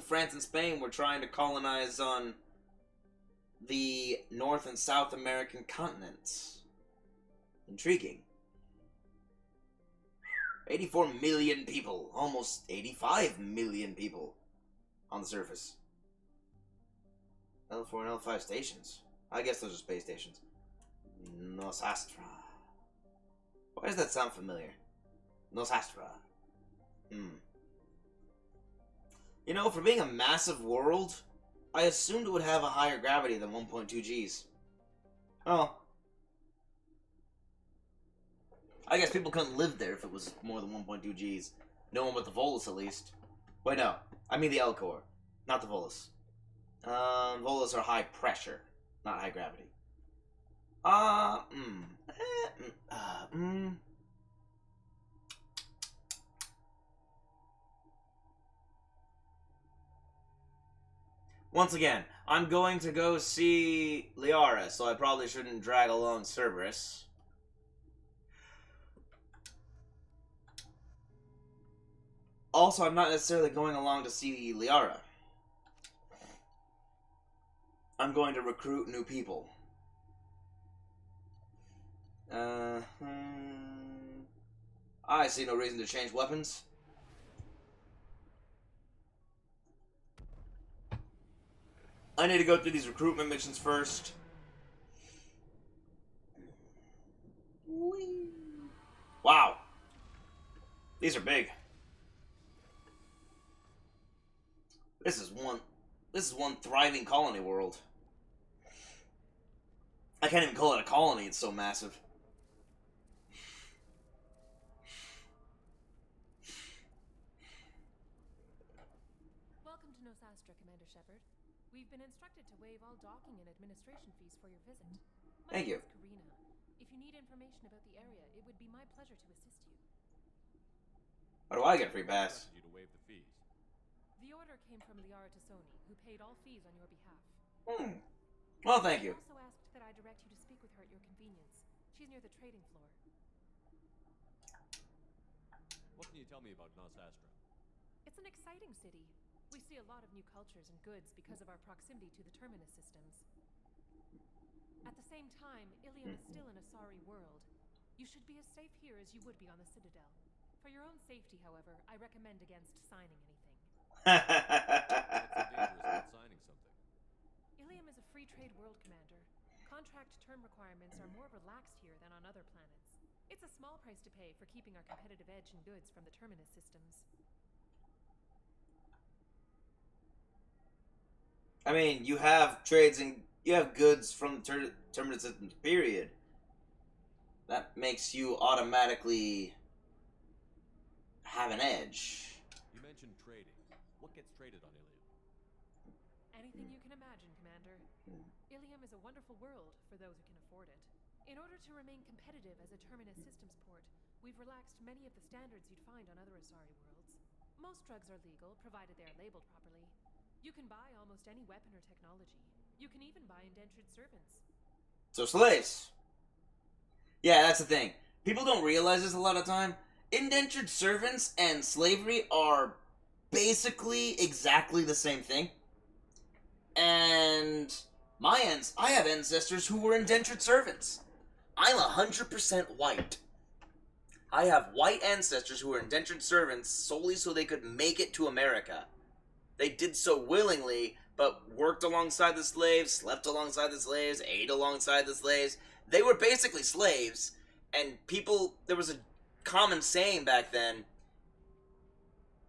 France, and Spain were trying to colonize on the North and South American continents. Intriguing. 84 million people. Almost 85 million people on the surface. L4 and L5 stations. I guess those are space stations. Nosastra. Why does that sound familiar? Nosastra. You know, for being a massive world, I assumed it would have a higher gravity than 1.2 Gs. Oh. I guess people couldn't live there if it was more than 1.2 Gs. No one but the Volus, at least. Wait, no. I mean the L-Core, not the Volus. Volas are high pressure, not high gravity. Once again, I'm going to go see Liara, so I probably shouldn't drag along Cerberus. Also, I'm not necessarily going along to see Liara. I'm going to recruit new people. I see no reason to change weapons. I need to go through these recruitment missions first. Wow. These are big. This is one thriving colony world. I can't even call it a colony, it's so massive. Welcome to Nosastra, Commander Shepard. We've been instructed to waive all docking and administration fees for your visit. Thank you. My name is Karina. If you need information about the area, it would be my pleasure to assist you. How do I get a free pass? You to waive the fees. The order came from Liara Tassoni, who paid all fees on your behalf. Well, thank you. She also asked that I direct you to speak with her at your convenience. She's near the trading floor. What can you tell me about Nosastra? It's an exciting city. We see a lot of new cultures and goods because of our proximity to the terminus systems. At the same time, Ilium is still an Asari world. You should be as safe here as you would be on the Citadel. For your own safety, however, I recommend against signing anything. What's so dangerous about signing something? Ilium is a free trade world, Commander. Contract term requirements are more relaxed here than on other planets. It's a small price to pay for keeping our competitive edge in goods from the terminus systems. I mean, you have trades and you have goods from the terminus systems, period. That makes you automatically have an edge. You mentioned trading. What gets traded on Ilium? Anything you can imagine, Commander. Ilium is a wonderful world for those who can afford it. In order to remain competitive as a terminus systems port, we've relaxed many of the standards you'd find on other Asari worlds. Most drugs are legal, provided they are labeled properly. You can buy almost any weapon or technology. You can even buy indentured servants. So slaves. Yeah, that's the thing. People don't realize this a lot of time. Indentured servants and slavery are basically exactly the same thing. And I have ancestors who were indentured servants. I'm 100% white. I have white ancestors who were indentured servants solely so they could make it to America. They did so willingly, but worked alongside the slaves, slept alongside the slaves, ate alongside the slaves. They were basically slaves, and there was a common saying back then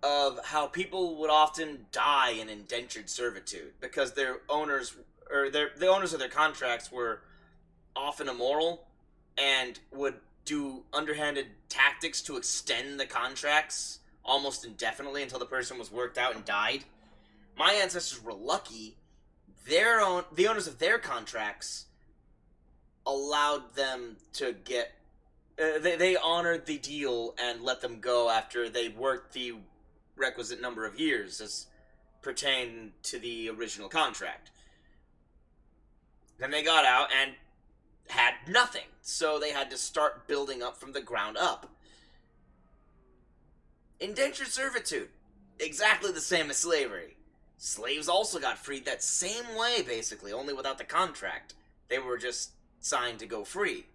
of how people would often die in indentured servitude because their owners, or the owners of their contracts were often immoral and would do underhanded tactics to extend the contracts almost indefinitely until the person was worked out and died. My ancestors were lucky. The owners of their contracts allowed them to get... They honored the deal and let them go after they worked the requisite number of years as pertained to the original contract. Then they got out and had nothing, so they had to start building up from the ground up. Indentured servitude, exactly the same as slavery. Slaves also got freed that same way, basically, only without the contract. They were just signed to go free.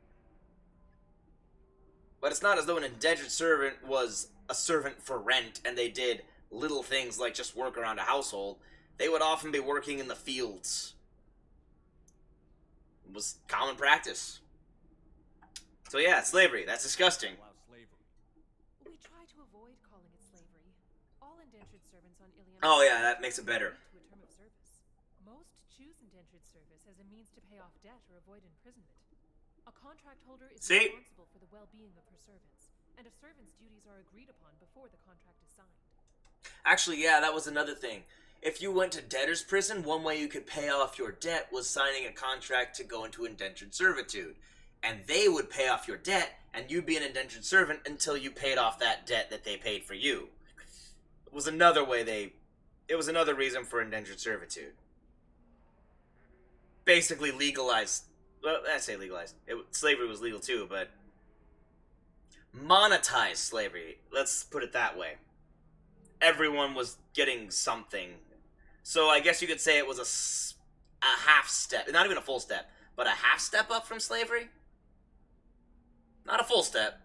But it's not as though an indentured servant was a servant for rent and they did little things like just work around a household. They would often be working in the fields. It was common practice. So yeah, slavery. That's disgusting. We try to avoid calling it slavery. All indentured servants on Ilium... Oh yeah, that makes it better. ...to a term of service. Most choose indentured service as a means to pay off debt or avoid imprisonment. A contract holder is responsible for the well-being of her servants, and a servant's duties are agreed upon before the contract is signed. Actually, yeah, that was another thing. if you went to debtor's prison, one way you could pay off your debt was signing a contract to go into indentured servitude. And they would pay off your debt, and you'd be an indentured servant until you paid off that debt that they paid for you. It was another way it was another reason for indentured servitude. Basically legalized, well, I say legalized. Slavery was legal too, but monetized slavery. Let's put it that way. Everyone was getting something. So I guess you could say it was a half step, not even a full step, but a half step up from slavery. Not a full step,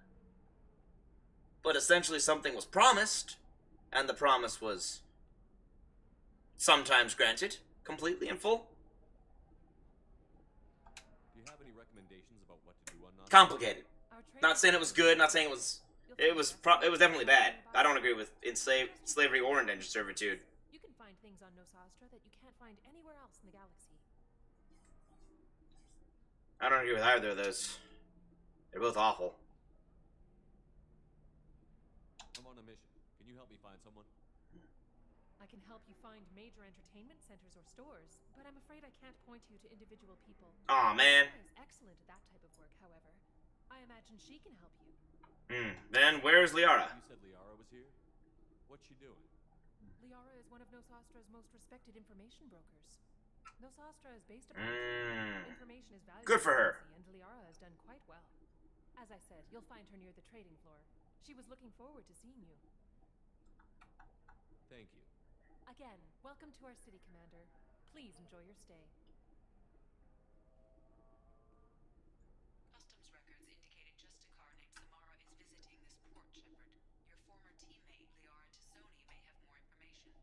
but essentially something was promised, and the promise was sometimes granted, completely in full. Do you have any recommendations about what to do on non- Complicated. Not saying it was good, not saying it was definitely bad. I don't agree with slavery or indentured servitude. You can find things on Nosastra that you can't find anywhere else in the galaxy. I don't agree with either of those. They're both awful. I'm on a mission. Can you help me find someone? I can help you find major entertainment centers or stores, but I'm afraid I can't point you to individual people. Aw, man. Liara is excellent at that type of work, however. I imagine she can help you. Then where's Liara? You said Liara was here? What's she doing? Liara is one of Nosastra's most respected information brokers. Nosastra is based upon information is valuable. Good for her. And Liara has done quite well. As I said, you'll find her near the trading floor. She was looking forward to seeing you. Thank you. Again, welcome to our city, Commander. Please enjoy your stay. Customs records indicated just a car named Samara is visiting this port, Shepard. Your former teammate, Liara Tassoni, may have more information.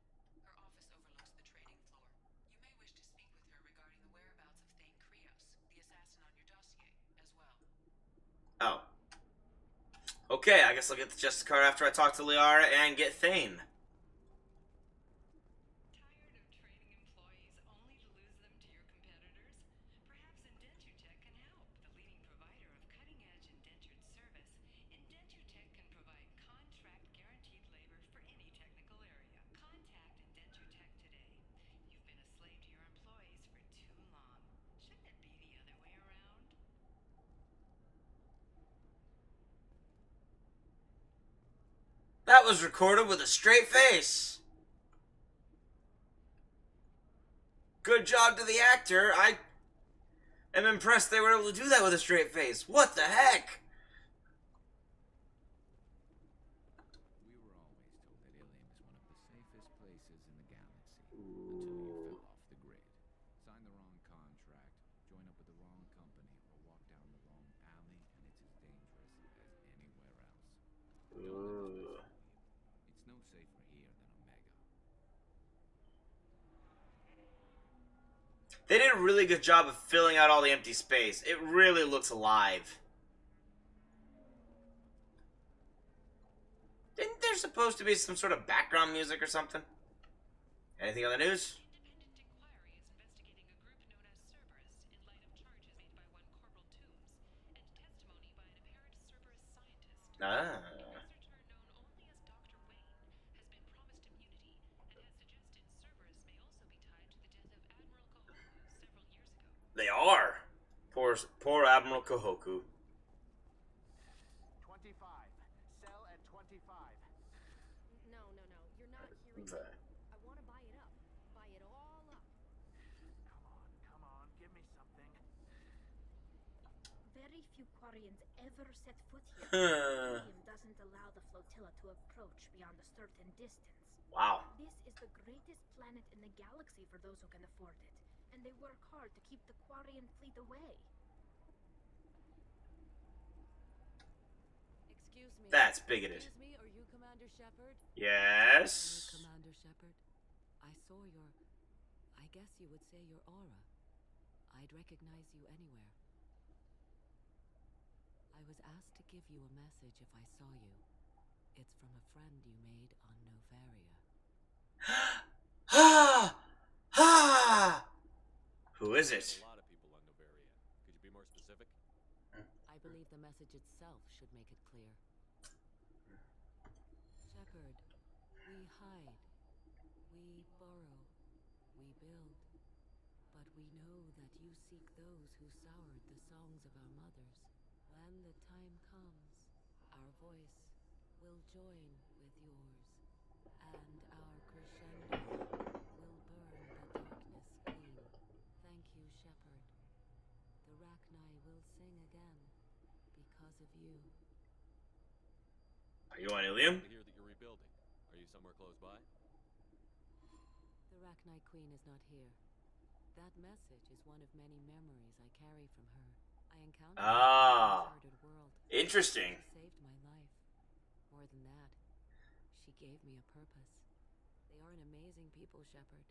Her office overlooks the trading floor. You may wish to speak with her regarding the whereabouts of Fanng, the assassin on your dossier, as well. Oh. Okay, I guess I'll get the Justice card after I talk to Liara and get Thane. Tired of training employees only to lose them to your competitors? Perhaps Indentutech can help. The leading provider of cutting-edge indentured service, Indentutech can provide contract guaranteed labor for any technical area. Contact Indentutech today. You've been a slave to your employees for too long. Shouldn't it be the other way around? That was recorded with a straight face. Good job to the actor. I am impressed they were able to do that with a straight face. What the heck? We were always told that Ilium is one of the safest places in the galaxy until you fell off the grid. Sign the wrong contract, join up with the wrong company, or walk down the wrong alley, and it's as dangerous as anywhere else. Don't let us mess with you. It's no safer here than Omega. They did a really good job of filling out all the empty space. It really looks alive. Isn't there supposed to be some sort of background music or something? Anything on the news? Ah. They are. Poor Admiral Kohoku. 25. Sell at 25. No. You're not hearing me. I want to buy it up. Buy it all up. Come on. Give me something. Very few Quarians ever set foot here. Ilium doesn't allow the flotilla to approach beyond a certain distance. Wow. This is the greatest planet in the galaxy for those who can afford it. And they work hard to keep the Quarian fleet away. Excuse me. That's bigoted. Excuse me, are you Commander Shepard? Yes. Commander Shepard, I saw your, I guess you would say your aura. I'd recognize you anywhere. I was asked to give you a message if I saw you. It's from a friend you made on Novaria. Who is it? A lot of people on Novaria. Could you be more specific? I believe the message itself should make it clear. Shepard, we hide. We borrow. We build, but we know that you seek those who soured the songs of our mothers. When the time comes, our voice will join with yours, and our crescendo will burn the darkness clean. Thank you, Shepherd. The Rachni will sing again because of you. Are you on Ilium? I hear that you're rebuilding. Are you somewhere close by? The Rachni Queen is not here. That message is one of many memories I carry from her. I encountered her in the uncharted world. Interesting. She saved my life. More than that, she gave me a purpose. They are an amazing people, Shepherd.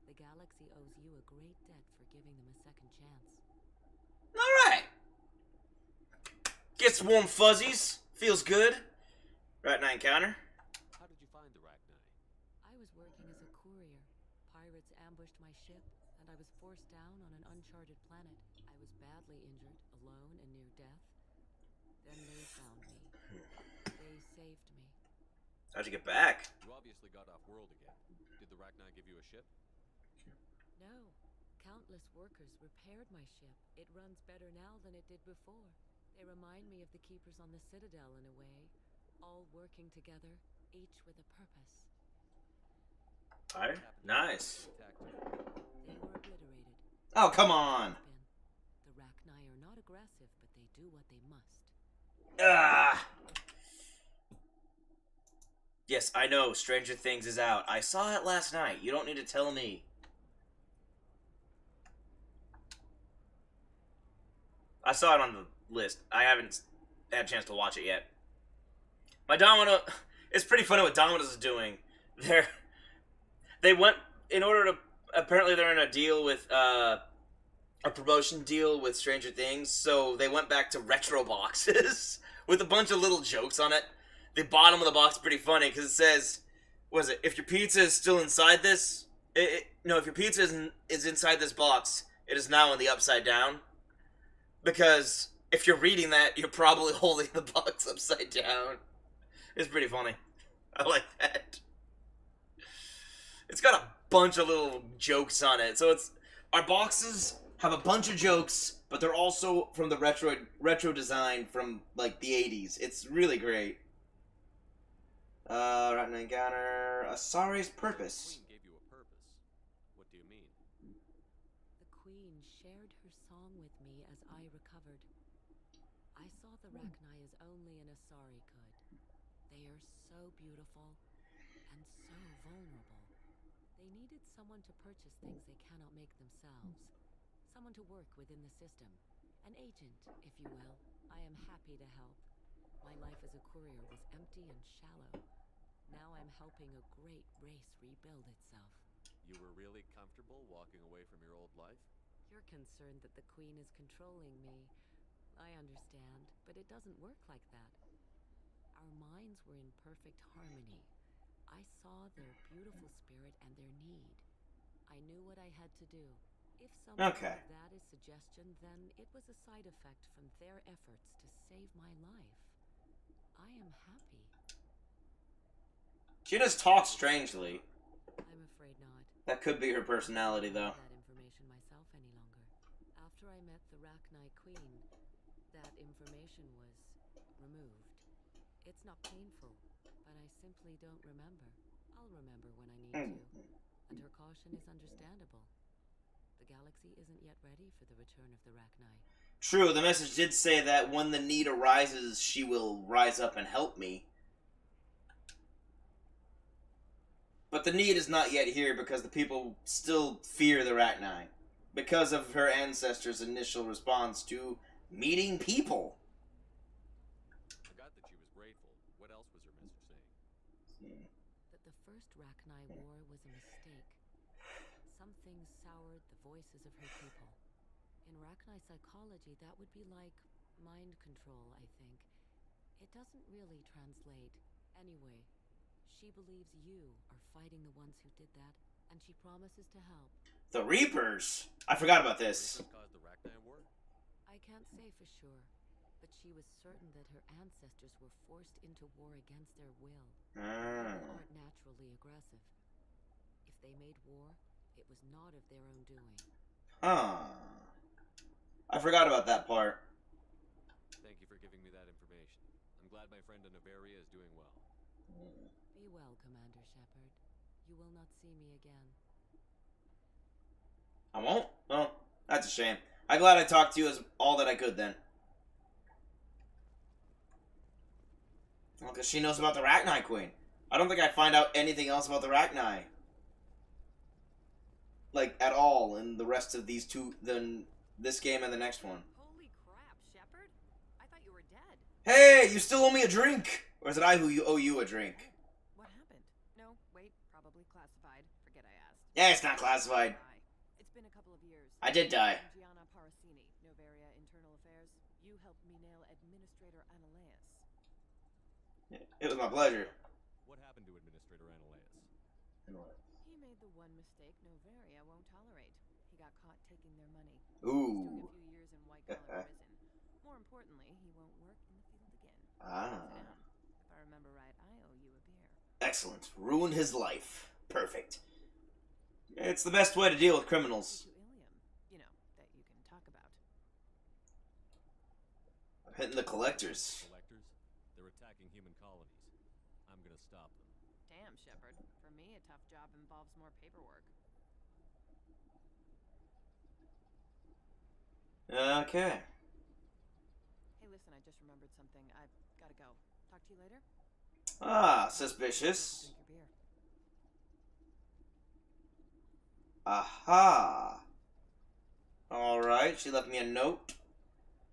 The galaxy owes you a great debt for giving them a second chance. Alright. Gets warm fuzzies. Feels good. Rachni encounter. How did you find the Rachni? I was working as a courier. Pirates ambushed my ship, and I was forced down on an uncharted planet. I was badly injured, alone and near death. Then they found me. They saved me. How'd you get back? You obviously got off world again. Did the Rachni give you a ship? No. Countless workers repaired my ship. It runs better now than it did before. They remind me of the keepers on the Citadel in a way. All working together, each with a purpose. Alright, nice. They were obliterated. Oh, come on. The Rachni are not aggressive, but they do what they must. Ah. Yes, I know, Stranger Things is out. I saw it last night. You don't need to tell me. I saw it on the list. I haven't had a chance to watch it yet. My Domino... It's pretty funny what Domino's is doing. They went... In order to... Apparently they're in a deal with... a promotion deal with Stranger Things, so they went back to retro boxes with a bunch of little jokes on it. The bottom of the box is pretty funny because it says... What is it? If your pizza is still inside this... No, if your pizza is inside this box, it is now in the upside down. Because if you're reading that, you're probably holding the box upside down. It's pretty funny. I like that. It's got a bunch of little jokes on it. So it's... Our boxes have a bunch of jokes, but they're also from the retro design from, like, the 80s. It's really great. Rotten Encounter... Asari's Purpose. The Queen gave you a purpose. What do you mean? The Queen shared her song with me as I recovered. I saw the Rachni as only an Asari could. They are so beautiful and so vulnerable. They needed someone to purchase things they cannot make themselves. Someone to work within the system. An agent, if you will. I am happy to help. My life as a courier was empty and shallow. Now I'm helping a great race rebuild itself. You were really comfortable walking away from your old life? You're concerned that the Queen is controlling me. I understand, but it doesn't work like that. Our minds were in perfect harmony. I saw their beautiful spirit and their need. I knew what I had to do. If something like that is suggestion, then it was a side effect from their efforts to save my life. I am happy. She just talks strangely. I'm afraid not. That could be her personality, though. I don't have that information myself any longer. After I met the Rachni Queen, that information was removed. It's not painful, but I simply don't remember. I'll remember when I need to. And her caution is understandable. The galaxy isn't yet ready for the return of the Rachni. True, the message did say that when the need arises, she will rise up and help me. But the need is not yet here because the people still fear the Rachni. Because of her ancestors' initial response to meeting people. I got that she was grateful. What else was her message saying? That the first Rachni war was a mistake. Something soured the voices of her people. In Rachni psychology, that would be like mind control, I think. It doesn't really translate. Anyway, she believes you are fighting the ones who did that, and she promises to help. The Reapers! I forgot about this. The Reapers caused the Rachni war? I can't say for sure, but she was certain that her ancestors were forced into war against their will. People aren't naturally aggressive. If they made war, It was not of their own doing. Huh. I forgot about that part. Thank you for giving me that information. I'm glad my friend in Noveria is doing well. Be well, Commander Shepard. You will not see me again. I won't? Well, that's a shame. I'm glad I talked to you as all that I could then. Well, because she knows about the Rachni Queen. I don't think I find out anything else about the Rachni. Like, at all in the rest of these two, than this game and the next one. Holy crap, Shepard. I thought you were dead. Hey, you still owe me a drink! Or is it I who owe you a drink? What happened? No, wait, probably classified. Forget I asked. Yeah, it's not classified. It's been a couple of years. I did die. Gianna Parasini, Noveria Internal Affairs. You helped me nail Administrator Ananias. It was my pleasure. What happened to Administrator Ananias? He made the one mistake Noveria won't tolerate. He got caught taking their money. Ooh. He's doing a few years in white-collar prison. More importantly, he won't work in the field again. Ah. Sit down. If I remember right, I owe you a beer. Excellent. Ruined his life. Perfect. It's the best way to deal with criminals. You know, that you can talk about. I'm hitting the collectors. Collectors? They're attacking human colonies. I'm gonna stop them. Damn, Shepard. For me, a tough job involves more paperwork. Okay. Hey, listen, I just remembered something. I've gotta go. Talk to you later? Ah, suspicious. Drink your beer. Aha. Alright, she left me a note.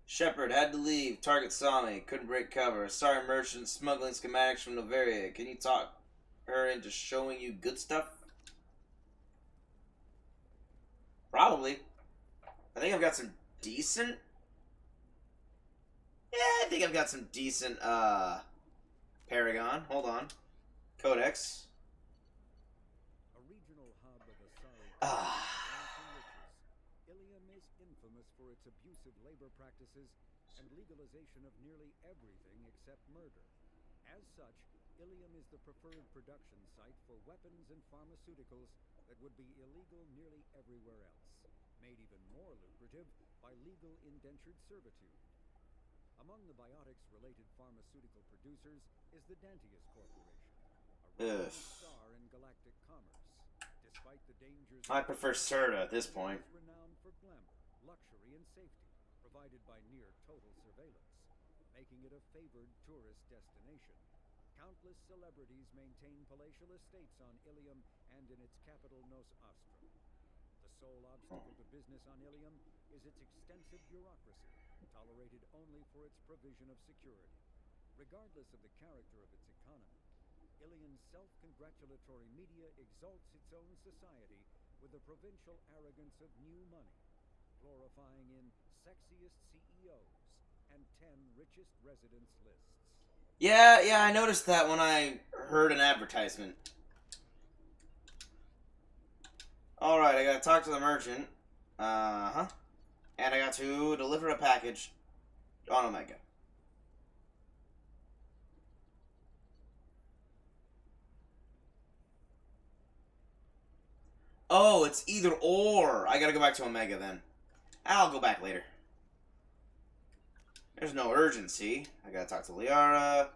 Shepard had to leave. Target saw me. Couldn't break cover. Sorry, merchant smuggling schematics from Noveria. Can you talk her into showing you good stuff? Probably. I think I've got some decent... Yeah, I think I've got some decent, Paragon. Hold on. Codex. A regional hub of Asari Ilium is infamous for its abusive labor practices and legalization of nearly everything except murder. As such, Ilium is the preferred production site for weapons and pharmaceuticals that would be illegal nearly everywhere else, made even more lucrative by legal indentured servitude. Among the biotics-related pharmaceutical producers is the Dantius Corporation, a rising star in galactic commerce. Despite the dangers, I prefer Serta at this point. is renowned for glamour, luxury, and safety, provided by near-total surveillance, making it a favored tourist destination. Countless celebrities maintain palatial estates on Ilium and in its capital Nos Astra. The sole obstacle to business on Ilium is its extensive bureaucracy, tolerated only for its provision of security. Regardless of the character of its economy, Ilium's self-congratulatory media exalts its own society with the provincial arrogance of new money, glorifying in sexiest CEOs and 10 richest residents lists. Yeah, I noticed that when I heard an advertisement. Alright, I gotta talk to the merchant. And I got to deliver a package on Omega. Oh, it's either or. I gotta go back to Omega then. I'll go back later. There's no urgency. I gotta talk to Liara.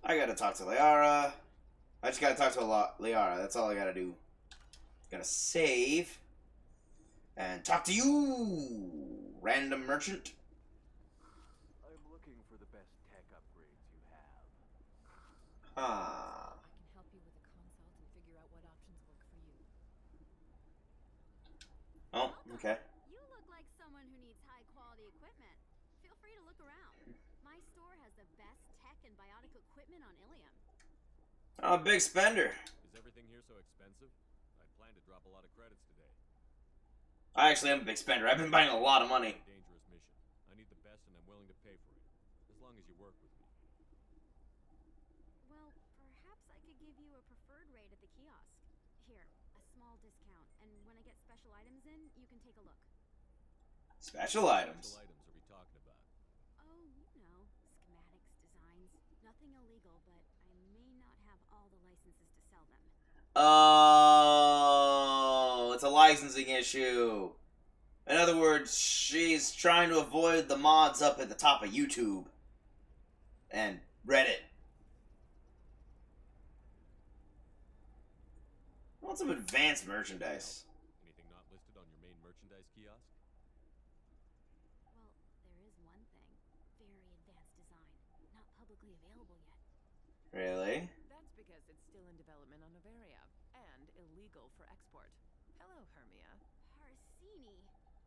I just gotta talk to Liara. That's all I gotta do. Gotta save. And talk to you, random merchant. I'm looking for the best tech upgrades you have. I can help you with a consult and figure out what options work for you. Oh, okay. You look like someone who needs high-quality equipment. Feel free to look around. My store has the best tech and biotic equipment on Ilium. I'm a big spender. Is everything here so expensive? I plan to drop a lot of credits today. I actually am a big spender. I've been buying a lot of money. Dangerous mission. I need the best and I'm willing to pay for it. As long as you work with me. Well, perhaps I could give you a preferred rate at the kiosk. Here, a small discount, and when I get special items in, you can take a look. Special items? What items are we talking about? Oh, you know, schematics, designs. Nothing illegal, but I may not have all the licenses to sell them. Oh, it's a licensing issue. In other words, she's trying to avoid the mods up at the top of YouTube and Reddit. I want some advanced merchandise. Anything not listed on your main merchandise kiosk? Well, there is one thing. Very advanced design. Not publicly available yet. Really? That's because it's still in development on Noveria and illegal for export. Hello, Hermia. Parsini,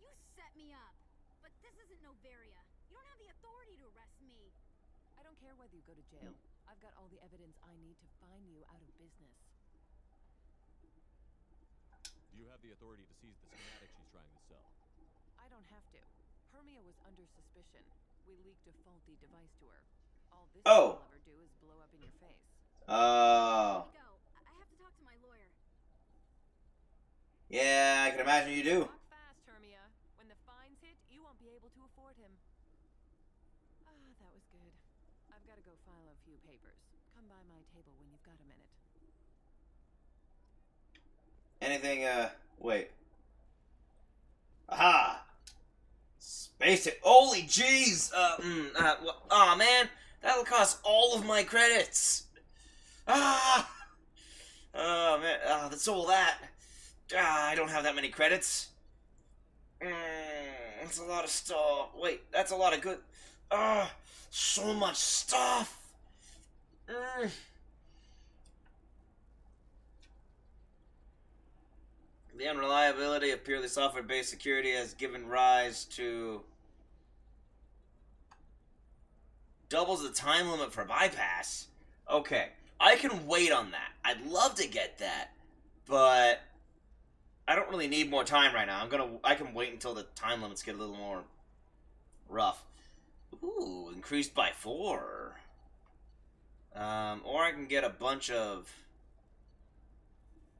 you set me up. But this isn't Noveria. You don't have the authority to arrest me. I don't care whether you go to jail. I've got all the evidence I need to fine you out of business. Do you have the authority to seize the schematic she's trying to sell? I don't have to. Hermia was under suspicion. We leaked a faulty device to her. All this will ever do is blow up in your face. Oh. Go. I have to talk to my lawyer. Yeah, I can imagine you do. Talk fast, Hermia. When the fines hit, you won't be able to afford him. Ah, that was good. I've got to go file a few papers. Come by my table when you've got a minute. Anything, wait. Aha! Space it. Holy jeez! Aw, man! That'll cost all of my credits! Ah! Oh, man. That's all that. I don't have that many credits. That's a lot of stuff. Wait, that's a lot of good... so much stuff! The unreliability of purely software-based security has given rise to... doubles the time limit for bypass? Okay, I can wait on that. I'd love to get that, but I don't really need more time right now. I can wait until the time limits get a little more rough. Ooh, increased by 4. Or I can get a bunch of...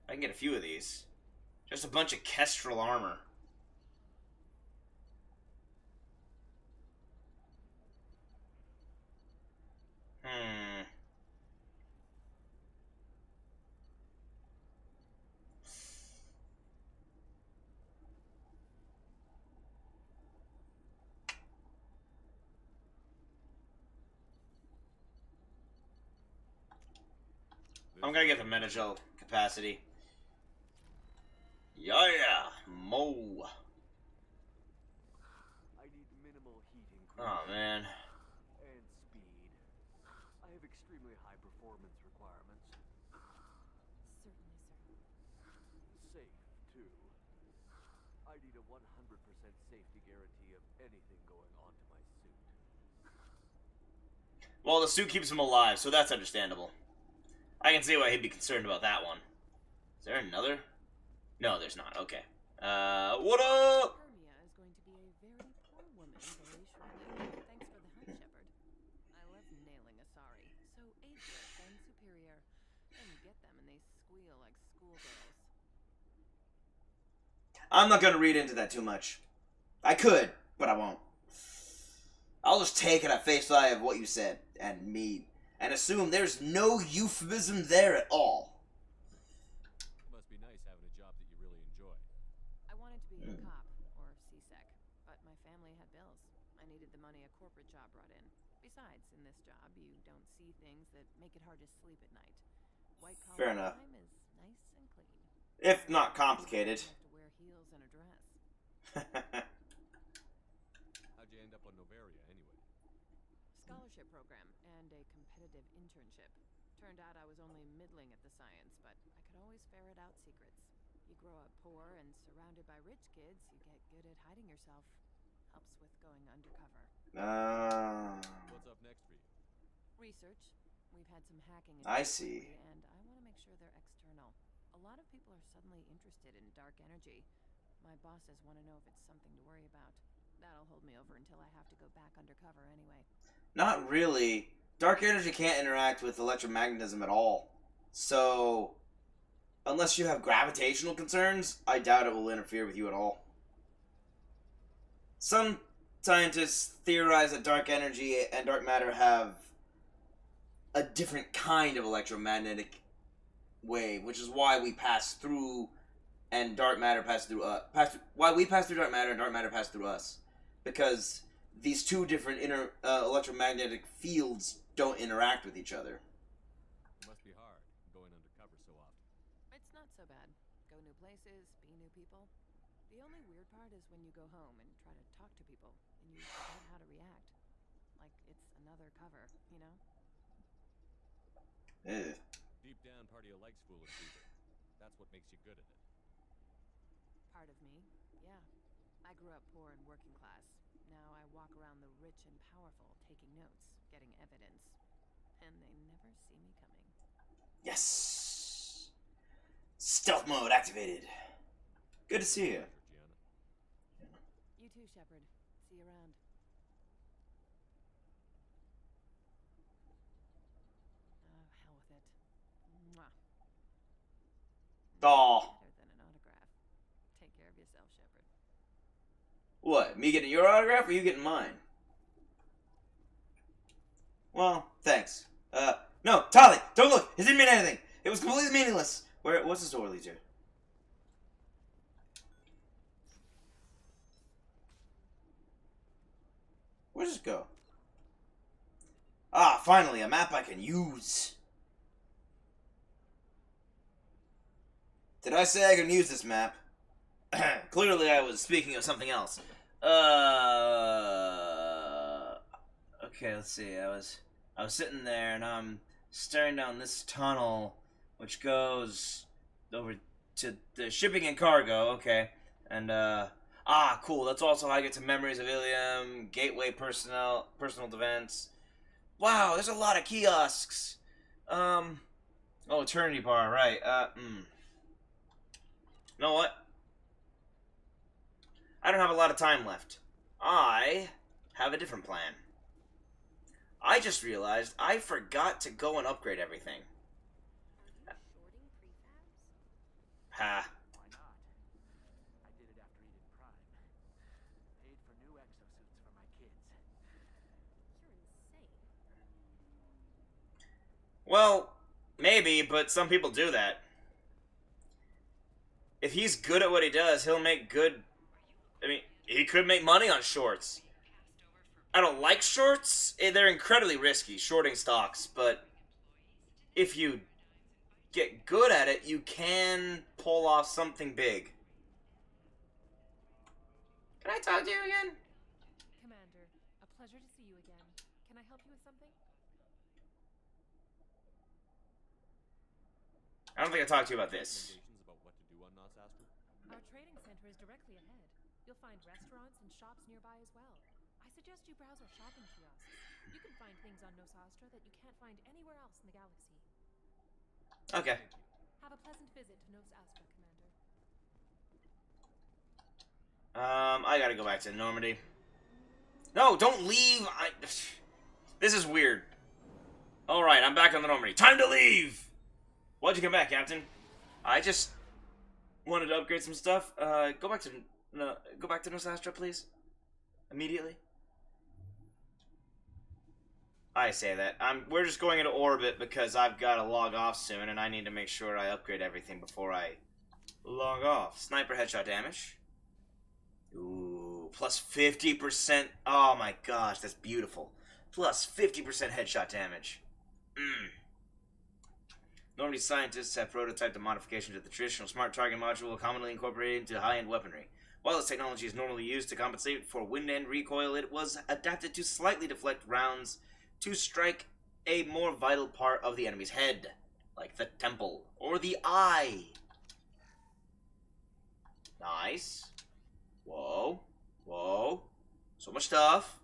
I can get a few of these. Just a bunch of Kestrel armor. I'm gonna get the Menagel capacity. Yeah, Mo. I need minimal heat increase. Oh man. And speed. I have extremely high performance requirements. Certainly, sir. Safe, too. I need a 100% safety guarantee of anything going onto my suit. Well, the suit keeps him alive, so that's understandable. I can see why he'd be concerned about that one. Is there another? No, there's not. Okay. What up? Hermia is going to be a very poor woman very shortly. Thanks for the hunt, Shepard. I love nailing Asari. So ageless and superior. Then you get them and they squeal like schoolgirls. I'm not gonna read into that too much. I could, but I won't. I'll just take it at face value of what you said and me, and assume there's no euphemism there at all. Must be nice having a job that you really enjoy. I wanted to be a cop or CSEC, but my family had bills. I needed the money a corporate job brought in. Besides, in this job, you don't see things that make it hard to sleep at night. White collar Fair enough. crime is nice and clean. If not complicated. You have to wear heels and a dress. How'd you end up on Noveria, anyway? Scholarship program and a competitive internship. Turned out I was only middling at the science, but I could always ferret out secrets. You grow up poor and surrounded by rich kids, you get good at hiding yourself. Helps with going undercover. What's up next for you? Research. We've had some hacking. I see. And I want to make sure they're external. A lot of people are suddenly interested in dark energy. My bosses want to know if it's something to worry about. That'll hold me over until I have to go back undercover anyway. Not really. Dark energy can't interact with electromagnetism at all. So, unless you have gravitational concerns, I doubt it will interfere with you at all. Some scientists theorize that dark energy and dark matter have a different kind of electromagnetic wave, which is why we pass through and dark matter pass through why we pass through dark matter and dark matter pass through us, because these two different electromagnetic fields don't interact with each other. It must be hard going undercover so often. It's not so bad. Go new places, be new people. The only weird part is when you go home and try to talk to people and you forget how to react. Like it's another cover, you know? Ugh. Deep down, part of you likes foolish people. That's what makes you good at it. Part of me, yeah. I grew up poor and working class. Now I walk around the rich and powerful, taking notes, getting evidence. And they never see me coming. Yes! Stealth mode activated. Good to see you. You too, Shepard. See you around. Oh, hell with it. Mwah. Aw. Better than an autograph. Take care of yourself, Shepard. What? Me getting your autograph or you getting mine? Well, thanks. No, Tali, don't look. It didn't mean anything. It was completely meaningless. What's this door lead to? Where does it go? Ah, finally, a map I can use. Did I say I can use this map? Clearly I was speaking of something else. Okay, let's see. I was sitting there and I'm staring down this tunnel which goes over to the shipping and cargo, okay. And cool. That's also how I get to Memories of Ilium, Gateway personal defense. Wow, there's a lot of kiosks. Eternity Bar, right. You know what? I don't have a lot of time left. I have a different plan. I just realized I forgot to go and upgrade everything. Ha. Why not? I did it after Eden Prime. Paid for new exosuits for my kids. You're insane. Well, maybe, but some people do that. If he's good at what he does, he'll make good... I mean, he could make money on shorts. I don't like shorts. They're incredibly risky, shorting stocks, but if you get good at it, you can pull off something big. Can I talk to you again? Commander, a pleasure to see you again. Can I help you with something? I don't think I talked to you about this. Recommendations about what to do on Nosastra? Our trading center is directly ahead. You'll find restaurants and shops nearby as well. I suggest you browse our shopping kiosks. You can find things on Nosastra that you can't find anywhere else in the galaxy. Okay. Have a pleasant visit to Nosastra, Commander. I gotta go back to Normandy. No, don't leave! This is weird. Alright, I'm back on the Normandy. Time to leave! Why'd you come back, Captain? I just wanted to upgrade some stuff. Go back to Nosastra, please. Immediately. I say that. We're just going into orbit because I've got to log off soon, and I need to make sure I upgrade everything before I log off. Sniper headshot damage. Ooh, plus 50%. Oh my gosh, that's beautiful. Plus 50% headshot damage. Normally, scientists have prototyped a modification to the traditional smart target module commonly incorporated into high-end weaponry. While this technology is normally used to compensate for wind and recoil, it was adapted to slightly deflect rounds to strike a more vital part of the enemy's head, like the temple or the eye. Nice. Whoa. Whoa. So much stuff.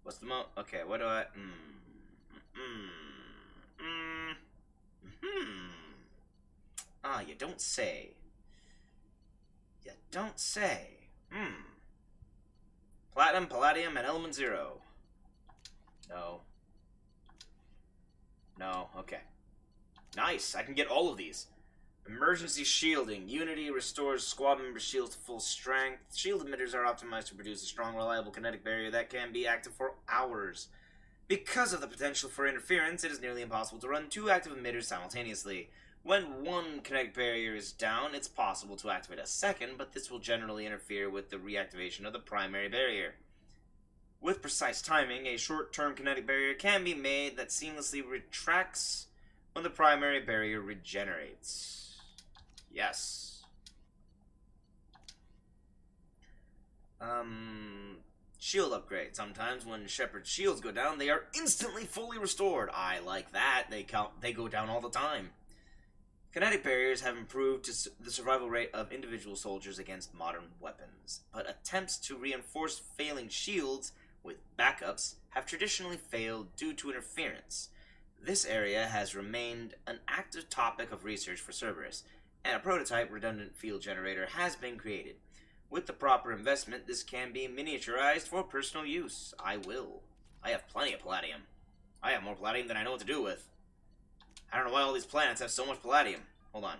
What's the okay, what do I... you don't say. You don't say. Platinum, palladium, and element 0. No. No, okay. Nice, I can get all of these. Emergency shielding. Unity restores squad member shields to full strength. Shield emitters are optimized to produce a strong, reliable kinetic barrier that can be active for hours. Because of the potential for interference, it is nearly impossible to run 2 active emitters simultaneously. When one kinetic barrier is down, it's possible to activate a second, but this will generally interfere with the reactivation of the primary barrier. With precise timing, a short-term kinetic barrier can be made that seamlessly retracts when the primary barrier regenerates. Yes. Shield upgrade. Sometimes when Shepard's shields go down, they are instantly fully restored. I like that. They go down all the time. Kinetic barriers have improved the survival rate of individual soldiers against modern weapons, but attempts to reinforce failing shields with backups have traditionally failed due to interference. This area has remained an active topic of research for Cerberus, and a prototype redundant field generator has been created. With the proper investment, this can be miniaturized for personal use. I will. I have plenty of palladium. I have more palladium than I know what to do with. I don't know why all these planets have so much palladium. Hold on.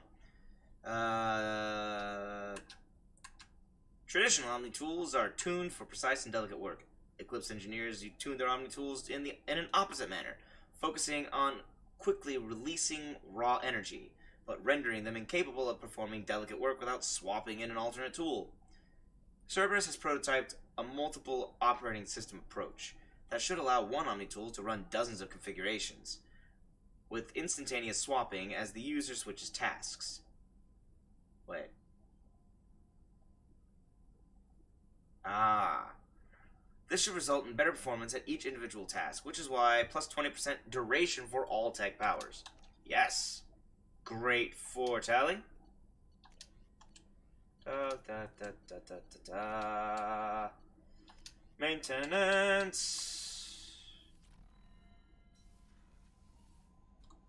Traditional Omni tools are tuned for precise and delicate work. Eclipse engineers tune their Omni tools in an opposite manner, focusing on quickly releasing raw energy, but rendering them incapable of performing delicate work without swapping in an alternate tool. Cerberus has prototyped a multiple operating system approach that should allow one Omni tool to run dozens of configurations, with instantaneous swapping as the user switches tasks. Wait. This should result in better performance at each individual task, which is why plus 20% duration for all tech powers. Yes. Great for Tally. Maintenance.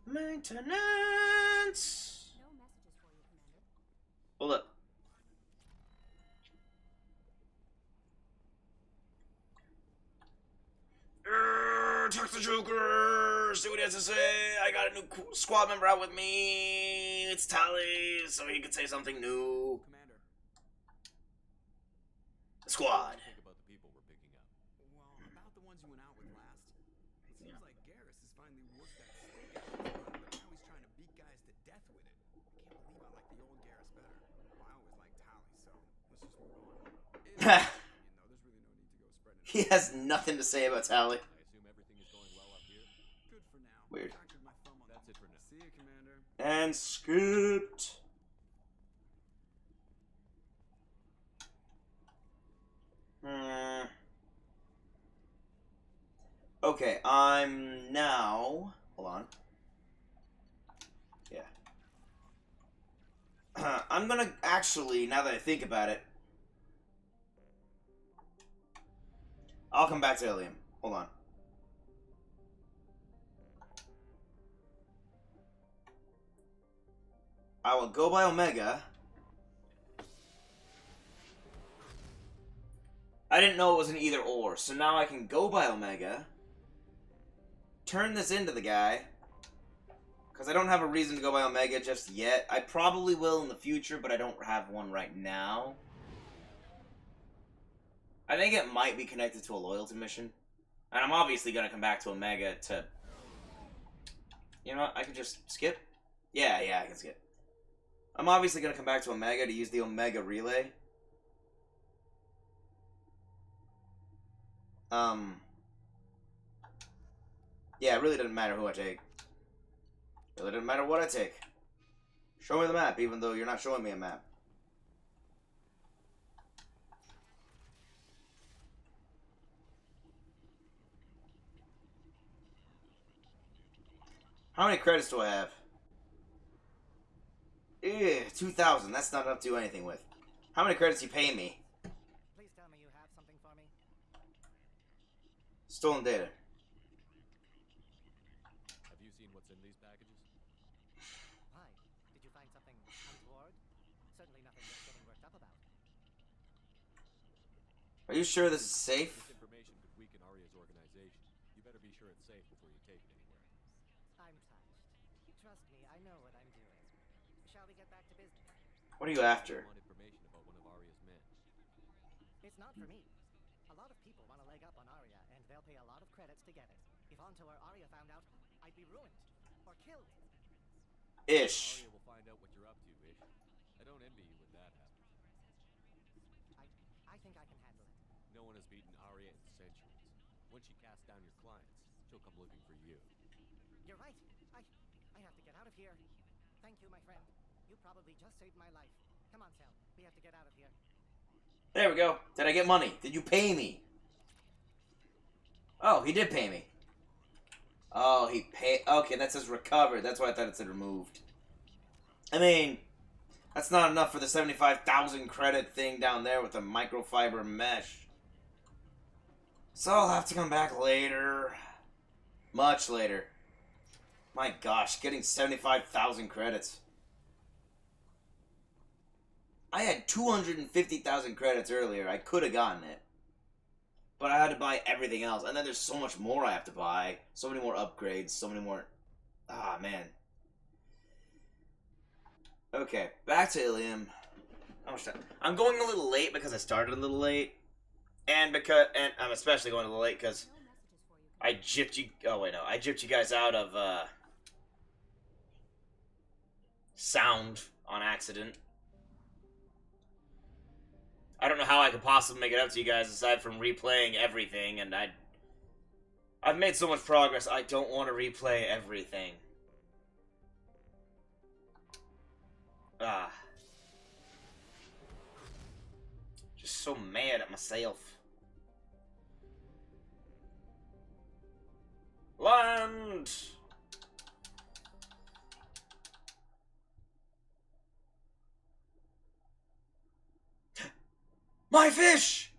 Maintenance. No messages for you, Commander. Hold up. Talk to the Joker. See what he has to say. I got a new squad member out with me. It's Tally, so he can say something new. Commander. Squad. Think about the people we're picking up. Well, about the ones you went out with last. It seems like Garrus has finally worked that stick out of his butt, but now he's trying to beat guys to death with it. I can't believe I like the old Garrus better. Well, I always liked Tally, so let's just move on. There's really no need to go spreading. He has nothing to say about Tally. I assume everything is going well up here. Good for now. Weird. That's it for now. See you, Commander. And skipped. Okay, I'm now... Hold on. Yeah. I'm gonna actually, now that I think about it... I'll come back to Ilium. Hold on. I will go by Omega. I didn't know it was an either or, so now I can go by Omega. Turn this into the guy. Because I don't have a reason to go by Omega just yet. I probably will in the future, but I don't have one right now. I think it might be connected to a loyalty mission. And I'm obviously going to come back to Omega to... You know what? I can just skip? Yeah, I can skip. I'm obviously going to come back to Omega to use the Omega Relay. Yeah, it really doesn't matter who I take. It really doesn't matter what I take. Show me the map, even though you're not showing me a map. How many credits do I have? 2,000. That's not enough to do anything with. How many credits you pay me? Please tell me you have something for me. Stolen data. Have you seen what's in these packages? Why? Did you find something untoward? Certainly nothing worth getting worked up about. Are you sure this is safe? This information could weaken Arya's organization. You better be sure it's safe before you take it anywhere. I'm touched. Trust me, I know what I'm doing. Shall we get back to business? What are you after? I want information about one of Arya's men. It's not for me. A lot of people want a leg up on Arya, and they'll pay a lot of credits to get it. If Onto or Arya found out, I'd be ruined. Or killed. Ish. Arya will find out what you're up to, Ish. I don't envy you when that happens. I think I can handle it. No one has beaten Arya in centuries. When she casts down your clients, she'll come looking for you. You're right. I have to get out of here. Thank you, my friend. You probably just saved my life. Come on, Sel. We have to get out of here. There we go. Did I get money? Did you pay me? Oh, he did pay me. Oh, he paid. Okay, that says recovered. That's why I thought it said removed. I mean, that's not enough for the 75,000 credit thing down there with the microfiber mesh. So I'll have to come back later. Much later. My gosh, getting 75,000 credits. I had 250,000 credits earlier. I could have gotten it. But I had to buy everything else. And then there's so much more I have to buy. So many more upgrades. So many more... Ah, man. Okay, back to Ilium. How much time? I'm going a little late because I started a little late. And I'm especially going a little late because I gypped you... Oh, wait, no. I gypped you guys out of, sound on accident. I don't know how I could possibly make it up to you guys aside from replaying everything, and I've made so much progress, I don't want to replay everything. Ah. Just so mad at myself. Land! My fish!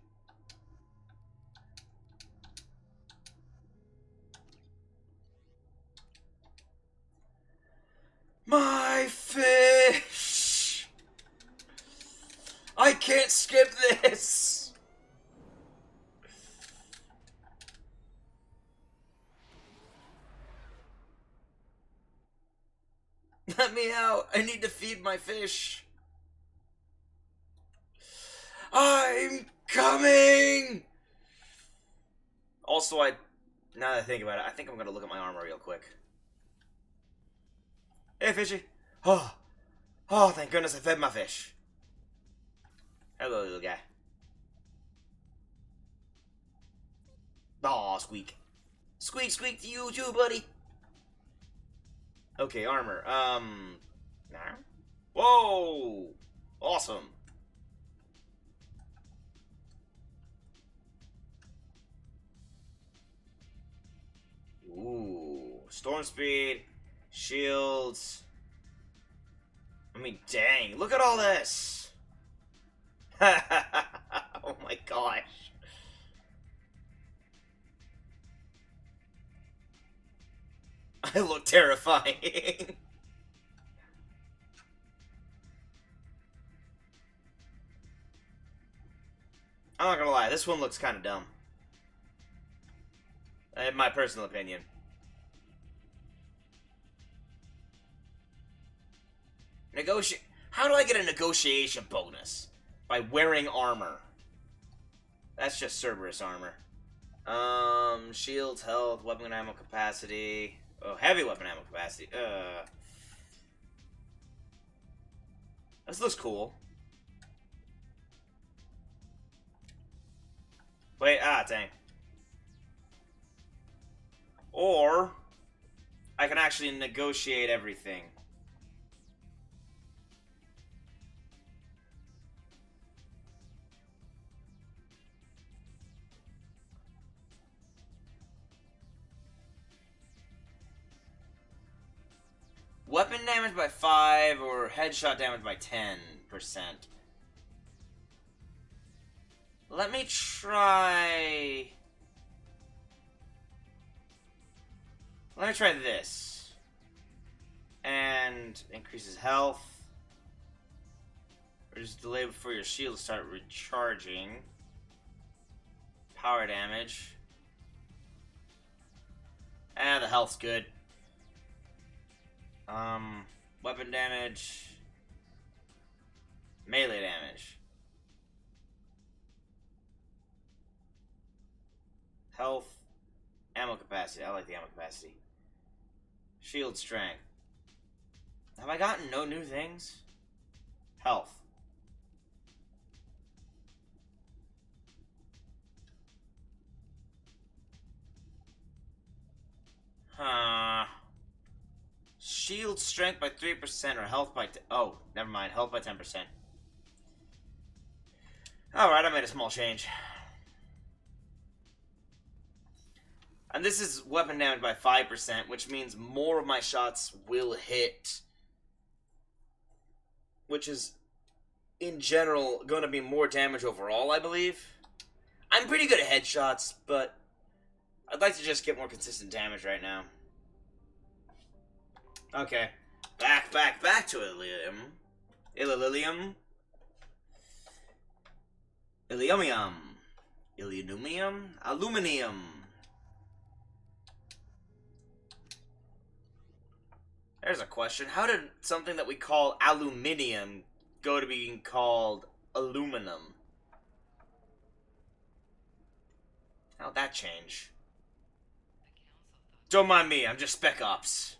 My fish! I can't skip this! Let me out! I need to feed my fish! I'm coming! Also, now that I think about it, I think I'm gonna look at my armor real quick. Hey, fishy! Oh, thank goodness I fed my fish. Hello, little guy. Aw, squeak. Squeak, squeak to you too, buddy. Okay, armor. Now? Whoa! Awesome. Ooh. Storm speed. Shields. I mean, dang. Look at all this. Oh my gosh. I look terrifying. I'm not gonna lie, this one looks kind of dumb. In my personal opinion. How do I get a negotiation bonus? By wearing armor. That's just Cerberus armor. Shields, health, weapon ammo capacity. Oh, heavy weapon ammo capacity. This looks cool. Wait, dang. Or, I can actually negotiate everything. Weapon damage by 5 or headshot damage by 10%. Let me try... Let me try this. And increases health. Or just delay before your shield start recharging. Power damage. The health's good. Weapon damage. Melee damage. Health. Ammo capacity. I like the ammo capacity. Shield strength. Have I gotten no new things? Health. Shield strength by 3% or health by... Oh, never mind. Health by 10%. Alright, I made a small change. And this is weapon damage by 5%, which means more of my shots will hit. Which is, in general, going to be more damage overall, I believe. I'm pretty good at headshots, but I'd like to just get more consistent damage right now. Okay. Back to Ilium. Iliumium. Aluminium. There's a question. How did something that we call aluminium go to being called aluminum? How'd that change? Don't mind me, I'm just Spec Ops.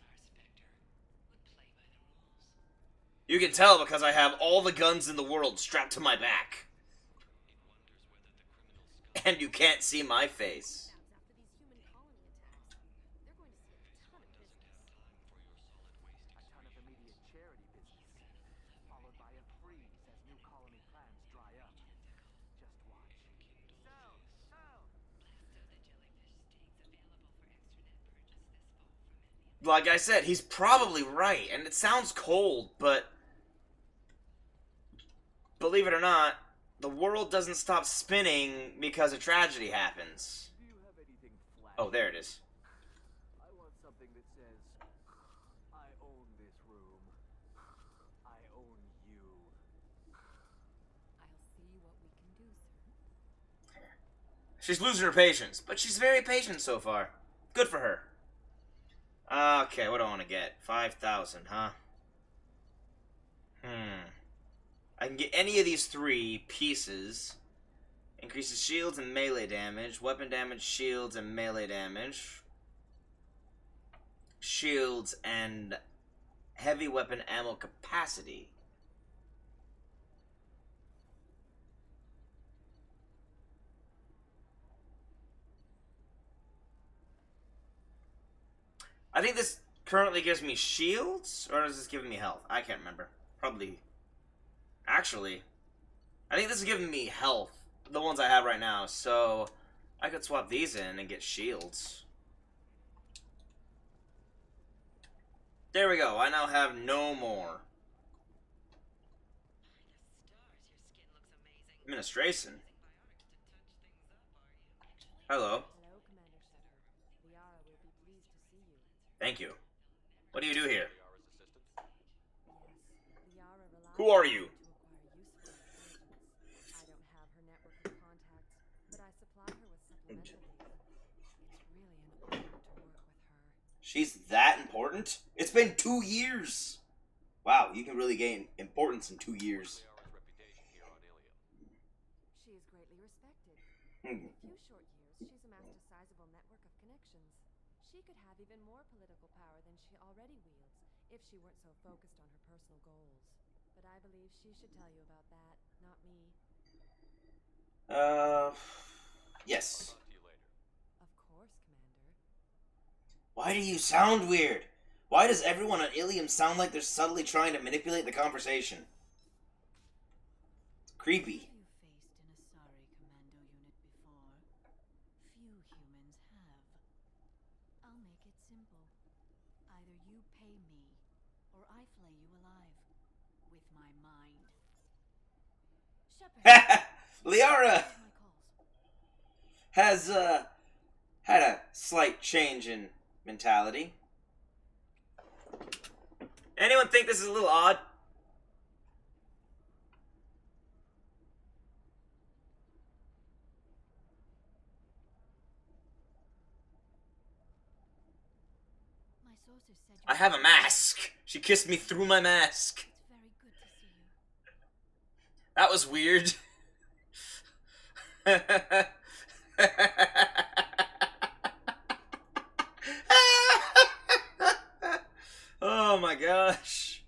You can tell because I have all the guns in the world strapped to my back. And you can't see my face. Like I said, he's probably right, and it sounds cold, but believe it or not, the world doesn't stop spinning because a tragedy happens. Oh, there it is. I want something that says, I own this room. I own you. I'll see what we can do, sir. She's losing her patience, but she's very patient so far. Good for her. Okay, what do I want to get? 5,000, huh? I can get any of these 3 pieces. Increases shields and melee damage. Weapon damage, shields, and melee damage. Shields and heavy weapon ammo capacity. I think this currently gives me shields, or is this giving me health? I can't remember. Probably. Actually, I think this is giving me health. The ones I have right now, so I could swap these in and get shields. There we go. I now have no more. Administration. Hello. Hello, Commander Sutter. Liara will be pleased to see you. Thank you. What do you do here? Yes, Liara relies Who are you? to acquire useful intelligence. I don't have her network of contacts, but I supply her with supplemental data. It's really an honor to work with her. She's that important? It's been 2 years. Wow, you can really gain importance in 2 years. She is greatly respected. In a few short years, she's amassed a sizable network of connections. She could have even more political power than she already wields if she weren't so focused on her personal goals. But I believe she should tell you about that, not me. Yes. Of course, Commander. Why do you sound weird? Why does everyone on Ilium sound like they're subtly trying to manipulate the conversation? Creepy. You faced an Asari commando unit before. Few humans have. I'll make it simple. Either you pay me, or I flay you alive. With my mind. Shepard. Liara has had a slight change in mentality. Anyone think this is a little odd? My sources said you I have a mask. She kissed me through my mask. It's very good to see you. That was weird. Oh my gosh.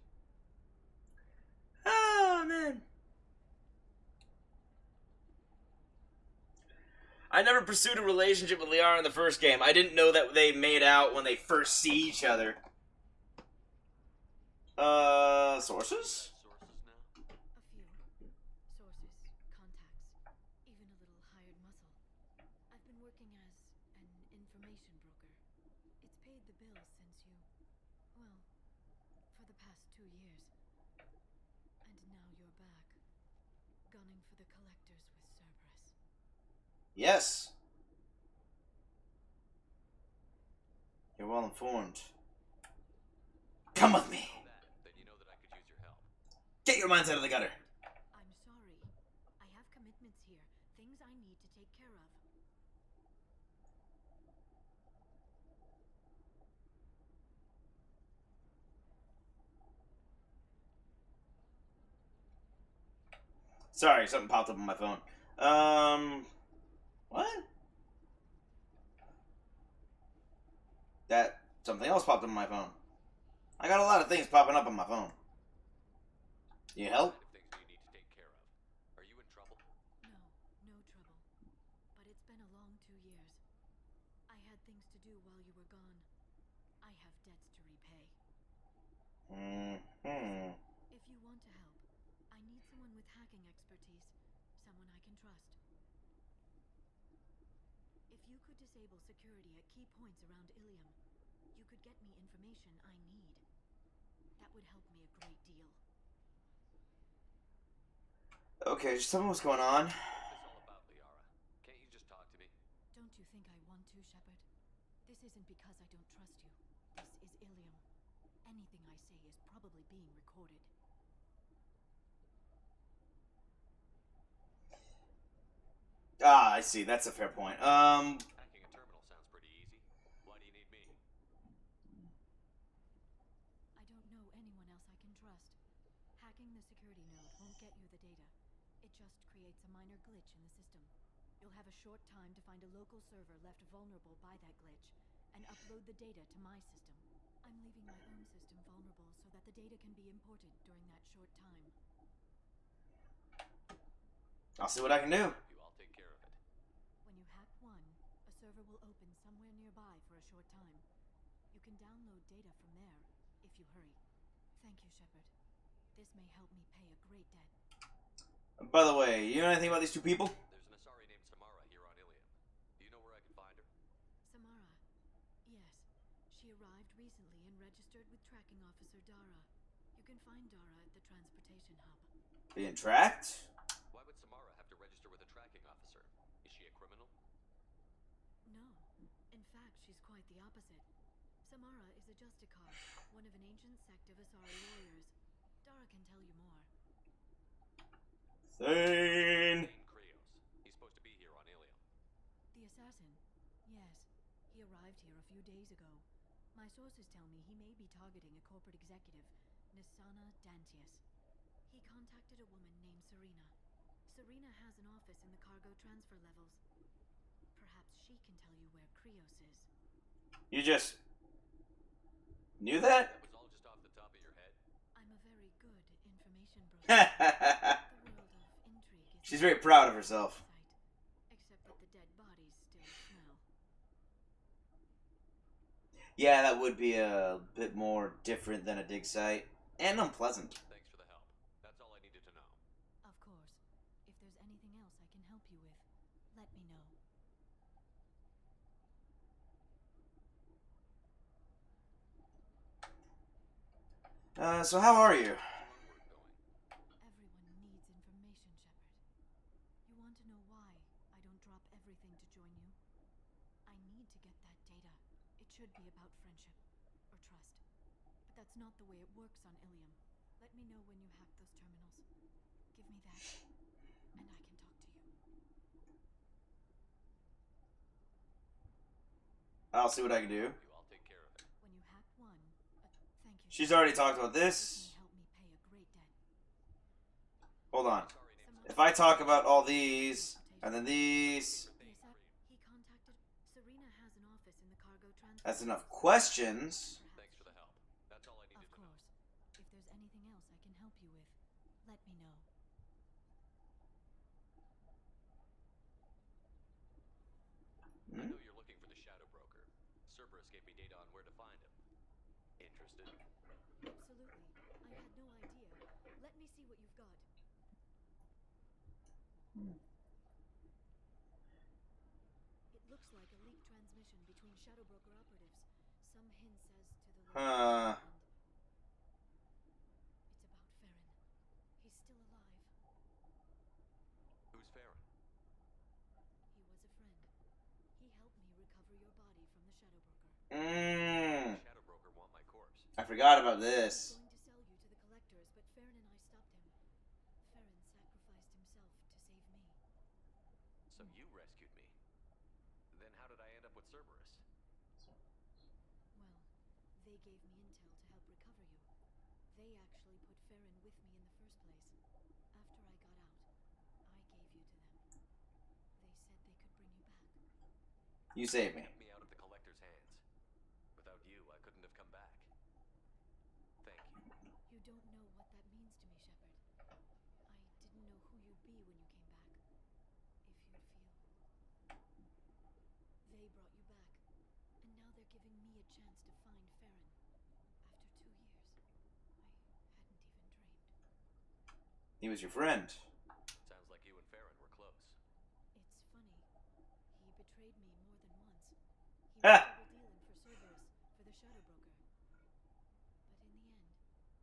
I never pursued a relationship with Liara in the first game. I didn't know that they made out when they first see each other. Sources? A few. Sources, contacts, even a little hired muscle. I've been working as an information broker. It's paid the bills since you... well, for the past 2 years. And now you're back, gunning for the collectors with Cerberus. Yes. You're well informed. Come with me. Then you know that I could use your help. Get your minds out of the gutter. I'm sorry. I have commitments here, things I need to take care of. Sorry, something popped up on my phone. What? That something else popped up on my phone. I got a lot of things popping up on my phone. Can you help? What kind of things do you need to take care of? Are you in trouble? No trouble. But it's been a long 2 years. I had things to do while you were gone. I have debts to repay. Mm-hmm. If you want to help, I need someone with hacking expertise. Someone I can trust. If you could disable security at key points around Ilium, you could get me information I need. That would help me a great deal. Okay, just tell me what's going on. What's this all about, Liara? Can't you just talk to me? Don't you think I want to, Shepard? This isn't because I don't trust you. This is Ilium. Anything I say is probably being recorded. Ah, I see. That's a fair point. Hacking a terminal sounds pretty easy. Why do you need me? I don't know anyone else I can trust. Hacking the security node won't get you the data. It just creates a minor glitch in the system. You'll have a short time to find a local server left vulnerable by that glitch, and upload the data to my system. I'm leaving my own system vulnerable so that the data can be imported during that short time. I'll see what I can do. I'll take care of it. When you hack one, a server will open somewhere nearby for a short time. You can download data from there, if you hurry. Thank you, Shepard. This may help me pay a great debt. By the way, you know anything about these two people? There's an Asari named Samara here on Ilium. Do you know where I can find her? Samara. Yes. She arrived recently and registered with Tracking Officer Dara. You can find Dara at the transportation hub. Being tracked? Why would Samara have to register with a tracking officer? Is she a criminal? No. In fact, she's quite the opposite. Samara is a Justicar, one of an ancient sect of Asari warriors. Dara can tell you more. Thane! Krios. He's supposed to be here on Ilium. The assassin? Yes. He arrived here a few days ago. My sources tell me he may be targeting a corporate executive, Nisana Dantius. He contacted a woman named Serena. Serena has an office in the cargo transfer levels. Perhaps she can tell you where Krios is. You just knew that? That was all just off the top of your head? I'm a very good information broker. The world of intrigue is... She's very proud of herself. Except that the dead bodies still smell. Yeah, that would be a bit more different than a dig site. And unpleasant. Thanks for the help. That's all I needed to know. Of course. If there's anything else I can help you with, let me know. So how are you? Everyone needs information, Shepard. You want to know why I don't drop everything to join you? I need to get that data. It should be about friendship or trust. But that's not the way it works on Ilium. Let me know when you hack those terminals. Give me that, and I can talk to you. I'll see what I can do. I'll take care of it. When you hack one, thank you. She's already talked about this. Help me pay a great debt. Hold on. If I talk about all these, and then these... He contacted... Serena has an office in the cargo transfer... That's enough questions. Thanks for the help. That's all I needed to know. Of course. If there's anything else I can help you with, let me know. gave me data on where to find him. Interested? Absolutely. I had no idea. Let me see what you've got. It looks like a leaked transmission between Shadow Broker operatives. Some hints as to the location. It's about Farron. He's still alive. Who's Farron? He was a friend. He helped me recover your body from the Shadow Broker. The Shadow Broker want my corpse. I forgot about this. He was going to sell you to the collectors, but Farron and I stopped him. Farron sacrificed himself to save me. So you rescued me. Then how did I end up with Cerberus? Well, they gave me intel to help recover you. They actually put Farron with me in the first place. After I got out, I gave you to them. They said they could bring you back. You saved me. Kept me out of the collector's hands. Without you, I couldn't have come back. Thank you. You don't know what that means to me, Shepard. I didn't know who you'd be when you came back. If you'd feel... They brought you back, and now they're giving me a chance to find Farron. After 2 years, I hadn't even dreamed. He was your friend. Sounds like you and Farron were close. It's funny. He betrayed me more than once. He was double dealing for Cerberus, for the Shadow Broker. But in the end,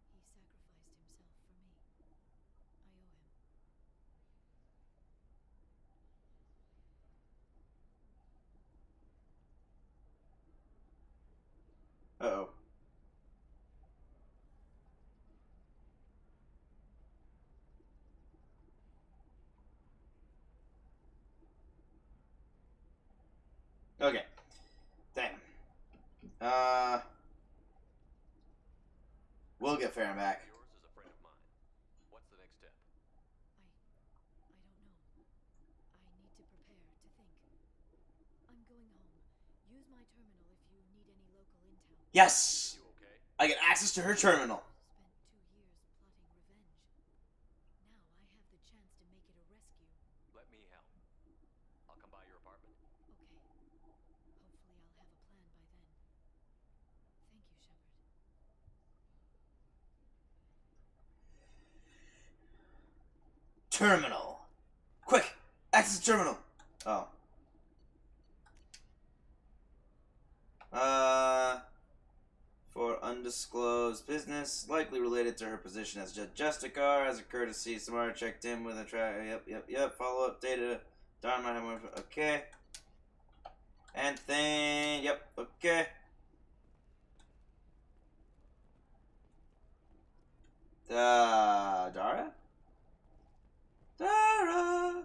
he sacrificed himself for me. I owe him. Uh-oh. Okay. Damn. We'll get Farron back. Yours is a friend of mine. What's the next step? I don't know. I need to prepare, to think. I'm going home. Use my terminal if you need any local intel. Yes! You okay? I get access to her terminal. Spent 2 years plotting revenge. Now I have the chance to make it a rescue. Let me help. I'll come by your apartment. Okay. Hopefully I'll have a plan by then. Thank you, Shepard. Terminal. Quick! Access terminal. Oh. For undisclosed business, likely related to her position as Justicar. As a courtesy, Samara checked in with a Yep. Follow up data. Dharma have more. Okay. And then. Yep. Okay. Dara? Dara?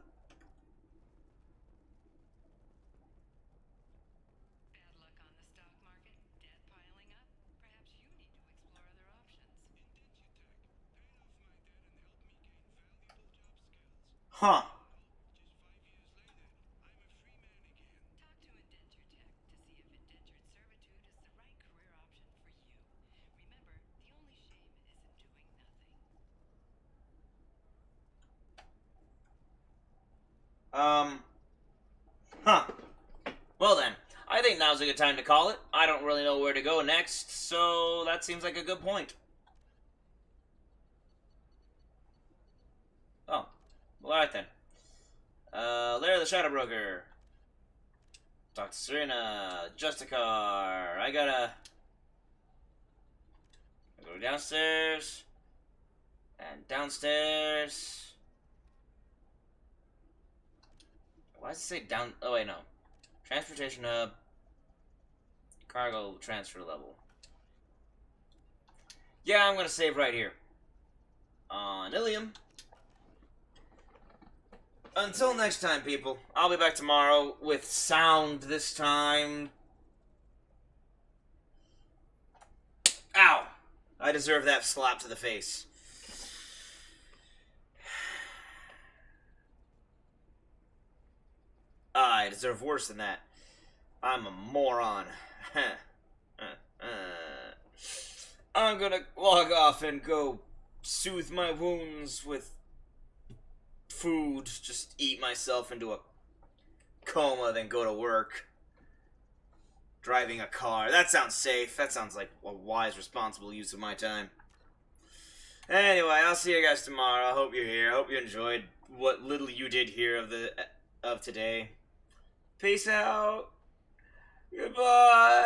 Bad luck on the stock market, debt piling up. Perhaps you need to explore other options. Huh. Talk to Indenture Tech to see if indentured servitude is the right career option for you. Remember, the only shame isn't doing nothing. Huh. Well then, I think now's a good time to call it. I don't really know where to go next, so that seems like a good point. Oh. Well, alright then. Lair of the Shadow Broker. Talk to Serena. Justicar. I gotta go downstairs. And downstairs. Why does it say down? Oh, wait, no. Transportation hub. Cargo transfer level. Yeah, I'm gonna save right here. On Ilium. Until next time, people. I'll be back tomorrow with sound this time. Ow! I deserve that slap to the face. I deserve worse than that. I'm a moron. I'm gonna log off and go soothe my wounds with food. Just eat myself into a coma, then go to work. driving a car. That sounds safe. That sounds like a wise, responsible use of my time. Anyway, I'll see you guys tomorrow. I hope you're here. I hope you enjoyed what little you did hear of today. Peace out. Goodbye.